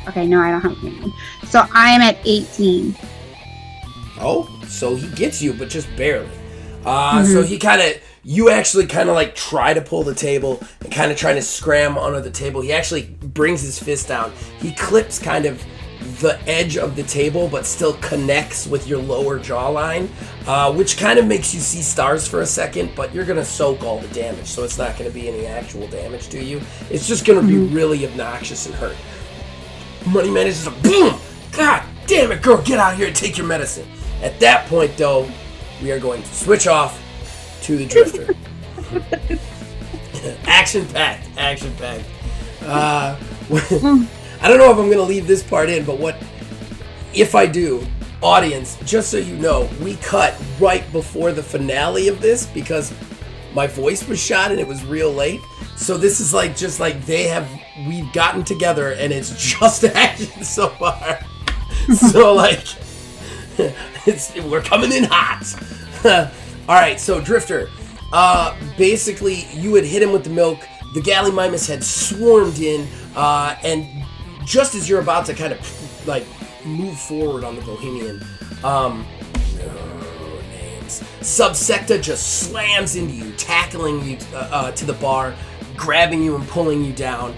Okay, no, I don't have anything. So I am at 18. Oh, so he gets you, but just barely. So you actually kind of like try to pull the table and kind of trying to scram under the table. He actually brings his fist down. He clips kind of the edge of the table, but still connects with your lower jawline, which kind of makes you see stars for a second, but you're going to soak all the damage, so it's not going to be any actual damage to you. It's just going to be really obnoxious and hurt. Money manages to boom! God damn it, girl, get out here and take your medicine. At that point, though, we are going to switch off to the Drifter. Action-packed. I don't know if I'm going to leave this part in, but if I do, audience, just so you know, we cut right before the finale of this because my voice was shot and it was real late. So this is like just like we've gotten together and it's just action so far. So like, we're coming in hot. All right, so Drifter, basically you had hit him with the milk. The Gallimimus had swarmed in, and just as you're about to kind of like move forward on the Bohemian, Subsecta just slams into you, tackling you to the bar, grabbing you and pulling you down,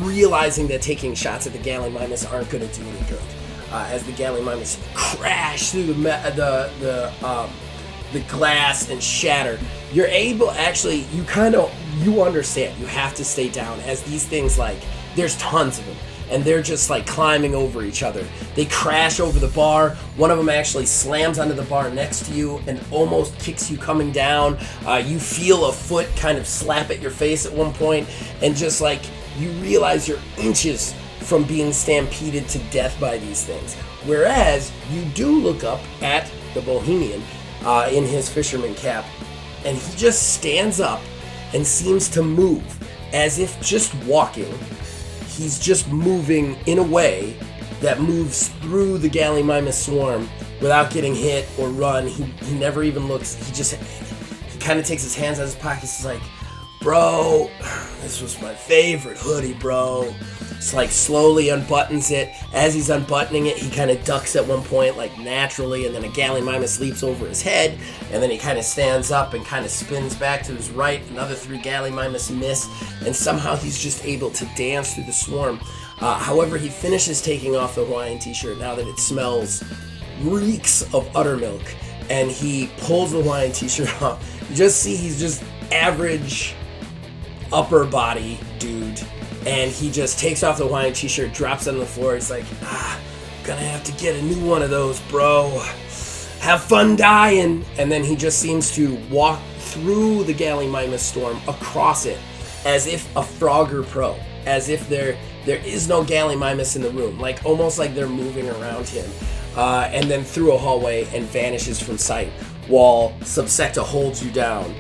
realizing that taking shots at the Gallimimus aren't going to do any good. As the Gallimimus crash through the glass and shatter, you're able, actually, you understand, you have to stay down as these things, like, there's tons of them, and they're just, like, climbing over each other. They crash over the bar. One of them actually slams onto the bar next to you and almost kicks you coming down. You feel a foot kind of slap at your face at one point, and just, like, you realize you're inches from being stampeded to death by these things. Whereas, you do look up at the Bohemian in his fisherman cap, and he just stands up and seems to move as if just walking. He's just moving in a way that moves through the Gallimimus swarm without getting hit or run. He never even looks. He kind of takes his hands out of his pockets. He's like, "Bro, this was my favorite hoodie, bro." It's like slowly unbuttons it. As he's unbuttoning it, he kind of ducks at one point, like naturally, and then a Gallimimus leaps over his head, and then he kind of stands up and kind of spins back to his right. Another 3 Gallimimus miss, and somehow he's just able to dance through the swarm. However, he finishes taking off the Hawaiian t-shirt now that it reeks of uttermilk, and he pulls the Hawaiian t-shirt off. You just see he's just average upper body dude, and he just takes off the Hawaiian t-shirt, drops it on the floor. He's like, gonna have to get a new one of those, bro. Have fun dying. And then he just seems to walk through the Gallimimus storm, across it, as if a Frogger Pro, as if there is no Gallimimus in the room, like almost like they're moving around him, and then through a hallway and vanishes from sight, while Subsecta holds you down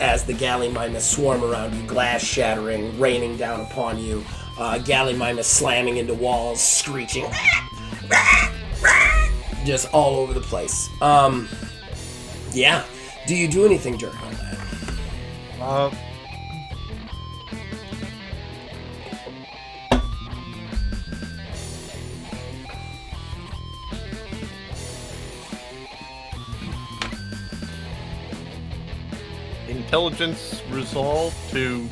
as the Gallimimus swarm around you, glass shattering, raining down upon you, Gallimimus slamming into walls, screeching, just all over the place. Yeah. Do you do anything, Jerk, on that? Intelligence resolve to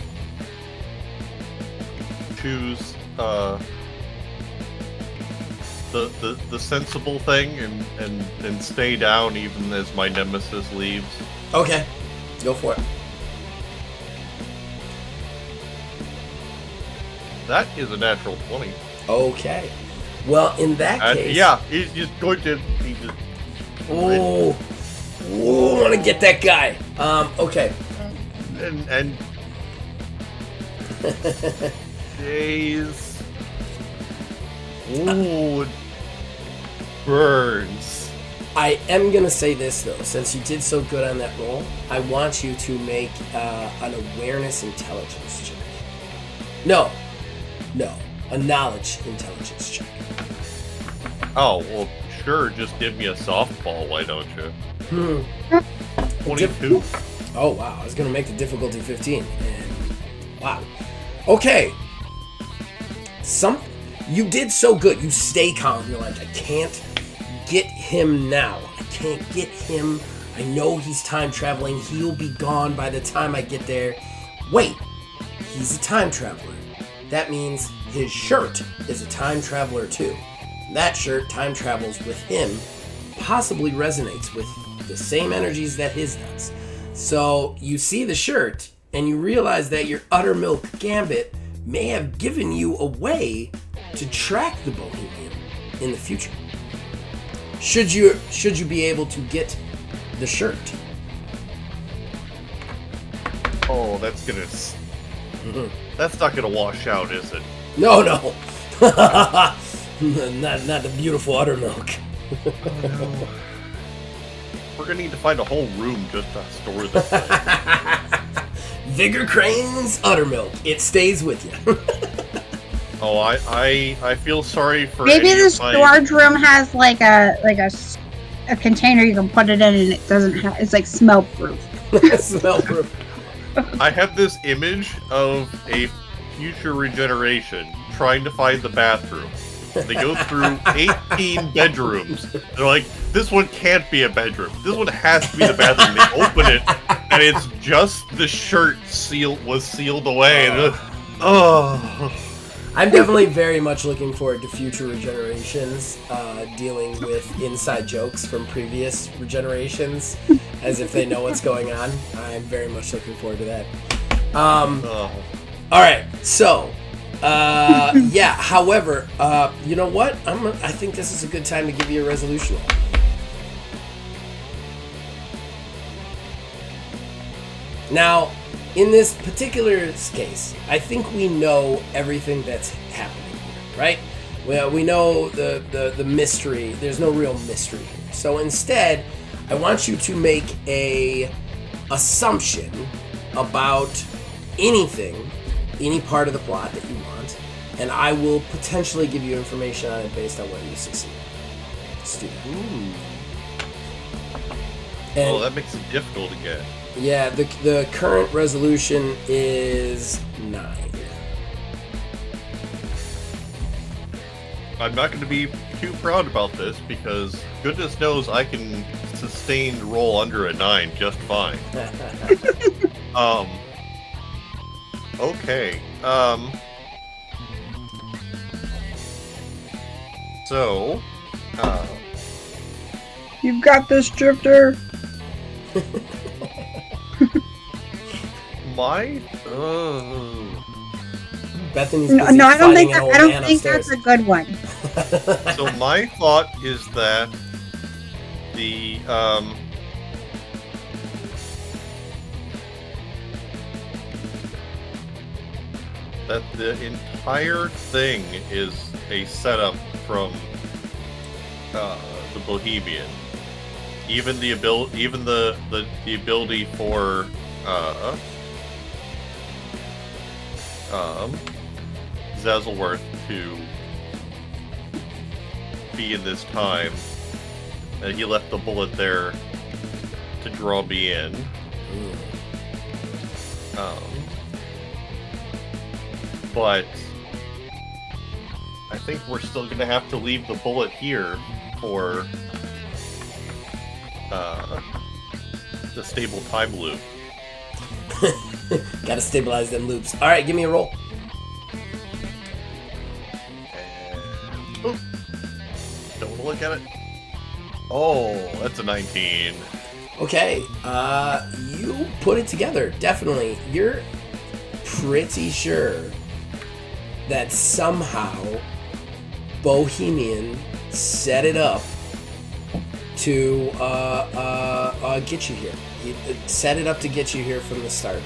choose the sensible thing and stay down even as my nemesis leaves. Okay, go for it. That is a natural 20. Okay. Well, in that case... Yeah, he's just going to... Oh, I want to get that guy. Okay. And days. Ooh, it burns. I am going to say this, though. Since you did so good on that roll, I want you to make an awareness intelligence check. No. A knowledge intelligence check. Oh, well, sure. Just give me a softball, why don't you? 22. Oh, wow. I was going to make the difficulty 15. And wow. Okay. You did so good. You stay calm. You're like, I can't get him now. I can't get him. I know he's time traveling. He'll be gone by the time I get there. Wait. He's a time traveler. That means his shirt is a time traveler too. That shirt time travels with him, possibly resonates with the same energies that his does. So you see the shirt and you realize that your Uttermilk Gambit may have given you a way to track the Bohemian in the future. Should you be able to get the shirt? Oh, that's gonna... That's not gonna wash out, is it? No. not the beautiful Uttermilk. Oh, no. We're gonna need to find a whole room just to store this thing. Vigor Crane's Uttermilk. It stays with you. Oh, I feel sorry for maybe the storage room has like a container you can put it in and it doesn't have, it's like smell proof. Smell proof. I have this image of a future regeneration trying to find the bathroom. They go through 18 bedrooms. They're like, this one can't be a bedroom. This one has to be the bathroom. They open it, and it's just the shirt was sealed away. And I'm definitely very much looking forward to future regenerations, dealing with inside jokes from previous regenerations, as if they know what's going on. I'm very much looking forward to that. All right, so, yeah. However, you know what? I think this is a good time to give you a resolution roll. Now, in this particular case, I think we know everything that's happening here, right? Well, we know the mystery. There's no real mystery here. So instead, I want you to make a assumption about anything, any part of the plot that you want, and I will potentially give you information on it based on whether you succeed. Let's do that. Oh, that makes it difficult to get. Yeah, the current resolution is 9. I'm not going to be too proud about this because goodness knows I can sustain roll under a 9 just fine. Okay. So, you've got this, Drifter. Bethany's No, busy I don't fighting think an old I don't man think upstairs. that's a good one. So my thought is that the entire thing is a setup from the Bohemian. Even the ability for Zazelworth to be in this time, and he left the bullet there to draw me in. But I think we're still going to have to leave the bullet here for the stable time loop. Gotta stabilize them loops. Alright, give me a roll. And, don't want to look at it. Oh, that's a 19. Okay, you put it together, definitely. You're pretty sure that somehow Bohemian set it up to get you here. He set it up to get you here from the start.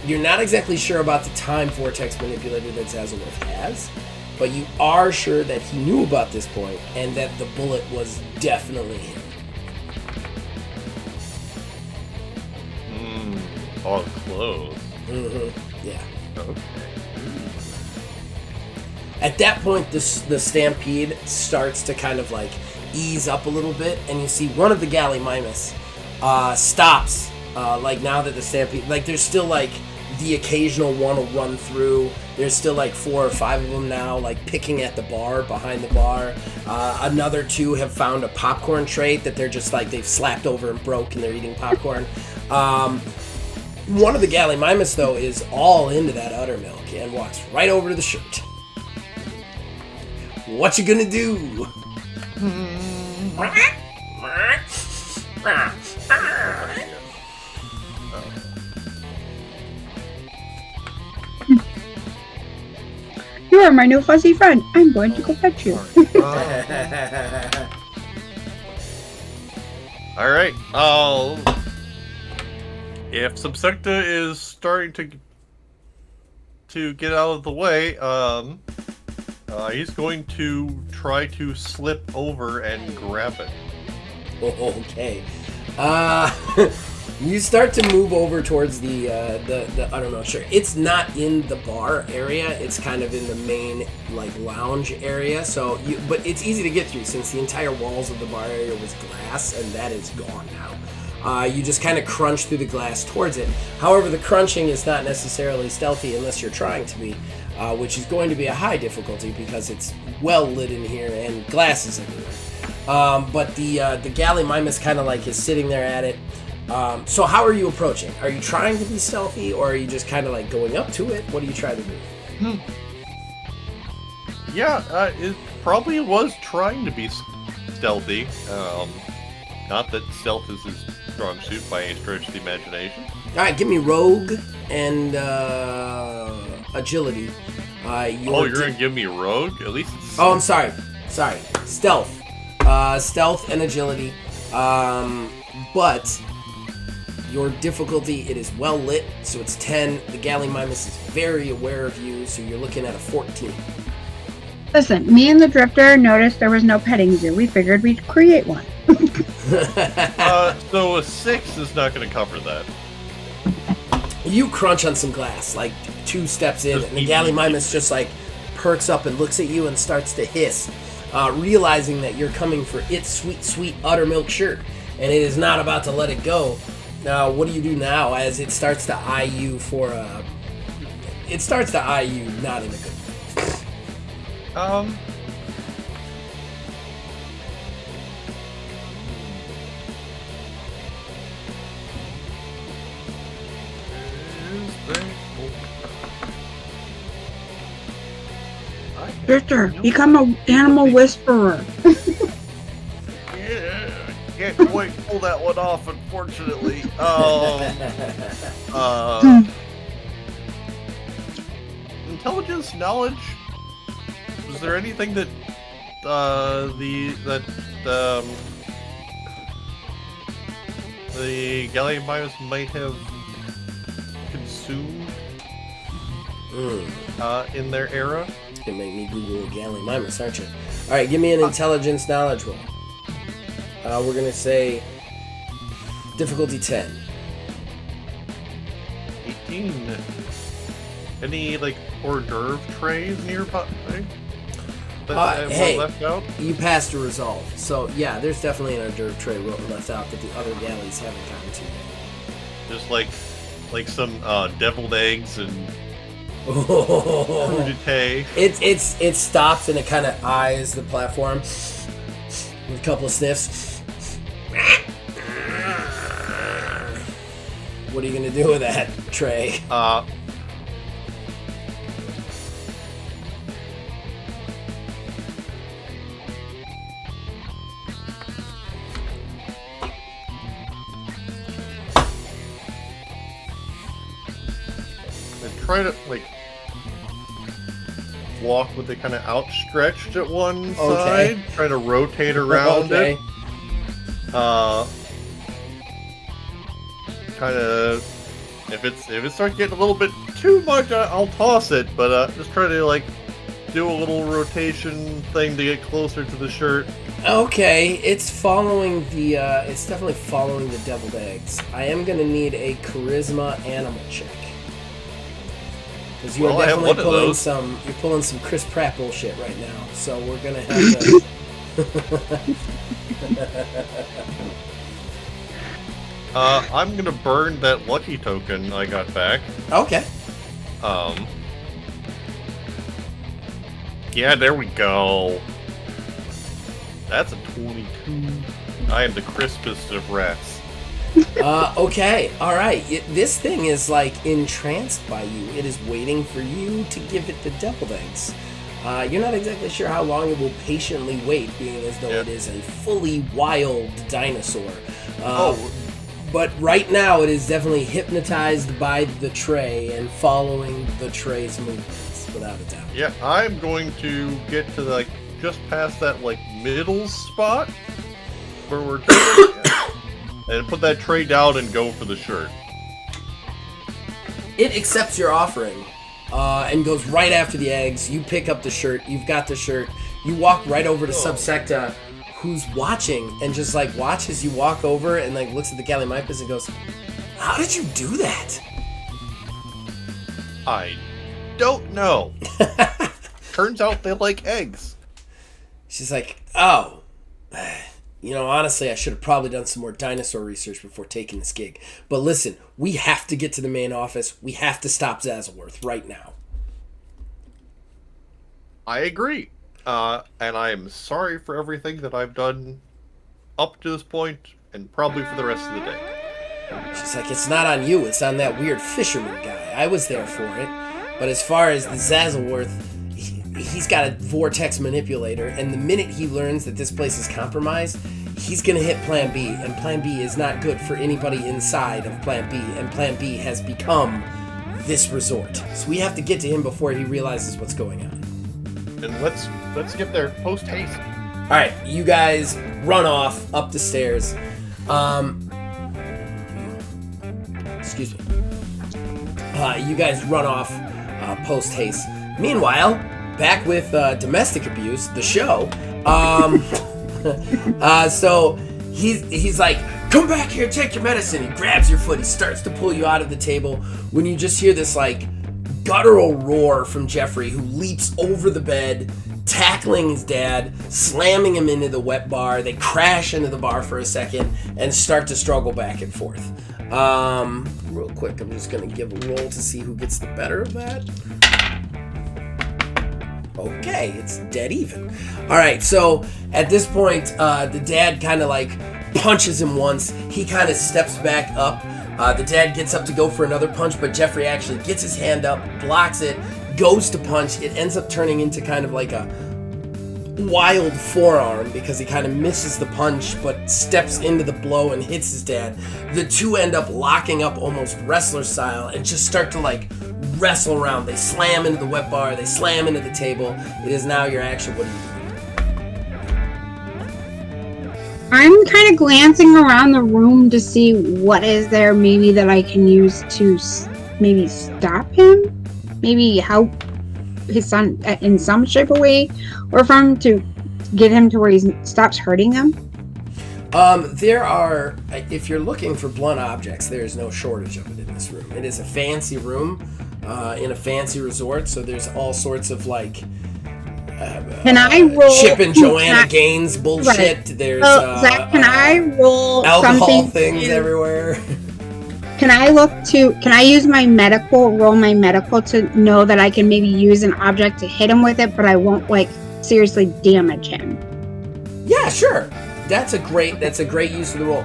You're not exactly sure about the time vortex manipulator that Zazelworth has, but you are sure that he knew about this point and that the bullet was definitely him. All close. Yeah. Okay. At that point, the stampede starts to kind of like ease up a little bit, and you see one of the Gallimimus stops. Like now that the stampede, like there's still like the occasional one will run through. There's still like 4 or 5 of them now, like picking at the bar, behind the bar. Another 2 have found a popcorn tray that they're just like they've slapped over and broke, and they're eating popcorn. One of the Gallimimus though is all into that uddermilk and walks right over to the shirt. What you gonna do? You are my new fuzzy friend. I'm going to go pet you. All right. If Subsecta is starting to get out of the way, he's going to try to slip over and grab it. Okay. You start to move over towards the I don't know, sure. It's not in the bar area. It's kind of in the main like lounge area. But it's easy to get through since the entire walls of the bar area was glass, and that is gone now. You just kind of crunch through the glass towards it. However, the crunching is not necessarily stealthy unless you're trying to be, which is going to be a high difficulty because it's well lit in here and glass is everywhere. But the Gallimimus kind of like is sitting there at it. So how are you approaching? Are you trying to be stealthy, or are you just kind of like going up to it? What are you trying to do? Yeah, it probably was trying to be stealthy. Not that stealth is his strong suit by any stretch of the imagination. All right, give me rogue and agility. You're gonna give me rogue? At least it's... Oh, I'm sorry. Stealth. Stealth and agility. But your difficulty, it is well lit, so it's 10. The Gallimimus is very aware of you, so you're looking at a 14. Listen, me and the Drifter noticed there was no petting zoo. We figured we'd create one. So a 6 is not going to cover that. You crunch on some glass, like 2 steps in, and the Gallimimus just like perks up and looks at you and starts to hiss, realizing that you're coming for its sweet, sweet uttermilk shirt, and it is not about to let it go. Now, what do you do now as it starts to eye you for a... It starts to eye you not in a good way. Drifter, become an animal whisperer. Yeah, can't wait for pull that one off, unfortunately. Intelligence, knowledge. Was there anything that the Gallimimus might have consumed in their era? It's gonna make me Google Gallimimus, aren't you? All right, give me an intelligence knowledge roll. We're gonna say difficulty 10. 18. Any like hors d'oeuvre trays nearby? That hey, left out? You passed a resolve, so yeah, there's definitely an hors d'oeuvre tray left out that the other galleys haven't gotten to yet. Just like some deviled eggs and crudité. It stops and it kind of eyes the platform with a couple of sniffs. What are you gonna do with that tray? Try to like walk with it kind of outstretched at one side, trying to rotate around it. Kind of, if it starts getting a little bit too much, I'll toss it. But just try to like do a little rotation thing to get closer to the shirt. Okay, it's following the. It's definitely following the deviled eggs. I am gonna need a charisma animal check. Because you are definitely pulling some Chris Pratt bullshit right now. So we're gonna have to. I'm gonna burn that lucky token I got back. Okay. Yeah, there we go. That's a 22. I am the crispest of rats. Okay, alright. This thing is like entranced by you. It is waiting for you to give it the deviled eggs. You're not exactly sure how long it will patiently wait, being as though it is a fully wild dinosaur. But right now it is definitely hypnotized by the tray and following the tray's movements, without a doubt. Yeah, I'm going to get to like just past that like middle spot where we're and put that tray down and go for the shirt. It accepts your offering and goes right after the eggs. You pick up the shirt. You've got the shirt. You walk right over to Subsecta, who's watching and just like watches you walk over and like looks at the Gallimimus and goes, "How did you do that?" I don't know. Turns out they like eggs. She's like, "Oh, you know, honestly, I should have probably done some more dinosaur research before taking this gig. But listen, we have to get to the main office. We have to stop Zazelworth right now." I agree. And I am sorry for everything that I've done up to this point and probably for the rest of the day. She's like, "It's not on you. It's on that weird fisherman guy. I was there for it. But as far as the Zazelworth, he's got a vortex manipulator, and the minute he learns that this place is compromised, he's going to hit Plan B, and Plan B is not good for anybody inside of Plan B, and Plan B has become this resort. So we have to get to him before he realizes what's going on." And let's get there post haste. All right, you guys run off up the stairs. Excuse me. You guys run off post haste. Meanwhile, back with Domestic Abuse, the show. So he's like, "Come back here, take your medicine." He grabs your foot. He starts to pull you out of the table when you just hear this like guttural roar from Jeffrey, who leaps over the bed, tackling his dad, slamming him into the wet bar. They crash into the bar for a second and start to struggle back and forth. Real quick, I'm just gonna give a roll to see who gets the better of that. Okay, it's dead even. All right, so at this point, the dad kind of like punches him once. He kind of steps back up. The dad gets up to go for another punch, but Jeffrey actually gets his hand up, blocks it, goes to punch. It ends up turning into kind of like a wild forearm because he kind of misses the punch but steps into the blow and hits his dad. The two end up locking up almost wrestler style and just start to like wrestle around. They slam into the wet bar, they slam into the table. It is now your action. What do you do? I'm kind of glancing around the room to see what is there maybe that I can use to maybe stop him, maybe help his son in some shape or way, or from to get him to where he stops hurting them. There are, if you're looking for blunt objects, there's no shortage of it in this room. It is a fancy room in a fancy resort, so there's all sorts of like can I roll Chip and Joanna Gaines bullshit. Right. There's Zach, can I roll alcohol things everywhere? Can I use my medical to know that I can maybe use an object to hit him with it, but I won't like seriously damage him? Yeah, sure. That's a great use of the roll.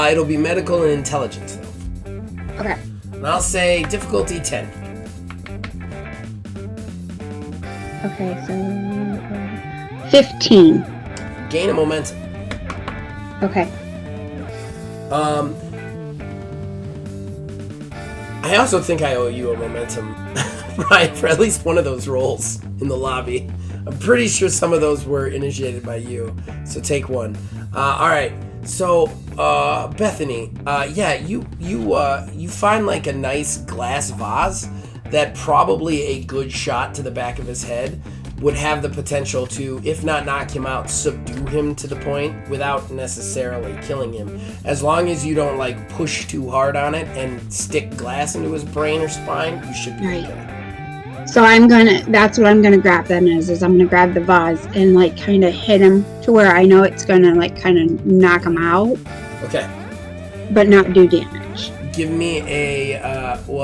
It'll be medical and intelligence though. Okay. And I'll say difficulty 10. Okay, so 15. Gain a momentum. Okay. I also think I owe you a momentum, Ryan, for at least one of those rolls in the lobby. I'm pretty sure some of those were initiated by you, so take one. All right, so Bethany, you find like a nice glass vase that probably a good shot to the back of his head would have the potential to, if not knock him out, subdue him to the point without necessarily killing him. As long as you don't like push too hard on it and stick glass into his brain or spine, you should be okay. So that's what I'm gonna grab then is I'm gonna grab the vase and like kind of hit him to where I know it's gonna like kind of knock him out. Okay. But not do damage. Give me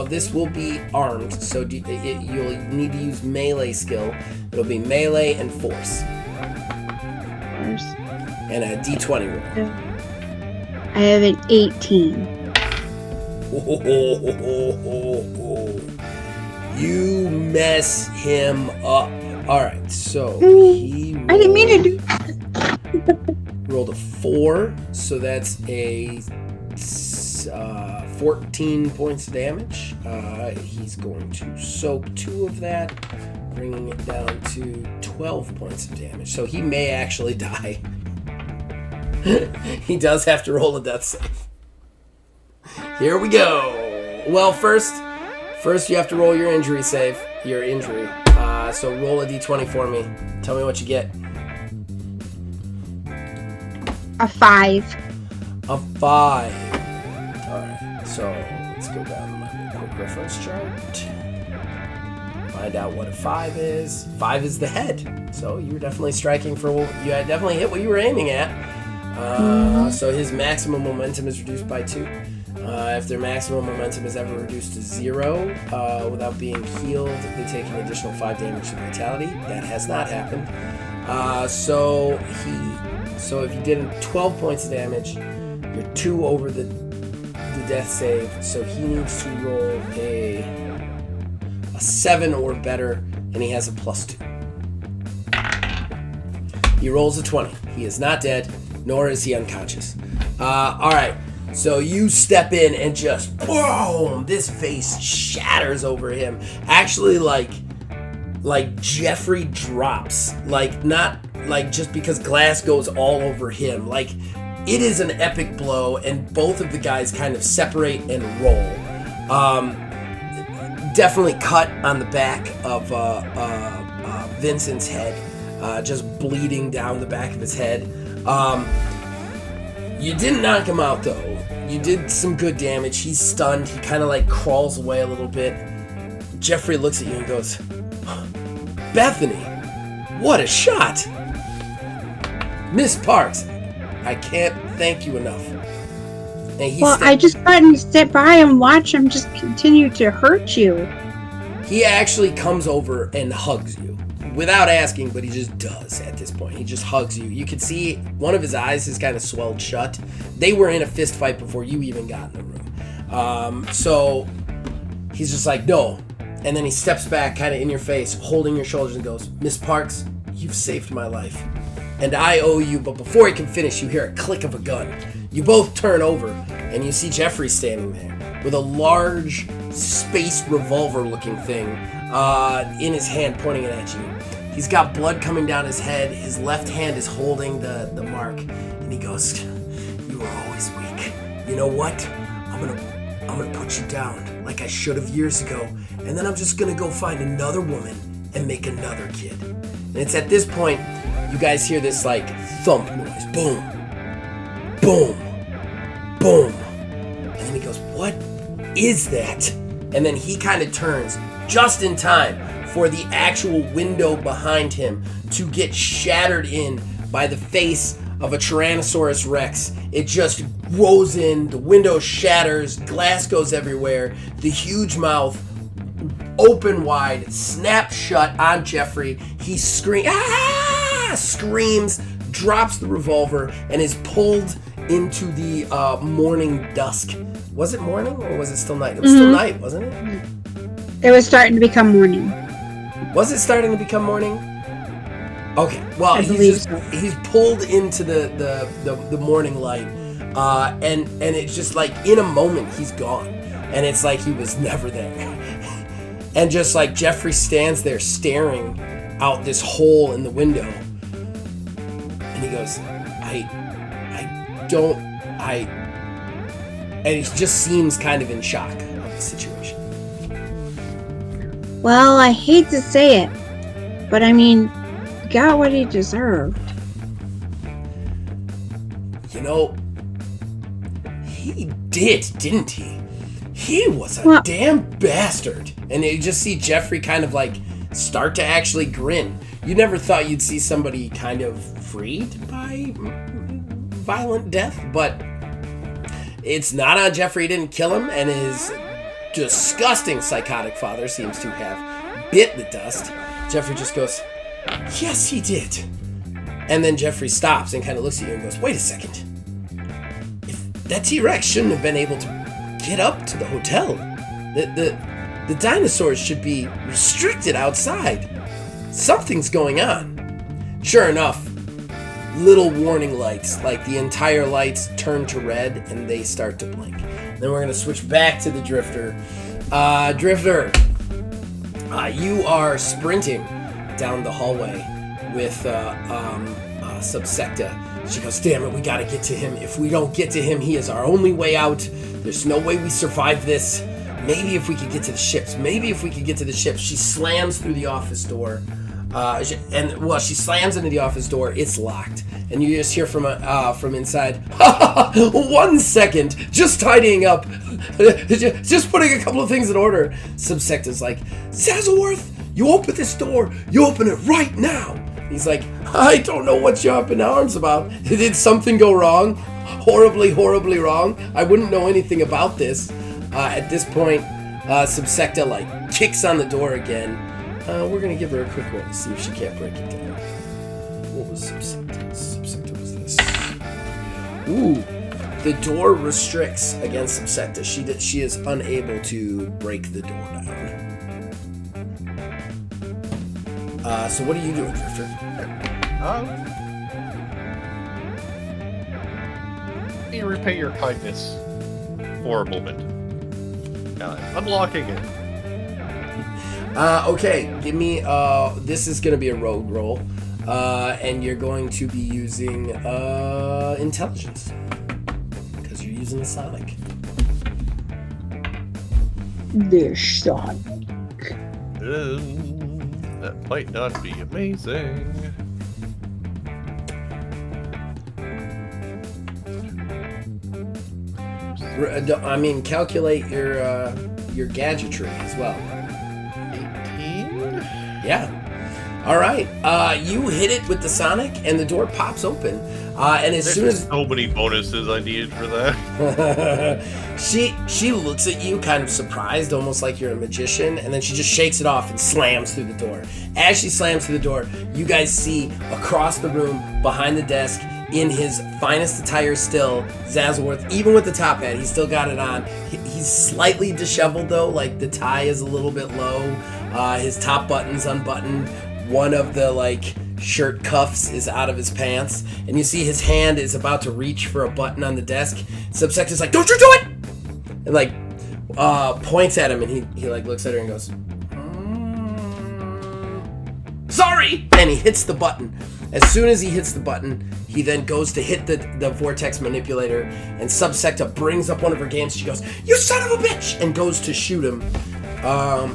this will be armed, so you'll need to use melee skill. It'll be melee and force. And a d20 roll. I have an 18. You mess him up. Alright, so I didn't mean to do that. Rolled a 4, so that's a 14 points of damage. He's going to soak 2 of that, bringing it down to 12 points of damage. So he may actually die. He does have to roll a death save. Here we go. Well, first you have to roll your injury save. Your injury. So roll a d20 for me. Tell me what you get. A 5. A 5. So let's go down to my quick reference chart. Find out what a 5 is. 5 is the head. So you were definitely striking for you had definitely hit what you were aiming at. So his maximum momentum is reduced by 2. If their maximum momentum is ever reduced to 0 without being healed, they take an additional 5 damage to vitality. That has not happened. So if you did 12 points of damage, you're 2 over the death save, so he needs to roll a 7 or better, and he has a +2. He rolls a 20. He is not dead, nor is he unconscious. Alright, so you step in and just boom, this face shatters over him. Actually, like Jeffrey drops, like not like just because glass goes all over him, like it is an epic blow, and both of the guys kind of separate and roll. Definitely cut on the back of Vincent's head, just bleeding down the back of his head. You didn't knock him out, though. You did some good damage. He's stunned. He kind of like crawls away a little bit. Jeffrey looks at you and goes, Bethany, what a shot! Miss Parks, I can't thank you enough. And I just couldn't sit by and watch him just continue to hurt you. He actually comes over and hugs you. Without asking, but he just does at this point. He just hugs you. You can see one of his eyes is kind of swelled shut. They were in a fist fight before you even got in the room. So he's just like, no. And then he steps back kind of in your face, holding your shoulders and goes, Miss Parks, you've saved my life, and I owe you. But before he can finish, you hear a click of a gun. You both turn over, and you see Jeffrey standing there with a large space revolver-looking thing in his hand, pointing it at you. He's got blood coming down his head. His left hand is holding the mark, and he goes, "You were always weak. You know what? I'm gonna put you down like I should have years ago, and then I'm just gonna go find another woman and make another kid." And it's at this point you guys hear this like thump noise, boom, boom, boom, and then he goes, "What is that?" And then he kind of turns just in time for the actual window behind him to get shattered in by the face of a Tyrannosaurus Rex. It just rolls in, the window shatters, glass goes everywhere, the huge mouth open wide, snaps shut on Jeffrey. He screams, drops the revolver, and is pulled into the morning dusk. Was it morning or was it still night? It was still night, wasn't it? It was starting to become morning. Was it starting to become morning? Okay, well, he's pulled into the morning light, and it's just like in a moment he's gone, and it's like he was never there, and just like Jeffrey stands there staring out this hole in the window, and he goes, and he just seems kind of in shock of the situation. Well, I hate to say it, but I mean, got what he deserved. You know, he did, didn't he? He was a damn bastard. And you just see Jeffrey kind of like start to actually grin. You never thought you'd see somebody kind of freed by violent death, but it's not on Jeffrey. He didn't kill him, and his disgusting psychotic father seems to have bit the dust. Jeffrey just goes, "Yes, he did." And then Jeffrey stops and kind of looks at you and goes, "Wait a second. If that T-Rex shouldn't have been able to get up to the hotel. The dinosaurs should be restricted outside. Something's going on." Sure enough, little warning lights, like the entire lights turn to red and they start to blink. Then we're going to switch back to the Drifter. Drifter, you are sprinting down the hallway with Subsecta. She goes, "Damn it, we got to get to him. If we don't get to him, he is our only way out. There's no way we survive this. Maybe if we could get to the ships. She slams through the office door. She slams into the office door. It's locked, and you just hear from inside, "1 second, just tidying up, just putting a couple of things in order." Subsecta's like, "Zazelworth, you open this door. You open it right now." He's like, "I don't know what you're up in arms about. Did something go wrong? Horribly, horribly wrong? I wouldn't know anything about this." At this point, Subsecta like kicks on the door again. We're going to give her a quick roll to see if she can't break it down. What was Subsecta? Subsecta was this. Ooh. The door restricts against Subsecta. She is unable to break the door down. So what are you doing, Drifter? Let me repay your kindness for a moment. Unlocking it. Okay, give me, this is going to be a rogue roll, and you're going to be using, intelligence, because you're using a Sonic. The Sonic. That might not be amazing. I mean, calculate your gadgetry as well. 18? Yeah. All right. You hit it with the Sonic, and the door pops open. And as soon as so many bonuses I needed for that. she looks at you, kind of surprised, almost like you're a magician, and then she just shakes it off and slams through the door. As she slams through the door, you guys see across the room, behind the desk, in his finest attire still, Zazelworth, even with the top hat, he's still got it on. He's slightly disheveled though, like the tie is a little bit low. His top button's unbuttoned. One of the shirt cuffs is out of his pants, and you see his hand is about to reach for a button on the desk. Subsecta's like, "Don't you do it!" And like points at him, and he like looks at her and goes, "Sorry!" And he hits the button. As soon as he hits the button, he then goes to hit the vortex manipulator, and Subsecta brings up one of her games. She goes, "You son of a bitch!" and goes to shoot him.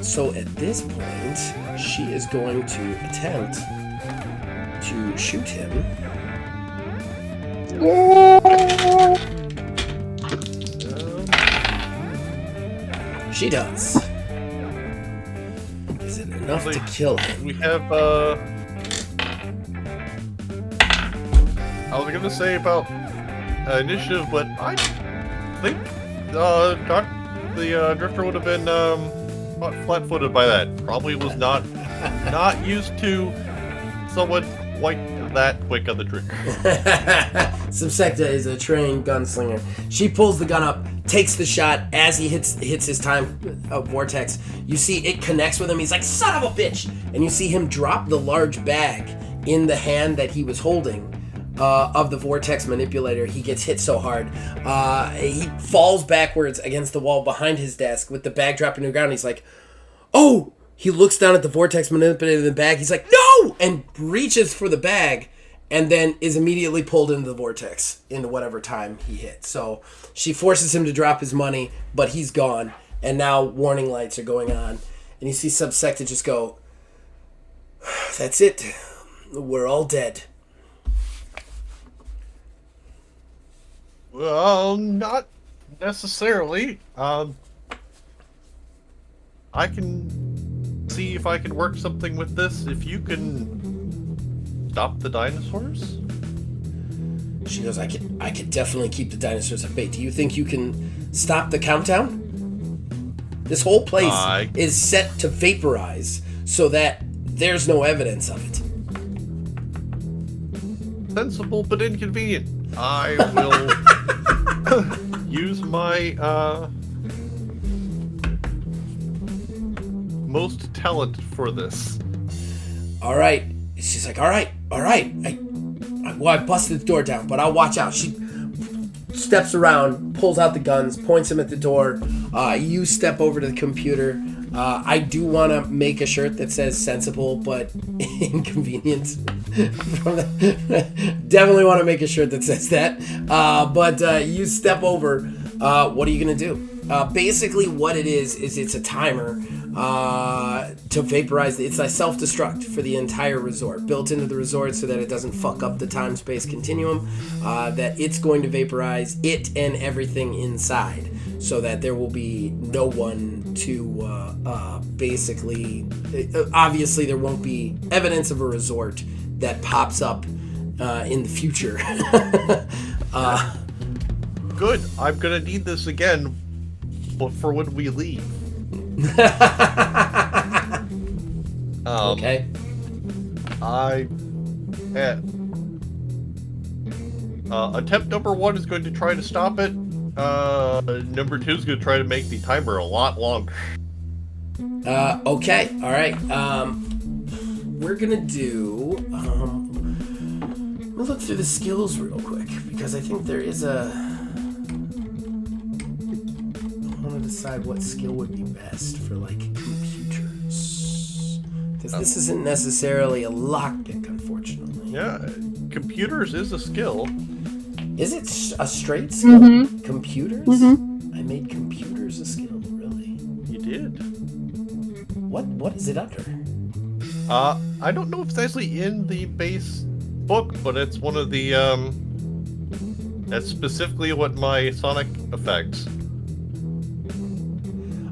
So at this point, she is going to attempt to shoot him. She does. Is it enough to kill him? We have, I was gonna say about initiative, but I think the Drifter would have been flat-footed by that. Probably was not used to someone like that quick on the trigger. Subsecta is a trained gunslinger. She pulls the gun up, takes the shot. As he hits his time vortex, you see it connects with him. He's like, "Son of a bitch!" And you see him drop the large bag in the hand that he was holding of the vortex manipulator. He gets hit so hard. He falls backwards against the wall behind his desk with the bag dropping to the ground. He's like, "Oh!" He looks down at the vortex manipulator in the bag. He's like, "No!" And reaches for the bag, and then is immediately pulled into the vortex into whatever time he hit. So she forces him to drop his money, but he's gone. And now warning lights are going on. And you see Subsecta just go, "That's it. We're all dead." Well, not necessarily. I can see if I can work something with this. If you can stop the dinosaurs? She goes, I could definitely keep the dinosaurs at bay. Do you think you can stop the countdown? This whole place is set to vaporize so that there's no evidence of it. Sensible but inconvenient. I will use my most talent for this. All right. She's like, all right. I busted the door down, but I'll watch out. She steps around, pulls out the guns, points them at the door. You step over to the computer. I do want to make a shirt that says sensible but inconvenient. Definitely want to make a shirt that says that. But you step over. What are you going to do? Basically what it is it's a timer to vaporize. It's a self-destruct for the entire resort, built into the resort so that it doesn't fuck up the time-space continuum, that it's going to vaporize it and everything inside so that there will be no one to basically, obviously there won't be evidence of a resort that pops up in the future. Good. I'm gonna need this again for when we leave. Okay. Attempt number 1 is going to try to stop it. Number 2 is going to try to make the timer a lot longer. Okay. All right. We're gonna do. We'll look through the skills real quick because I think there is a. I want to decide what skill would be best for like computers, because this isn't necessarily a lockpick, unfortunately. Yeah, computers is a skill. Is it a straight skill? Mm-hmm. Computers? Mm-hmm. I made computers a skill, really? You did. What is it under? I don't know if it's actually in the base book, but it's one of the, that's specifically what my sonic affects.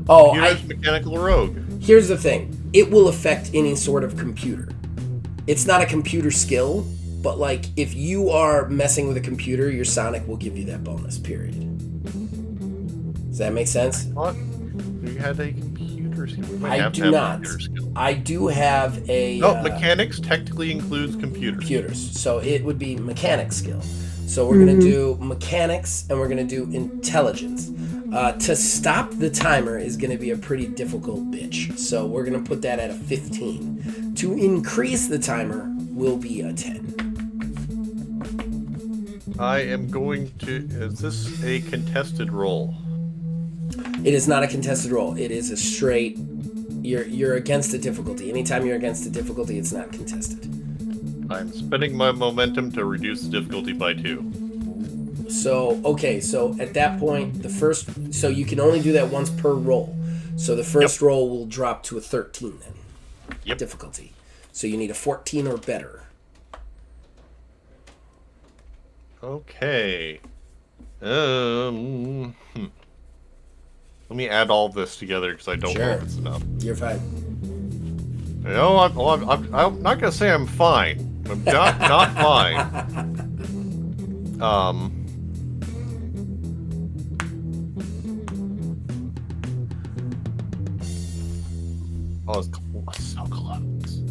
Oh, Mechanical rogue. Here's the thing. It will affect any sort of computer. It's not a computer skill, but like if you are messing with a computer, your sonic will give you that bonus, period. Does that make sense? What? You had a computer skill. I do not. I do have a... No, mechanics technically includes computers. So it would be mechanics skill. So we're going to do mechanics and we're going to do intelligence. To stop the timer is going to be a pretty difficult bitch. So we're going to put that at a 15. To increase the timer, will be a 10. I am going to... Is this a contested roll? It is not a contested roll. It is a straight... You're against a difficulty. Anytime you're against a difficulty, it's not contested. I'm spending my momentum to reduce the difficulty by 2. So, okay, so at that point, the first... So you can only do that once per roll. So the first roll will drop to a 13 then. Yep. Difficulty. So you need a 14 or better. Okay. Let me add all this together because I don't know if it's enough. You're fine. No, I'm not gonna say I'm fine. I'm not fine. Oh, it's so close.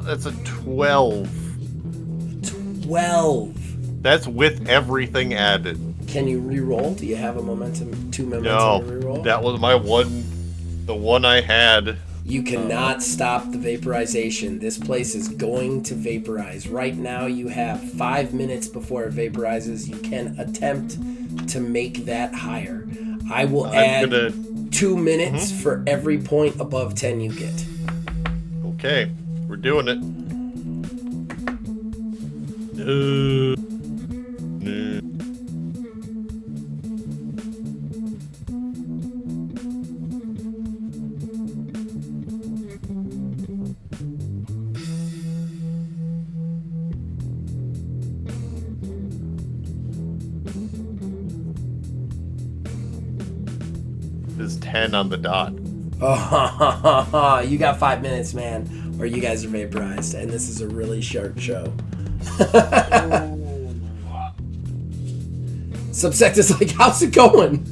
That's a 12. 12. That's with everything added. Can you re-roll? Do you have a momentum to re-roll? That was my one, the one I had. You cannot stop the vaporization. This place is going to vaporize. Right now you have 5 minutes before it vaporizes. You can attempt to make that higher. I will add 2 minutes for every point above 10 you get. Okay, we're doing it. Is 10 on the dot. Oh, you got 5 minutes, man, or you guys are vaporized, and this is a really short show. Subsect is like, how's it going?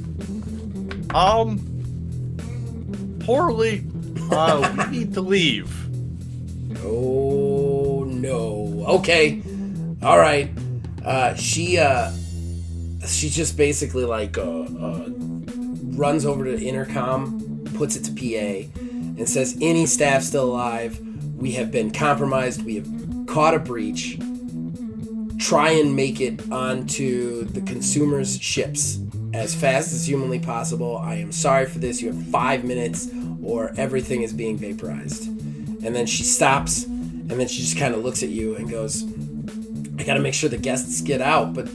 Poorly. We need to leave. Oh no. Okay. All right. She just basically like runs over to the intercom, puts it to PA, and says, any staff still alive, we have been compromised, we have caught a breach, try and make it onto the consumers' ships as fast as humanly possible. I am sorry for this, you have 5 minutes or everything is being vaporized. And then she stops, and then she just kind of looks at you and goes, I gotta make sure the guests get out, but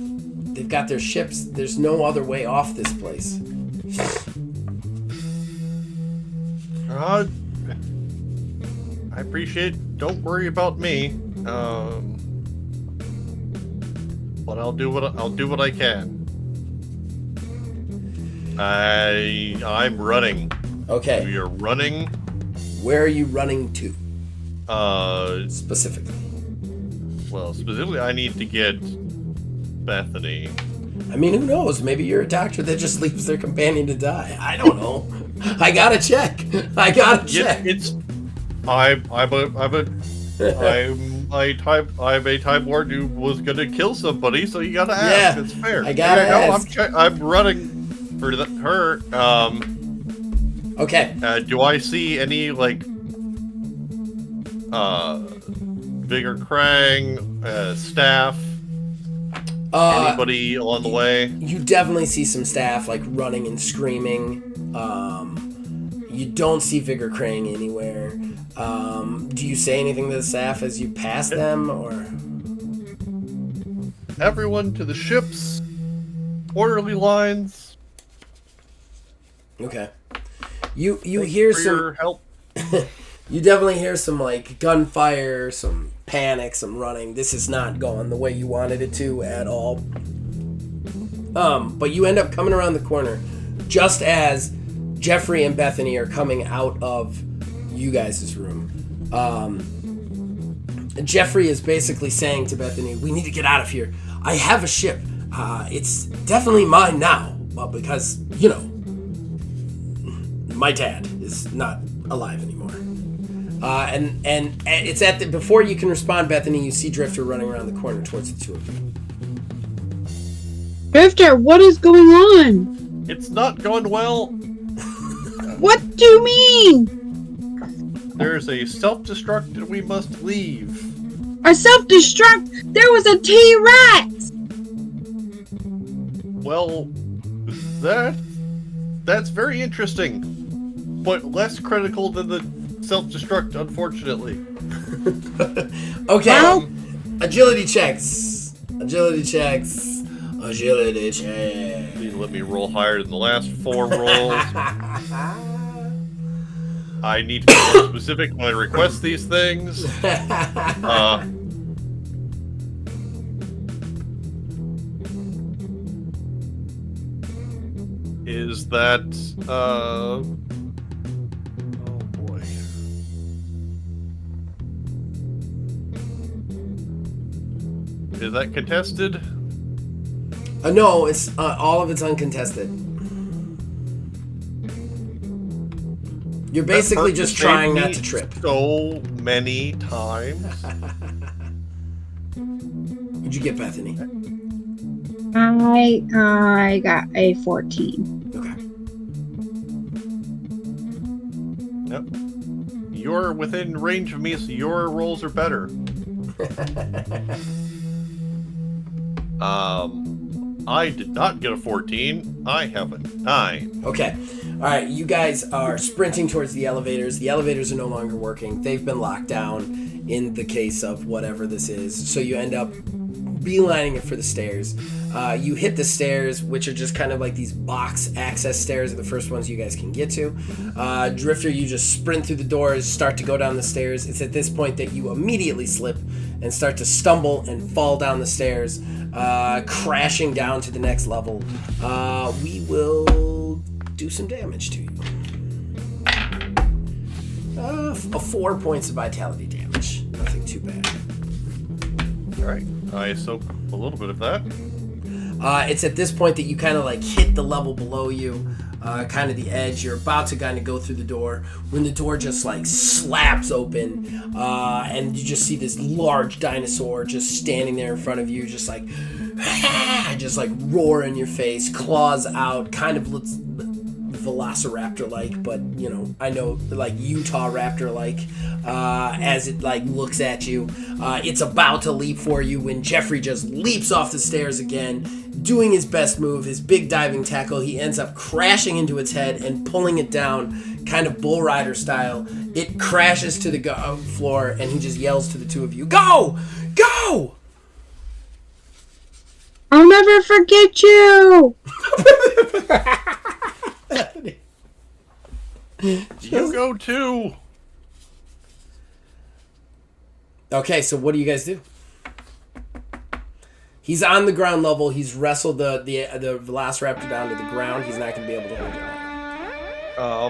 they've got their ships, there's no other way off this place. I appreciate it. Don't worry about me. But I'll do what I can. I'm running. Okay. We are running. Where are you running to? Specifically. Well, specifically, I need to get Bethany. I mean, who knows? Maybe you're a doctor that just leaves their companion to die. I don't know. I gotta check. I'm a Time Lord who was gonna kill somebody, so you gotta ask. Yeah, it's fair. I gotta ask. I'm running for her. Okay. Do I see any bigger Krang, staff? Anybody along the way? You definitely see some staff running and screaming. You don't see Vigor Krang anywhere. Do you say anything to the staff as you pass them, or? Everyone to the ships. Orderly lines. Okay. You hear some your help. You definitely hear some gunfire, some panic, some running. This is not going the way you wanted it to at all. But you end up coming around the corner just as Jeffrey and Bethany are coming out of you guys' room. Jeffrey is basically saying to Bethany, we need to get out of here. I have a ship. It's definitely mine now, because, my dad is not alive anymore. And it's before you can respond, Bethany, you see Drifter running around the corner towards the two of you. Drifter, what is going on? It's not going well. What do you mean? There's a self-destruct and we must leave. A self-destruct? There was a T-Rex! Well, that's very interesting, but less critical than the self-destruct, unfortunately. Okay, Well- agility checks. Agility checks. Please let me roll higher than the last 4 rolls. I need to be more specific when I request these things. Is that, oh boy. Is that contested? No, it's all of it's uncontested. You're basically just trying not to trip. So many times. What'd you get, Bethany? I got a 14. Okay. Yep. You're within range of me, so your rolls are better. I did not get a 14. I have a 9. Okay. All right, you guys are sprinting towards the elevators. The elevators are no longer working. They've been locked down in the case of whatever this is. So you end up beelining it for the stairs. You hit the stairs, which are just kind of like these box access stairs, are the first ones you guys can get to. Drifter, you just sprint through the doors, start to go down the stairs. It's at this point that you immediately slip and start to stumble and fall down the stairs, crashing down to the next level. We will do some damage to you. 4 points of vitality damage. Nothing too bad. Alright, I soak a little bit of that. It's at this point that you kind of like hit the level below you, kind of the edge. You're about to kind of go through the door when the door just like slaps open, and you just see this large dinosaur just standing there in front of you, just like roar in your face, claws out, kind of looks velociraptor-like, but you know, I know like Utah raptor-like, as it like looks at you. It's about to leap for you when Jeffrey just leaps off the stairs again, doing his best move, his big diving tackle. He ends up crashing into its head and pulling it down, kind of bull rider style. It crashes to the floor, and he just yells to the two of you, "Go! Go!" I'll never forget you! You go too! Okay, so what do you guys do? He's on the ground level. He's wrestled the Velociraptor down to the ground. He's not going to be able to hold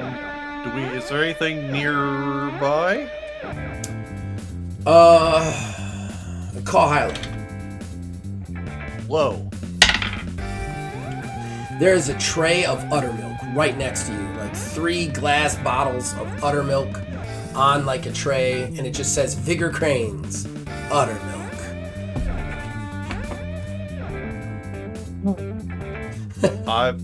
it. Is there anything nearby? Call Hyla. Low. There is a tray of Uttermilk right next to you, like 3 glass bottles of Uttermilk on like a tray, and it just says Vigor Cranes, Uttermilk. I'm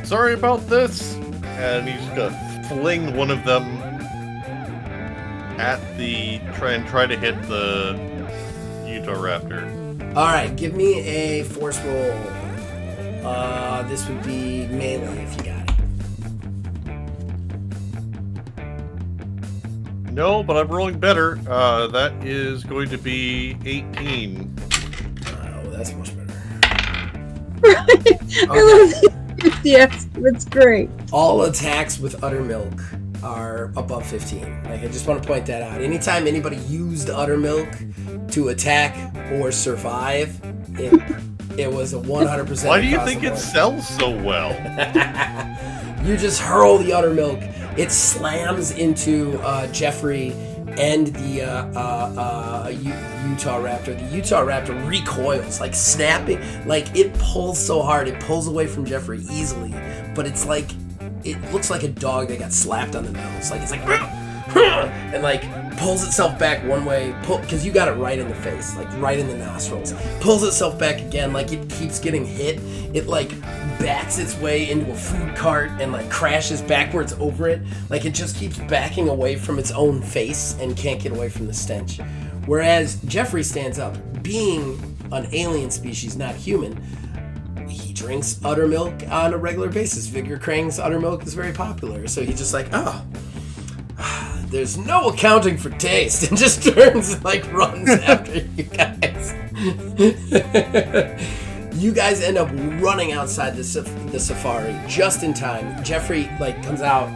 sorry about this, and he's gonna fling one of them at the try to hit the Utah Raptor. Alright, give me a force roll. This would be melee if you got it. No, but I'm rolling better. That is going to be 18. Oh, that's much better. I love it. Yes, that's great. All attacks with Uttermilk are above 15. Like, I just want to point that out. Anytime anybody used Uttermilk to attack or survive, it was a 100%. Why do you think it sells so well? You just hurl the Uttermilk. It slams into Jeffrey and the Utah Raptor. The Utah Raptor recoils, like snapping. Like, it pulls so hard. It pulls away from Jeffrey easily. But it's like, it looks like a dog that got slapped on the nose. Like, it's like, and like pulls itself back one way, because you got it right in the face, like right in the nostrils. Pulls itself back again, like it keeps getting hit. It like backs its way into a food cart and like crashes backwards over it. Like it just keeps backing away from its own face and can't get away from the stench. Whereas Jeffrey stands up, being an alien species, not human. He drinks udder milk on a regular basis. Vigor Krang's udder milk is very popular, so he's just like, oh, there's no accounting for taste, and just turns and like runs after you guys. You guys end up running outside the safari just in time. Jeffrey like comes out,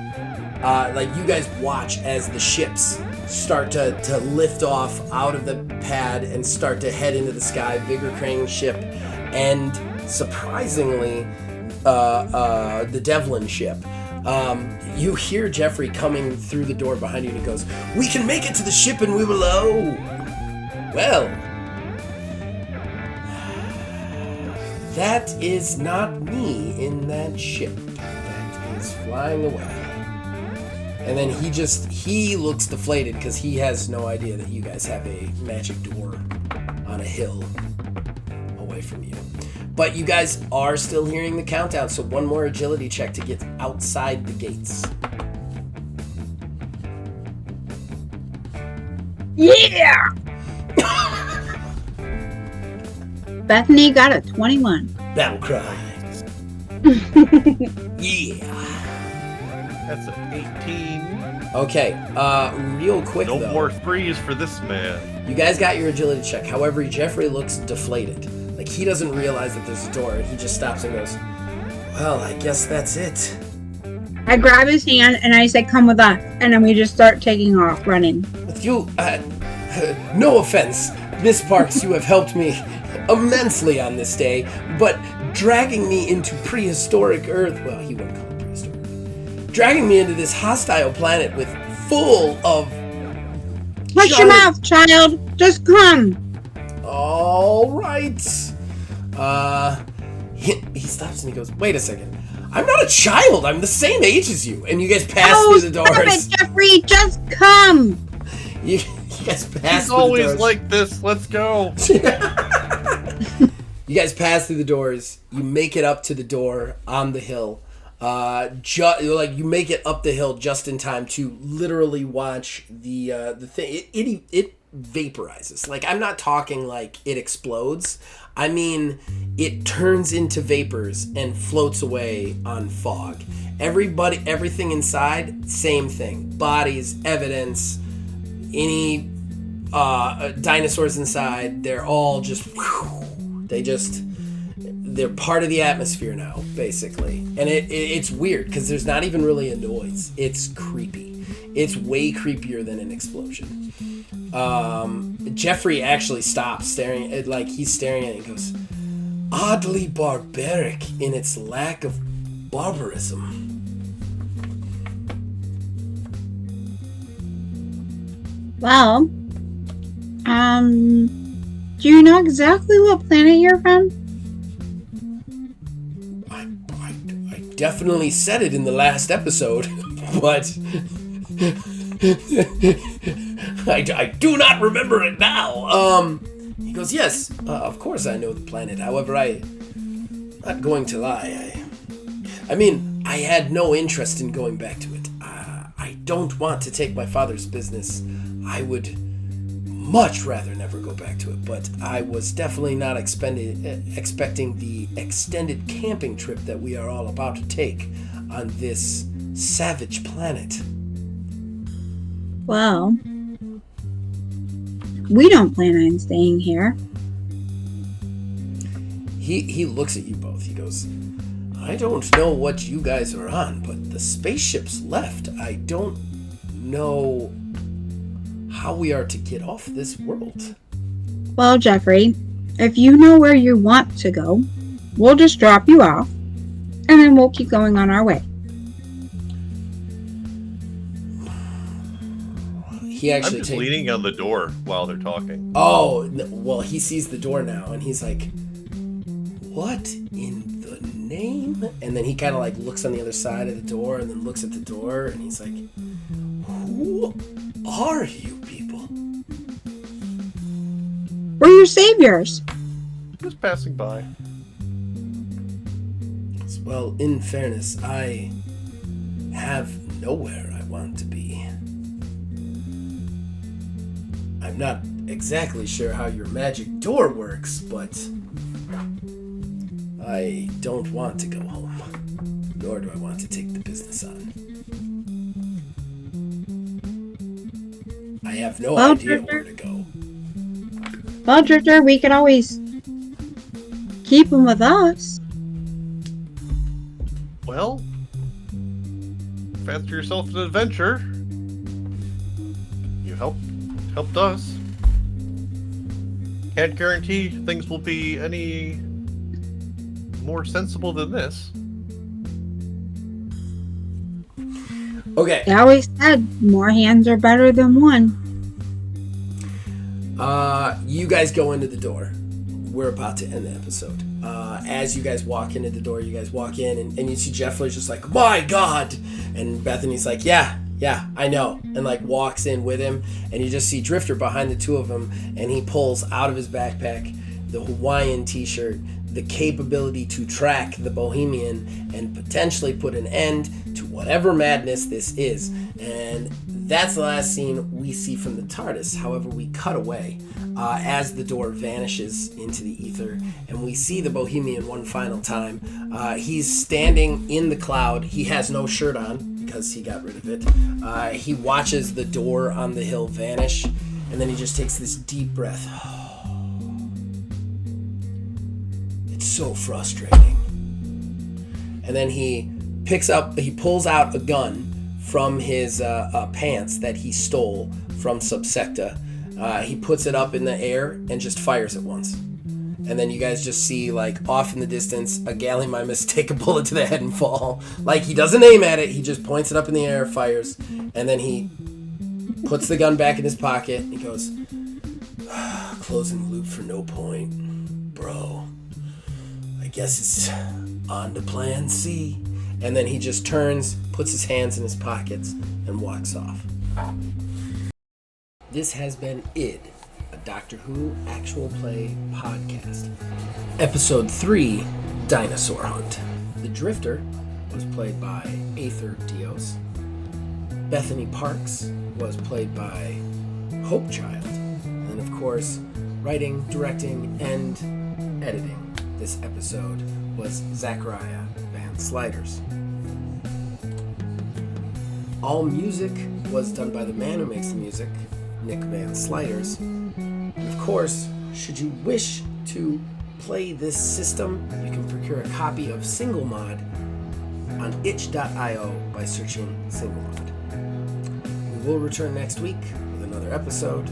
like you guys watch as the ships start to lift off out of the pad and start to head into the sky. Vigor Krang's ship and surprisingly the Devlin ship. You hear Jeffrey coming through the door behind you and he goes, "We can make it to the ship and we will well, that is not me in that ship. That is flying away." And then he looks deflated because he has no idea that you guys have a magic door on a hill away from you. But you guys are still hearing the countdown, so one more agility check to get outside the gates. Yeah! Bethany got a 21. Battle cry. Yeah. That's an 18. Okay, real quick No though. more threes for this man. You guys got your agility check. However, Jeffrey looks deflated. Like, he doesn't realize that there's a door, and he just stops and goes, "Well, I guess that's it." I grab his hand and I say, "Come with us." And then we just start taking off, running. You, no offense, Miss Parks, you have helped me immensely on this day, but dragging me into prehistoric Earth, well, he wouldn't call it prehistoric, dragging me into this hostile planet with full of Shut your mouth, child. Just come. All right. He stops and he goes, "Wait a second. I'm not a child. I'm the same age as you." And you guys pass through the doors. Stop it, Jeffrey. Just come. You guys pass through the doors. He's always like this. Let's go. You guys pass through the doors. You make it up to the door on the hill. You make it up the hill just in time to literally watch the thing. It vaporizes. Like, I'm not talking like it explodes. I mean, it turns into vapors and floats away on fog. Everything inside, same thing. Bodies, evidence, any dinosaurs inside, they're all just, they're part of the atmosphere now, basically. And it's weird because there's not even really a noise. It's creepy. It's way creepier than an explosion. Jeffrey actually stops staring at, like, he's staring at it and goes, "Oddly barbaric in its lack of barbarism." Well, do you know exactly what planet you're from? I definitely said it in the last episode, but I do not remember it now. He goes, "Yes, of course I know the planet. However, I'm not going to lie. I mean, I had no interest in going back to it. I don't want to take my father's business. I would much rather never go back to it, but I was definitely not expecting the extended camping trip that we are all about to take on this savage planet." Well, we don't plan on staying here. He looks at you both. He goes, "I don't know what you guys are on, but the spaceship's left. I don't know how we are to get off this world." Well, Jeffrey, if you know where you want to go, we'll just drop you off, and then we'll keep going on our way. He actually I'm just leaning on the door while they're talking. Oh, well, he sees the door now, and he's like, "What in the name?" And then he kind of like looks on the other side of the door, and then looks at the door, and he's like, "Who Who are you people? We're your saviors. Just passing by. Well, in fairness, I have nowhere I want to be. I'm not exactly sure how your magic door works, but I don't want to go home, nor do I want to take the business on. I have no idea where to go. Well, Drifter, we could always keep him with us. Well, fancy yourself an adventure. You helped us. Can't guarantee things will be any more sensible than this. Okay. They always said more hands are better than one. You guys go into the door. We're about to end the episode. As you guys walk into the door, you guys walk in and you see Jeff Flair's just like, my God! And Bethany's like, yeah, I know. And like walks in with him, and you just see Drifter behind the two of them, and he pulls out of his backpack the Hawaiian t-shirt, the capability to track the Bohemian and potentially put an end to whatever madness this is. And that's the last scene we see from the TARDIS. However, we cut away as the door vanishes into the ether, and we see the Bohemian one final time. He's standing in the cloud. He has no shirt on because he got rid of it. He watches the door on the hill vanish, and then he just takes this deep breath. It's so frustrating. And then he pulls out a gun from his pants that he stole from Subsecta. He puts it up in the air and just fires it once. And then you guys just see, like, off in the distance, a Gallimimus take a bullet to the head and fall. Like, he doesn't aim at it, he just points it up in the air, fires, and then he puts the gun back in his pocket, and he goes, closing the loop for no point. Bro, I guess it's on to plan C. And then he just turns, puts his hands in his pockets, and walks off. This has been Id, a Doctor Who actual play podcast. Episode 3, Dinosaur Hunt. The Drifter was played by Aether Dios. Bethany Parks was played by Hope Child. And of course, writing, directing, and editing this episode was Zachariah Van Sliders. All music was done by the man who makes the music, Nick Van Sliders. And of course, should you wish to play this system, you can procure a copy of Single Mod on itch.io by searching Single Mod. We will return next week with another episode.